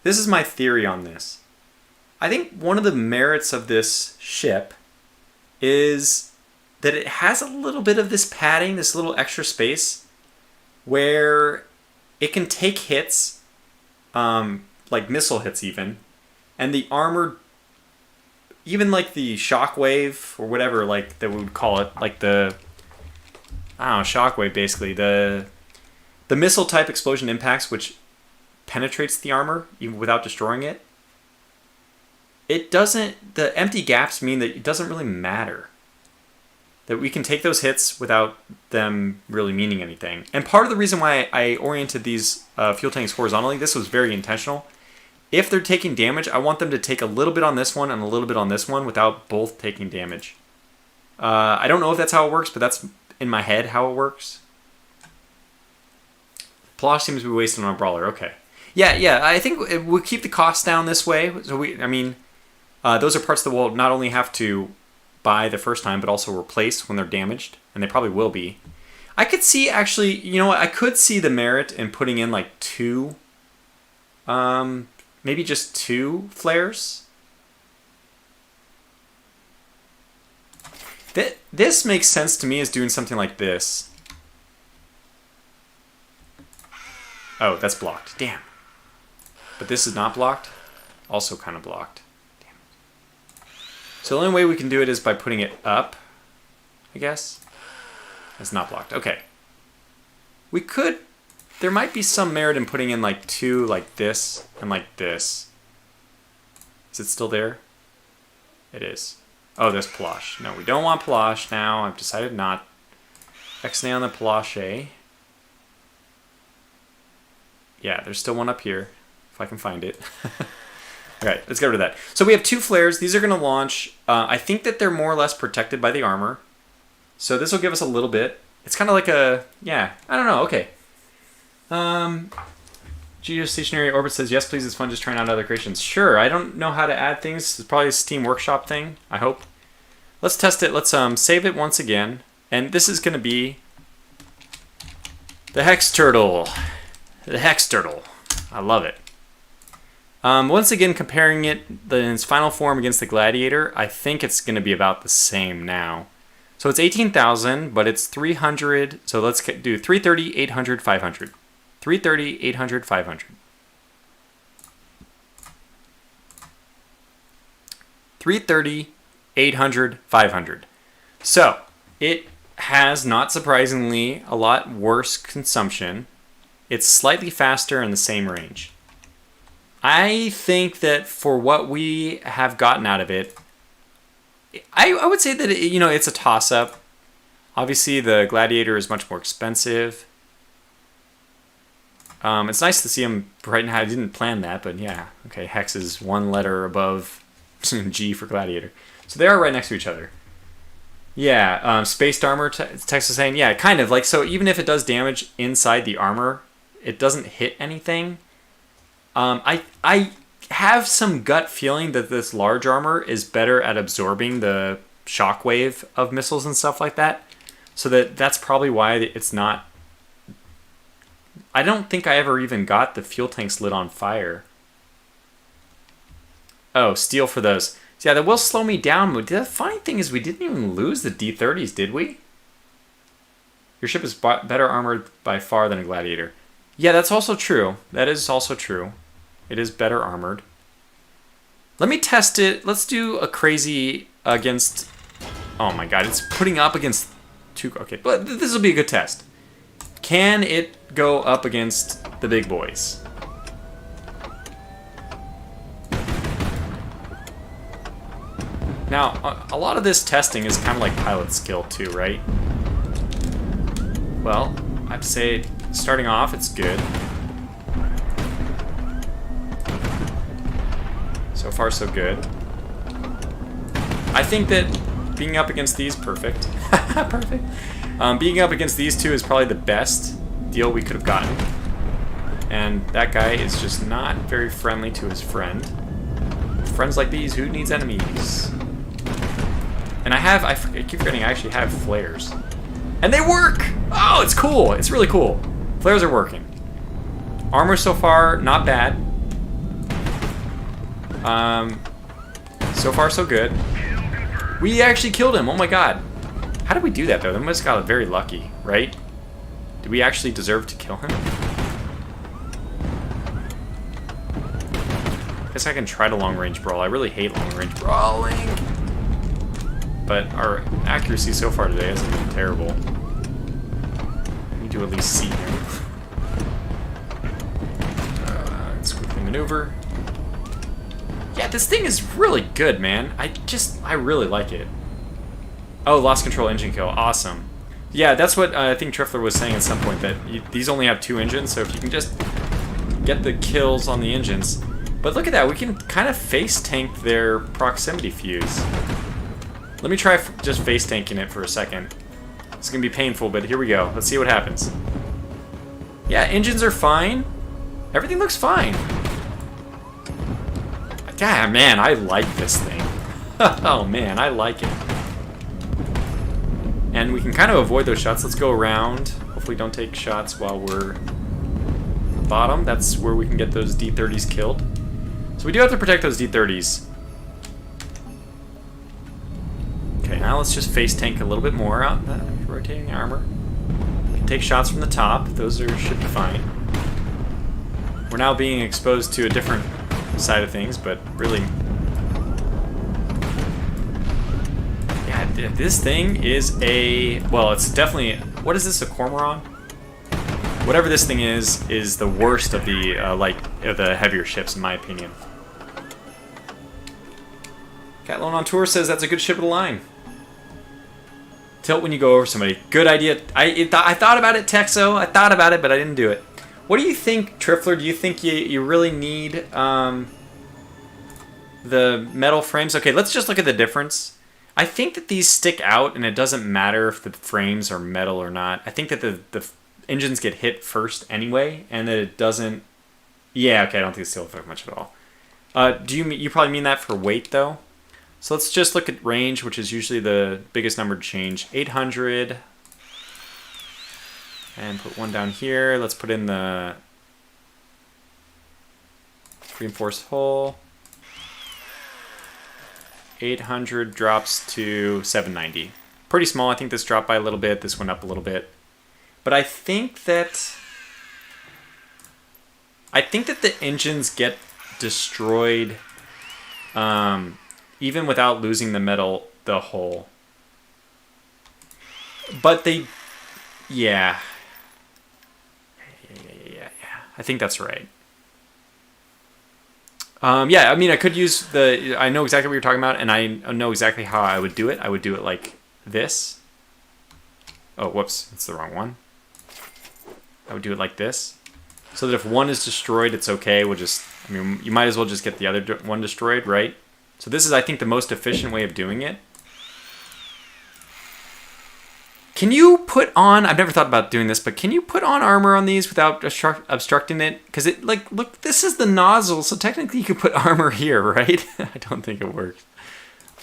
A: This is my theory on this. I think one of the merits of this ship is that it has a little bit of this padding, this little extra space, where it can take hits, like missile hits even, and the armor, even like the shockwave or whatever, like that we would call it, like the, I don't know, shockwave basically, the missile type explosion impacts, which penetrates the armor even without destroying it. It doesn't, the empty gaps mean that it doesn't really matter. That we can take those hits without them really meaning anything. And part of the reason why I oriented these fuel tanks horizontally, this was very intentional. If they're taking damage, I want them to take a little bit on this one and a little bit on this one without both taking damage. I don't know if that's how it works, but that's in my head how it works. Plosh seems to be wasted on a brawler. Okay. Yeah, I think we'll keep the costs down this way. So those are parts that we'll not only have to buy the first time, but also replace when they're damaged, and they probably will be. I could see, actually, you know what, I could see the merit in putting in like two, maybe just 2 flares. This makes sense to me as doing something like this. Oh, that's blocked. Damn. But this is not blocked. Also kind of blocked. Damn. So the only way we can do it is by putting it up, I guess. It's not blocked. Okay. We could... There might be some merit in putting in like 2 like this and like this. Is it still there? It is. Oh, there's Palosh. No, we don't want Palosh now. I've decided not. X-nay on the Paloche. Yeah, there's still one up here, if I can find it. Okay, let's get rid of that. So we have 2 flares. These are going to launch. I think that they're more or less protected by the armor. So this will give us a little bit. It's kind of like a, yeah, I don't know. Okay. Geostationary Orbit says, yes, please, it's fun just trying out other creations. Sure, I don't know how to add things. It's probably a Steam Workshop thing, I hope. Let's test it. Let's save it once again. And this is going to be the Hex Turtle. The Hex Turtle. I love it. Once again, comparing it in its final form against the Gladiator, I think it's going to be about the same now. So it's 18,000, but it's 300. So let's do 330, 800, 500. 330, 800, 500. 330, 800, 500. So it has, not surprisingly, a lot worse consumption. It's slightly faster in the same range. I think that for what we have gotten out of it, I would say that it's a toss-up. Obviously, the Gladiator is much more expensive. It's nice to see them right now. I didn't plan that, but yeah. Okay, Hex is 1 letter above G for Gladiator. So they are right next to each other. Yeah, spaced armor, text is saying, yeah, kind of. Like, so even if it does damage inside the armor, it doesn't hit anything. I have some gut feeling that this large armor is better at absorbing the shockwave of missiles and stuff like that. So that's probably why it's not... I don't think I ever even got the fuel tanks lit on fire. Oh, steel for those. So yeah, that will slow me down. But the funny thing is we didn't even lose the D-30s, did we? Your ship is better armored by far than a Gladiator. Yeah, that's also true. That is also true. It is better armored. Let me test it. Let's do a crazy against... Oh my god, it's putting up against 2... Okay, but this will be a good test. Can it go up against the big boys? Now, a lot of this testing is kind of like pilot skill too, right? Well, I'd say starting off, it's good. So far, so good. I think that being up against these, perfect. Perfect. Being up against these 2 is probably the best deal we could have gotten. And that guy is just not very friendly to his friend. Friends like these, who needs enemies? And I keep forgetting I actually have flares. And they work! Oh, it's cool. It's really cool. Flares are working. Armor so far, not bad. So far, so good. We actually killed him. Oh my god. How did we do that, though? That must have got very lucky, right? Did we actually deserve to kill him? I guess I can try to long-range brawl. I really hate long-range brawling. But our accuracy so far today hasn't been terrible. I need to at least see him. Let's quickly maneuver. Yeah, this thing is really good, man. I really like it. Oh, lost control engine kill. Awesome. Yeah, that's what I think Trifler was saying at some point, that these only have 2 engines, so if you can just get the kills on the engines. But look at that, we can kind of face tank their proximity fuse. Let me try just face tanking it for a second. It's going to be painful, but here we go. Let's see what happens. Yeah, engines are fine. Everything looks fine. Yeah, man, I like this thing. Oh, man, I like it. And we can kind of avoid those shots. Let's go around. Hopefully don't take shots while we're bottom. That's where we can get those D-30s killed. So we do have to protect those D-30s. Okay, now let's just face tank a little bit more out the rotating armor. We can take shots from the top. Those should be fine. We're now being exposed to a different side of things, but really... Yeah, this thing is a... Well, it's definitely... What is this, a Cormoran? Whatever this thing is the worst of the, the heavier ships, in my opinion. Catlone on Tour says that's a good ship of the line. Tilt when you go over somebody. Good idea. I thought about it, Texo. I thought about it, but I didn't do it. What do you think, Trifler? Do you think you really need the metal frames. Okay, let's just look at the difference. I think that these stick out, and it doesn't matter if the frames are metal or not. I think that the engines get hit first anyway, and that it doesn't... Yeah, okay, I don't think it's still affect much at all. You probably mean that for weight, though? So let's just look at range, which is usually the biggest number to change. 800. And put one down here. Let's put in the reinforced hull. 800 drops to 790. Pretty small. I think this dropped by a little bit. This went up a little bit. But I think that the engines get destroyed even without losing the hull. But they, yeah. I think that's right. Yeah, I mean, I could use I know exactly what you're talking about, and I know exactly how I would do it. I would do it like this. Oh, whoops, it's the wrong one. I would do it like this. So that if one is destroyed, it's okay. I mean, you might as well just get the other one destroyed, right? So this is, I think, the most efficient way of doing it. Can you put on, I've never thought about doing this, but can you put on armor on these without obstructing it? Because it, like, look, this is the nozzle, so technically you could put armor here, right? I don't think it works.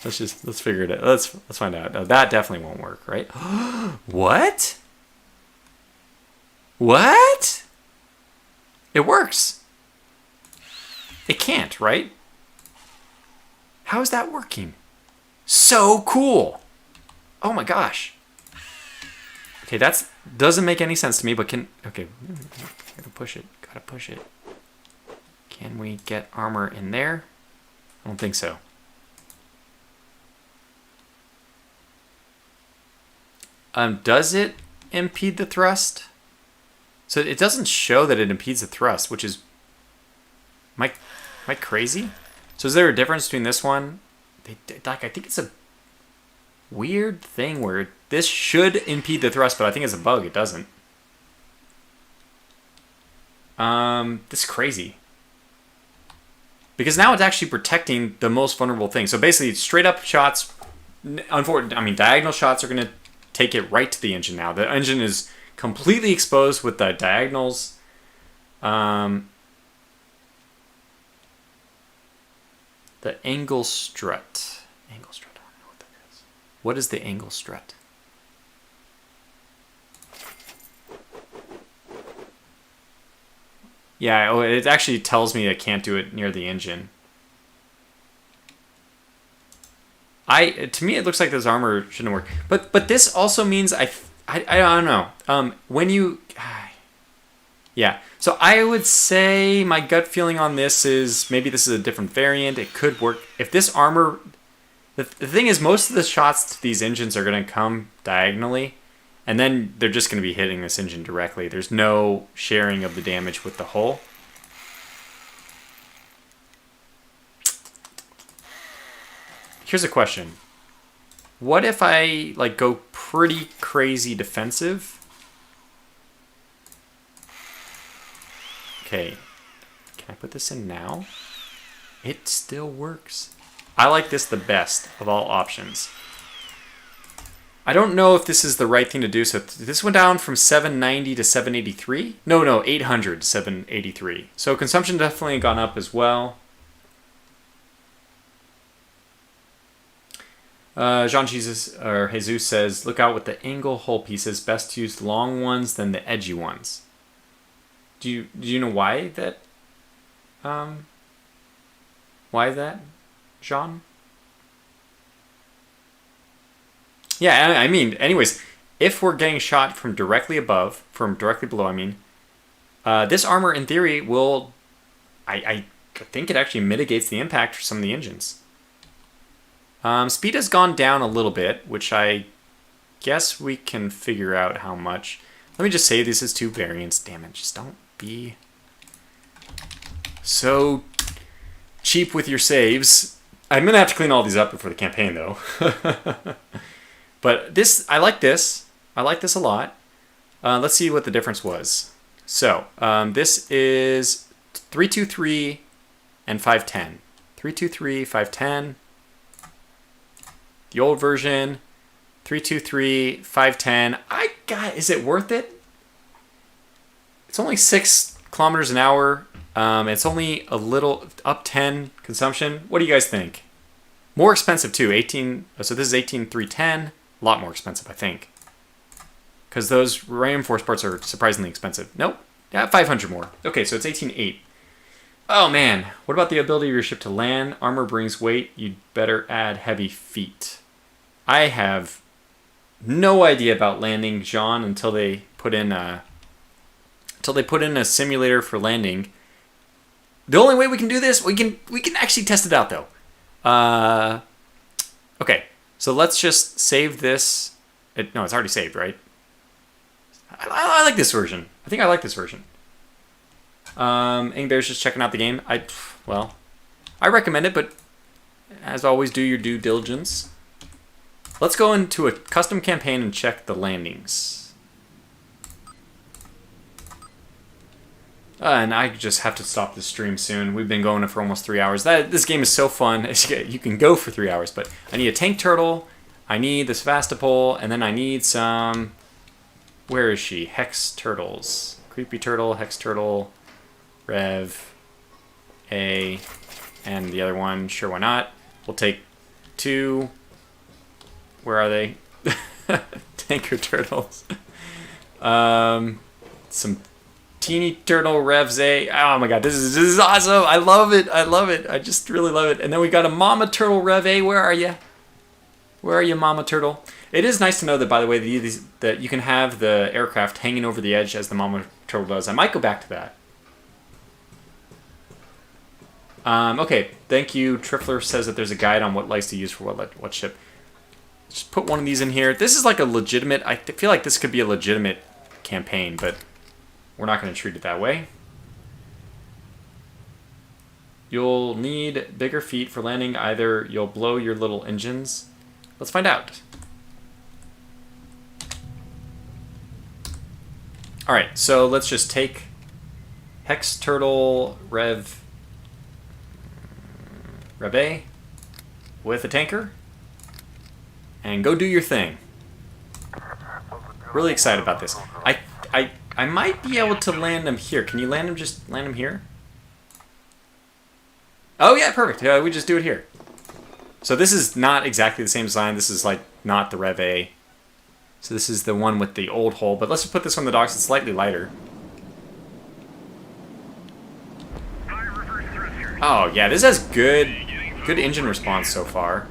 A: Let's figure it out. Let's find out. No, that definitely won't work, right? What? What? It works. It can't, right? How is that working? So cool. Oh my gosh. Okay, that doesn't make any sense to me, but okay, gotta push it. Can we get armor in there? I don't think so. Does it impede the thrust? So it doesn't show that it impedes the thrust, which is... Am I crazy? So is there a difference between this one? I think it's a weird thing where this should impede the thrust, but I think it's a bug. It doesn't. This is crazy. Because now it's actually protecting the most vulnerable thing. So basically, straight up shots... diagonal shots are going to take it right to the engine now. The engine is completely exposed with the diagonals. The angle strut. I don't know what that is. What is the angle strut? Yeah, it actually tells me I can't do it near the engine. To me, it looks like this armor shouldn't work. But this also means I don't know. When you... Yeah, so I would say my gut feeling on this is maybe this is a different variant. It could work. If this armor... The thing is, most of the shots to these engines are going to come diagonally, and then they're just going to be hitting this engine directly. There's no sharing of the damage with the hull. Here's a question. What if I go pretty crazy defensive? Okay, can I put this in now? It still works. I like this the best of all options. I don't know if this is the right thing to do. So this went down from 790 to 783. No, 800 to 783. So consumption definitely gone up as well. Jesus says, look out with the angle hull pieces. Best to use long ones than the edgy ones. Do you know why that? Why that, Jean? Yeah, I mean, anyways, if we're getting shot from directly below, this armor in theory will, I think it actually mitigates the impact for some of the engines. Speed has gone down a little bit, which I guess we can figure out how much. Let me just say this is two variants. Damn it, just don't be so cheap with your saves. I'm going to have to clean all these up before the campaign, though. But this, I like this. I like this a lot. Let's see what the difference was. So, this is 323 and 510. 323, 510. The old version, 323, 510. Is it worth it? It's only 6 kilometers an hour. It's only a little up 10 consumption. What do you guys think? More expensive too. 18. So this is 18,310. A lot more expensive, I think. Because those Ram Force parts are surprisingly expensive. Nope. Yeah, 500 more. Okay, so it's 18.8. Oh man, what about the ability of your ship to land? Armor brings weight. You'd better add heavy feet. I have no idea about landing, Jean, until they put in a simulator for landing. The only way we can do this, we can actually test it out though. Okay, so let's just save this. No, it's already saved, right? I like this version. I think I like this version. Ingbear's just checking out the game. I recommend it, but as always, do your due diligence. Let's go into a custom campaign and check the landings. And I just have to stop the stream soon. We've been going for almost 3 hours. This game is so fun. You can go for 3 hours, but I need a tank turtle. I need the Sevastopol, and then I need some... Where is she? Hex turtles. Creepy turtle, hex turtle, Rev, A, and the other one. Sure, why not? We'll take 2. Where are they? Tanker turtles. Some teeny turtle Revs A. Oh my god, this is awesome. I love it. I love it. I just really love it. And then we got a Mama Turtle Rev A. Where are you? Where are you, Mama Turtle? It is nice to know that, by the way, that you can have the aircraft hanging over the edge as the Mama Turtle does. I might go back to that. Okay, thank you. Trifler says that there's a guide on what lights to use for what ship. Just put one of these in here. This is like a legitimate... I feel like this could be a legitimate campaign, but we're not going to treat it that way. You'll need bigger feet for landing. Either you'll blow your little engines. Let's find out. Alright, so let's just take Hex Turtle Rev A with a tanker and go do your thing. Really excited about this. I might be able to land them here. Can you land them here? Oh yeah, perfect. Yeah, we just do it here. So this is not exactly the same design. This is like not the Rev A. So this is the one with the old hull, but let's just put this on the docks. It's slightly lighter. Oh yeah, this has good engine response so far.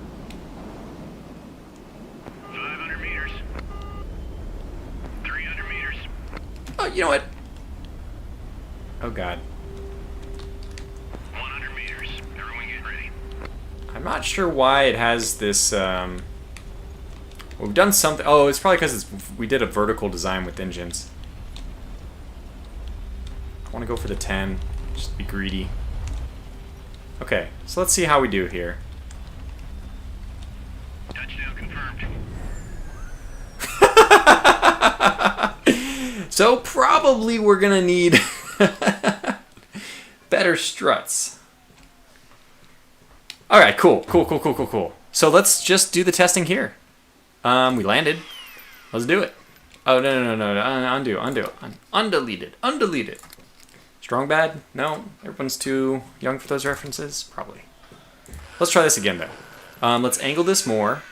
B: 500 meters. 300 meters.
A: Oh, you know what? Oh god.
B: 100 meters. Everyone get ready.
A: I'm not sure why it has this, we've done something. Oh, it's probably because we did a vertical design with engines. I want to go for the 10. Just be greedy. Okay, so let's see how we do here.
B: Touchdown confirmed.
A: So probably we're going to need better struts. Alright, cool. So let's just do the testing here. We landed. Let's do it. Oh, no. Undo. Undelete. Strong bad? No. Everyone's too young for those references? Probably. Let's try this again, though. Let's angle this more.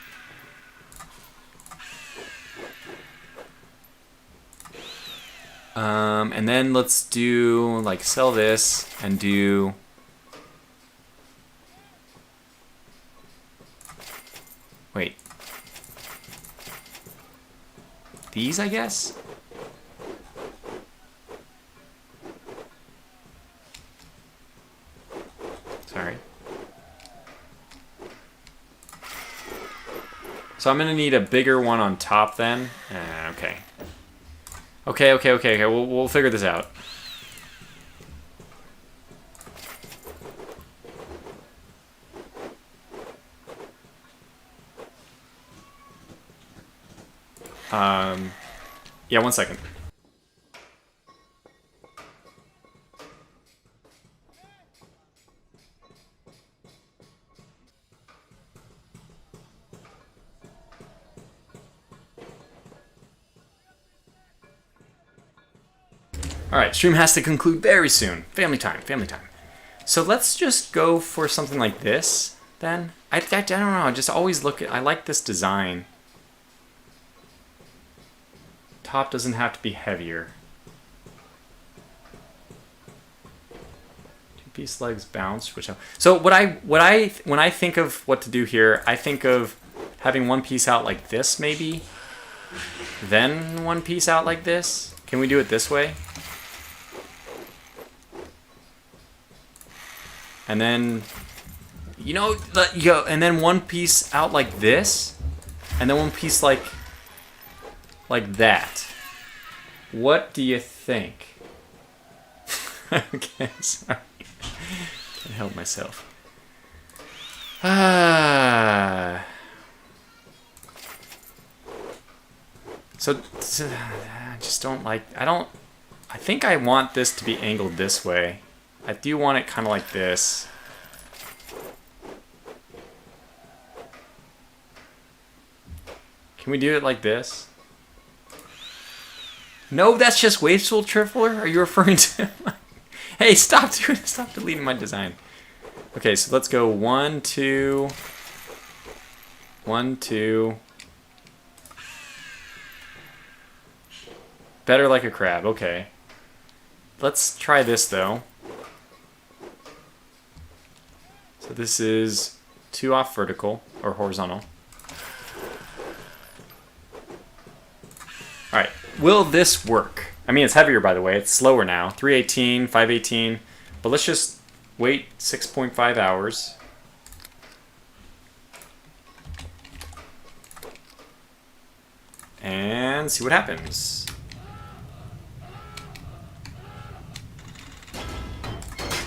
A: And then let's do, like, sell this and do... Wait. These, I guess? Sorry. So I'm gonna need a bigger one on top then. Okay. Okay. We'll figure this out. Yeah, 1 second. Alright, stream has to conclude very soon. Family time, family time. So let's just go for something like this, then. I don't know, I just always look at... I like this design. Top doesn't have to be heavier. Two-piece legs bounce, which... So when I think of what to do here, I think of having one piece out like this, maybe. Then one piece out like this. Can we do it this way? And then, you know, and then one piece out like this, and then one piece like that. What do you think? Okay, sorry. Can't help myself. So I just don't like, I think I want this to be angled this way. I do want it kind of like this. Can we do it like this? No, that's just wasteful, Trifler? Are you referring to... Hey, stop deleting my design. Okay, so let's go 1, 2... 1, 2... Better like a crab, okay. Let's try this, though. So this is 2 off vertical, or horizontal. Alright, will this work? I mean, it's heavier, by the way. It's slower now. 318, 518. But let's just wait 6.5 hours. And see what happens.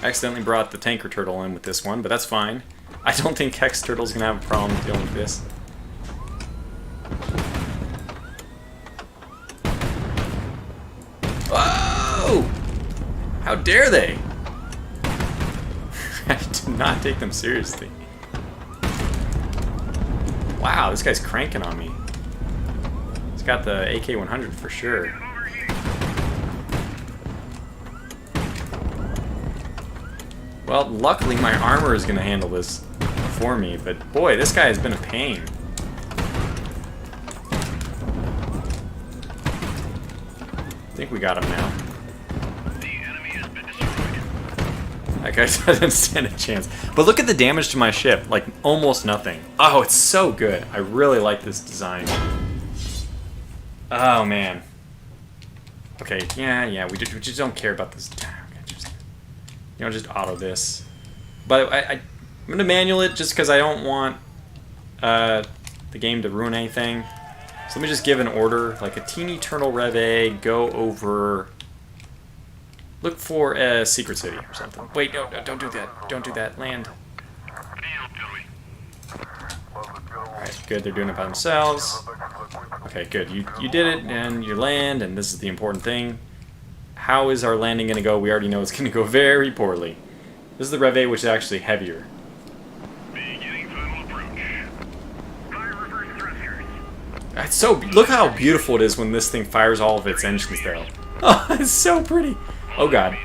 A: I accidentally brought the tanker turtle in with this one, but that's fine. I don't think Hex Turtle's gonna have a problem dealing with this. Whoa! How dare they? I did not take them seriously. Wow, this guy's cranking on me. He's got the AK-100 for sure. Well, luckily my armor is going to handle this for me, but boy, this guy has been a pain. I think we got him now.
B: The enemy has been destroyed.
A: That guy doesn't stand a chance. But look at the damage to my ship, like almost nothing. Oh, it's so good. I really like this design. Oh, man. Okay, yeah, we just don't care about this. You know, just auto this. But I'm going to manual it just because I don't want the game to ruin anything. So let me just give an order, like a teeny turtle rev A, go over... Look for a secret city or something. Wait, no, don't do that. Don't do that. Land. Alright, good. They're doing it by themselves. Okay, good. You did it, and you land, and this is the important thing. How is our landing going to go? We already know it's going to go very poorly. This is the Rev A, which is actually heavier.
B: Beginning final approach. Fire reverse thrusters.
A: It's so... Look how beautiful it is when this thing fires all of its engines, though. Oh, it's so pretty. Oh, God.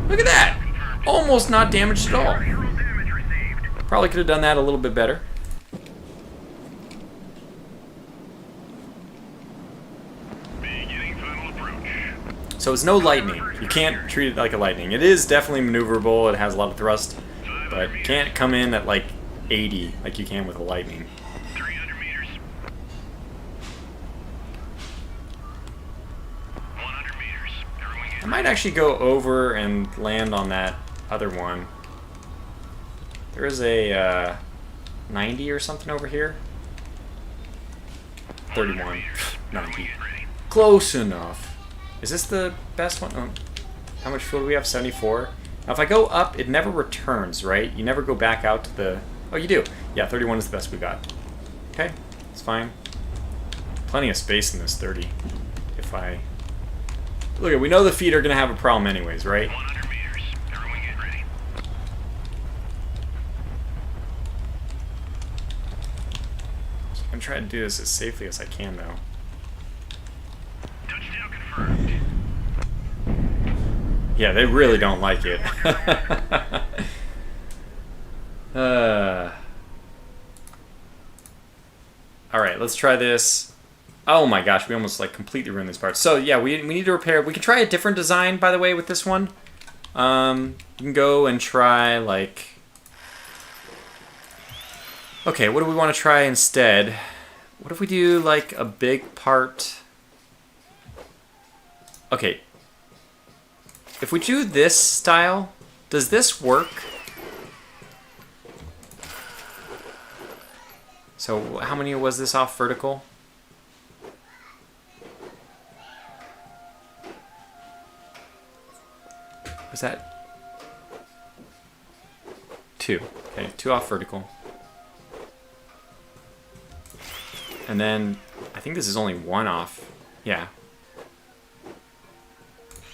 A: Look at that. Almost not damaged at all. Probably could have done that a little bit better. So it's no lightning. You can't treat it like a lightning. It is definitely maneuverable. It has a lot of thrust, but you can't come in at like 80 like you can with a lightning.
B: 300 meters. 100 meters. Everyone get
A: I might actually go over and land on that other one. There is a 90 or something over here. 31. 90. Close enough. Is this the best one? Oh, how much fuel do we have? 74? Now if I go up, it never returns, right? You never go back out to the... Oh, you do. Yeah, 31 is the best we got. Okay, it's fine. Plenty of space in this 30. If I... Look, we know the feet are going to have a problem anyways, right?
B: 100 meters. Everyone get ready.
A: I'm trying to do this as safely as I can, though.
B: Touchdown confirmed.
A: Yeah, they really don't like it. Alright, let's try this. Oh my gosh, we almost like completely ruined this part. So yeah, we need to repair. We can try a different design, by the way, with this one. You can go and try like... Okay, what do we want to try instead? What if we do like a big part... Okay. If we do this style, does this work? So how many was this off vertical? Was that 2? Okay, 2 off vertical. And then I think this is only 1 off. Yeah.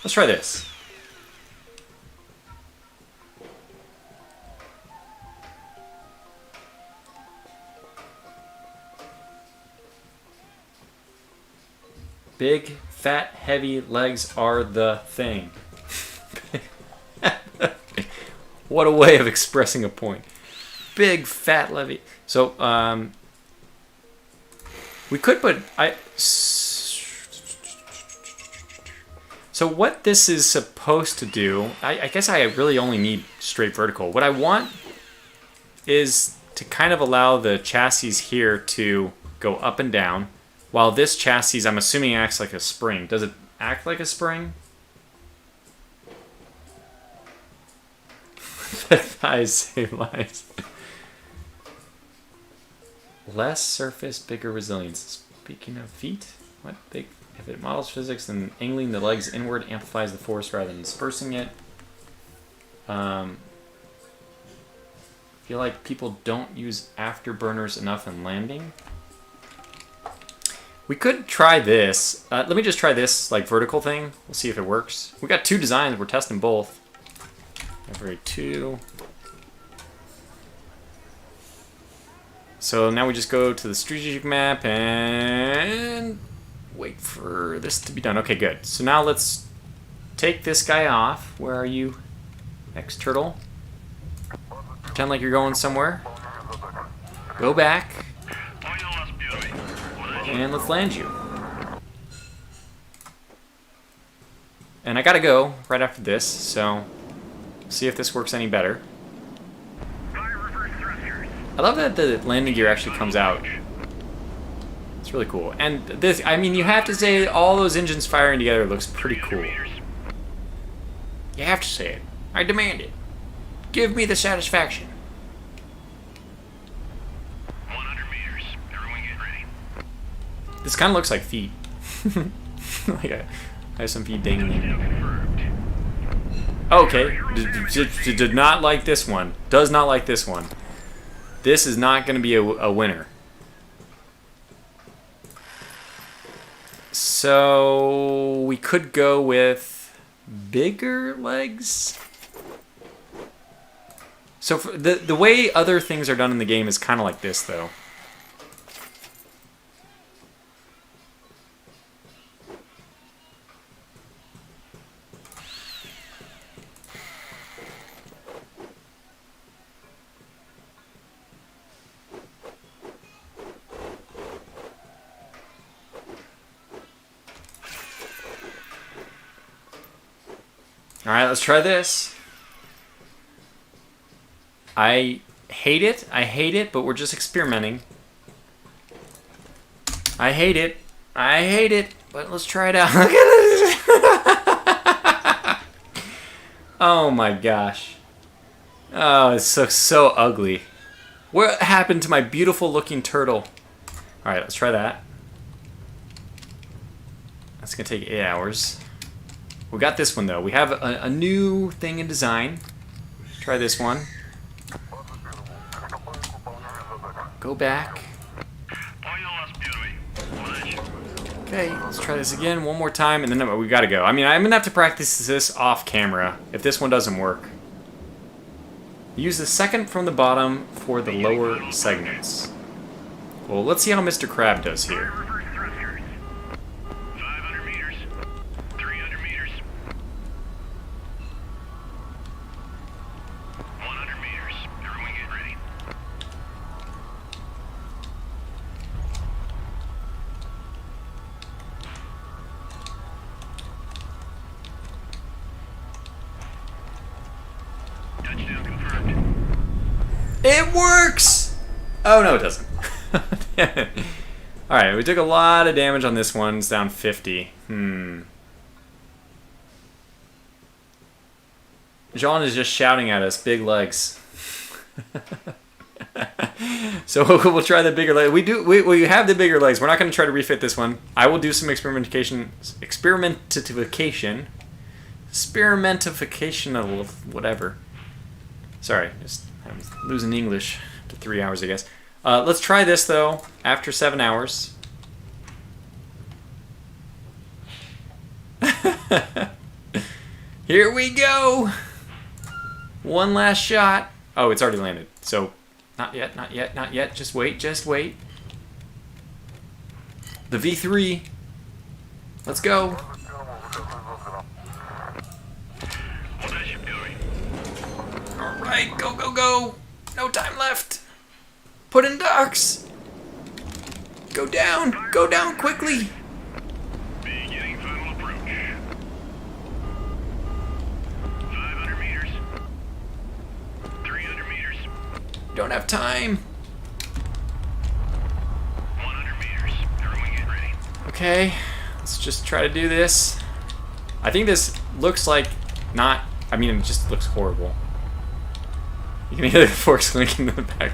A: Let's try this. Big, fat, heavy legs are the thing. What a way of expressing a point. Big, fat, levy. So, we could put... So what this is supposed to do... I guess I really only need straight vertical. What I want is to kind of allow the chassis here to go up and down, while this chassis, I'm assuming, acts like a spring. Does it act like a spring? Thighs save lives. Less surface, bigger resilience. Speaking of feet, what big? If it models physics, then angling the legs inward amplifies the force rather than dispersing it. Feel like people don't use afterburners enough in landing. We could try this. Let me just try this like vertical thing. We'll see if it works. We got 2 designs. We're testing both. Every 2. So now we just go to the strategic map and wait for this to be done. Okay, good. So now let's take this guy off. Where are you, X-Turtle? Pretend like you're going somewhere. Go back. And let's land you. And I gotta go right after this, so see if this works any better. I love that the landing gear actually comes out. It's really cool. And this, I mean, you have to say all those engines firing together looks pretty cool. You have to say it. I demand it. Give me the satisfaction.
B: 100 meters. Everyone get ready.
A: This kind of looks like feet. Like I have some feet dangling. Okay. Did not like this one. Does not like this one. This is not going to be a winner. So we could go with bigger legs. So for the way other things are done in the game is kind of like this, though. All right, let's try this. I hate it, but we're just experimenting. I hate it, but let's try it out. Oh my gosh. Oh, it's so ugly. What happened to my beautiful looking turtle? All right, let's try that. That's gonna take 8 hours. We got this one though. We have a new thing in design. Try this one. Go back. Okay, let's try this again one more time, and then we gotta go. I mean, I'm gonna have to practice this off camera if this one doesn't work. Use the second from the bottom for the lower segments. Well, let's see how Mr. Crab does here.
B: 500 meters. 300 meters.
A: It works! Oh, no, it doesn't. Alright, we took a lot of damage on this one. It's down 50. Jean is just shouting at us, big legs. So we'll try the bigger legs. We have the bigger legs. We're not going to try to refit this one. I will do some experimentification of whatever. Sorry, I'm losing English to 3 hours, I guess. Let's try this though after 7 hours. Here we go. One last shot. Oh, it's already landed. So, not yet, not yet, not yet. Just wait, just wait. The V3. Let's go.
B: What's that ship doing?
A: All right, go, go, go. No time left. Put in docks. Go down quickly.
B: Beginning final approach. 500 meters. 300 meters.
A: Don't have time.
B: 100 meters. Everyone get ready.
A: Okay, let's just try to do this. I think this looks like not, I mean, it just looks horrible. You can hear the forks clinking in the back.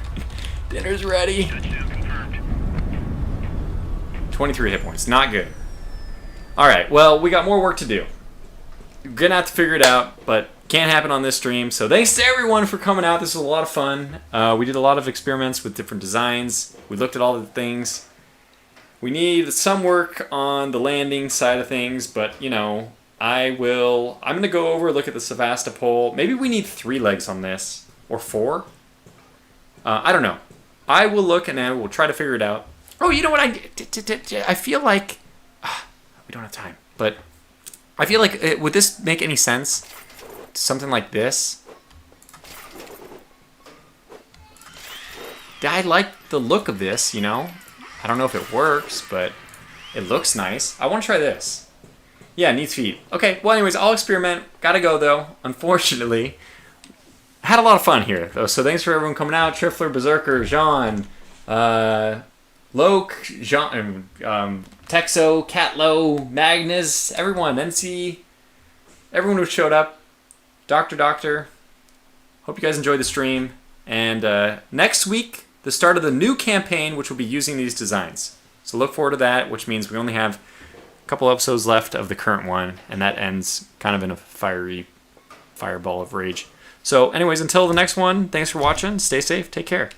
A: Dinner's ready.
B: Touchdown confirmed.
A: 23 hit points, not good. Alright, well, we got more work to do. We're gonna have to figure it out, but can't happen on this stream. So thanks to everyone for coming out. This was a lot of fun. We did a lot of experiments with different designs. We looked at all the things. We need some work on the landing side of things, but you know, I'm gonna go over, look at the Sevastopol. Maybe we need 3 legs on this, or 4. I don't know. I will look and I will try to figure it out. Oh, you know what? I feel like we don't have time, but I feel like would this make any sense? Something like this. I like the look of this, you know. I don't know if it works, but it looks nice. I want to try this. Yeah, needs feet. Okay, well anyways, I'll experiment. Gotta go though, unfortunately. Had a lot of fun here, though, so thanks for everyone coming out. Trifler, Berserker, Jean, Loke, Jean, Texo, Catlow, Magnus, everyone, NC, everyone who showed up. Doctor. Hope you guys enjoyed the stream. And next week, the start of the new campaign, which will be using these designs. So look forward to that, which means we only have a couple episodes left of the current one, and that ends kind of in a fiery fireball of rage. So anyways, until the next one, thanks for watching. Stay safe. Take care.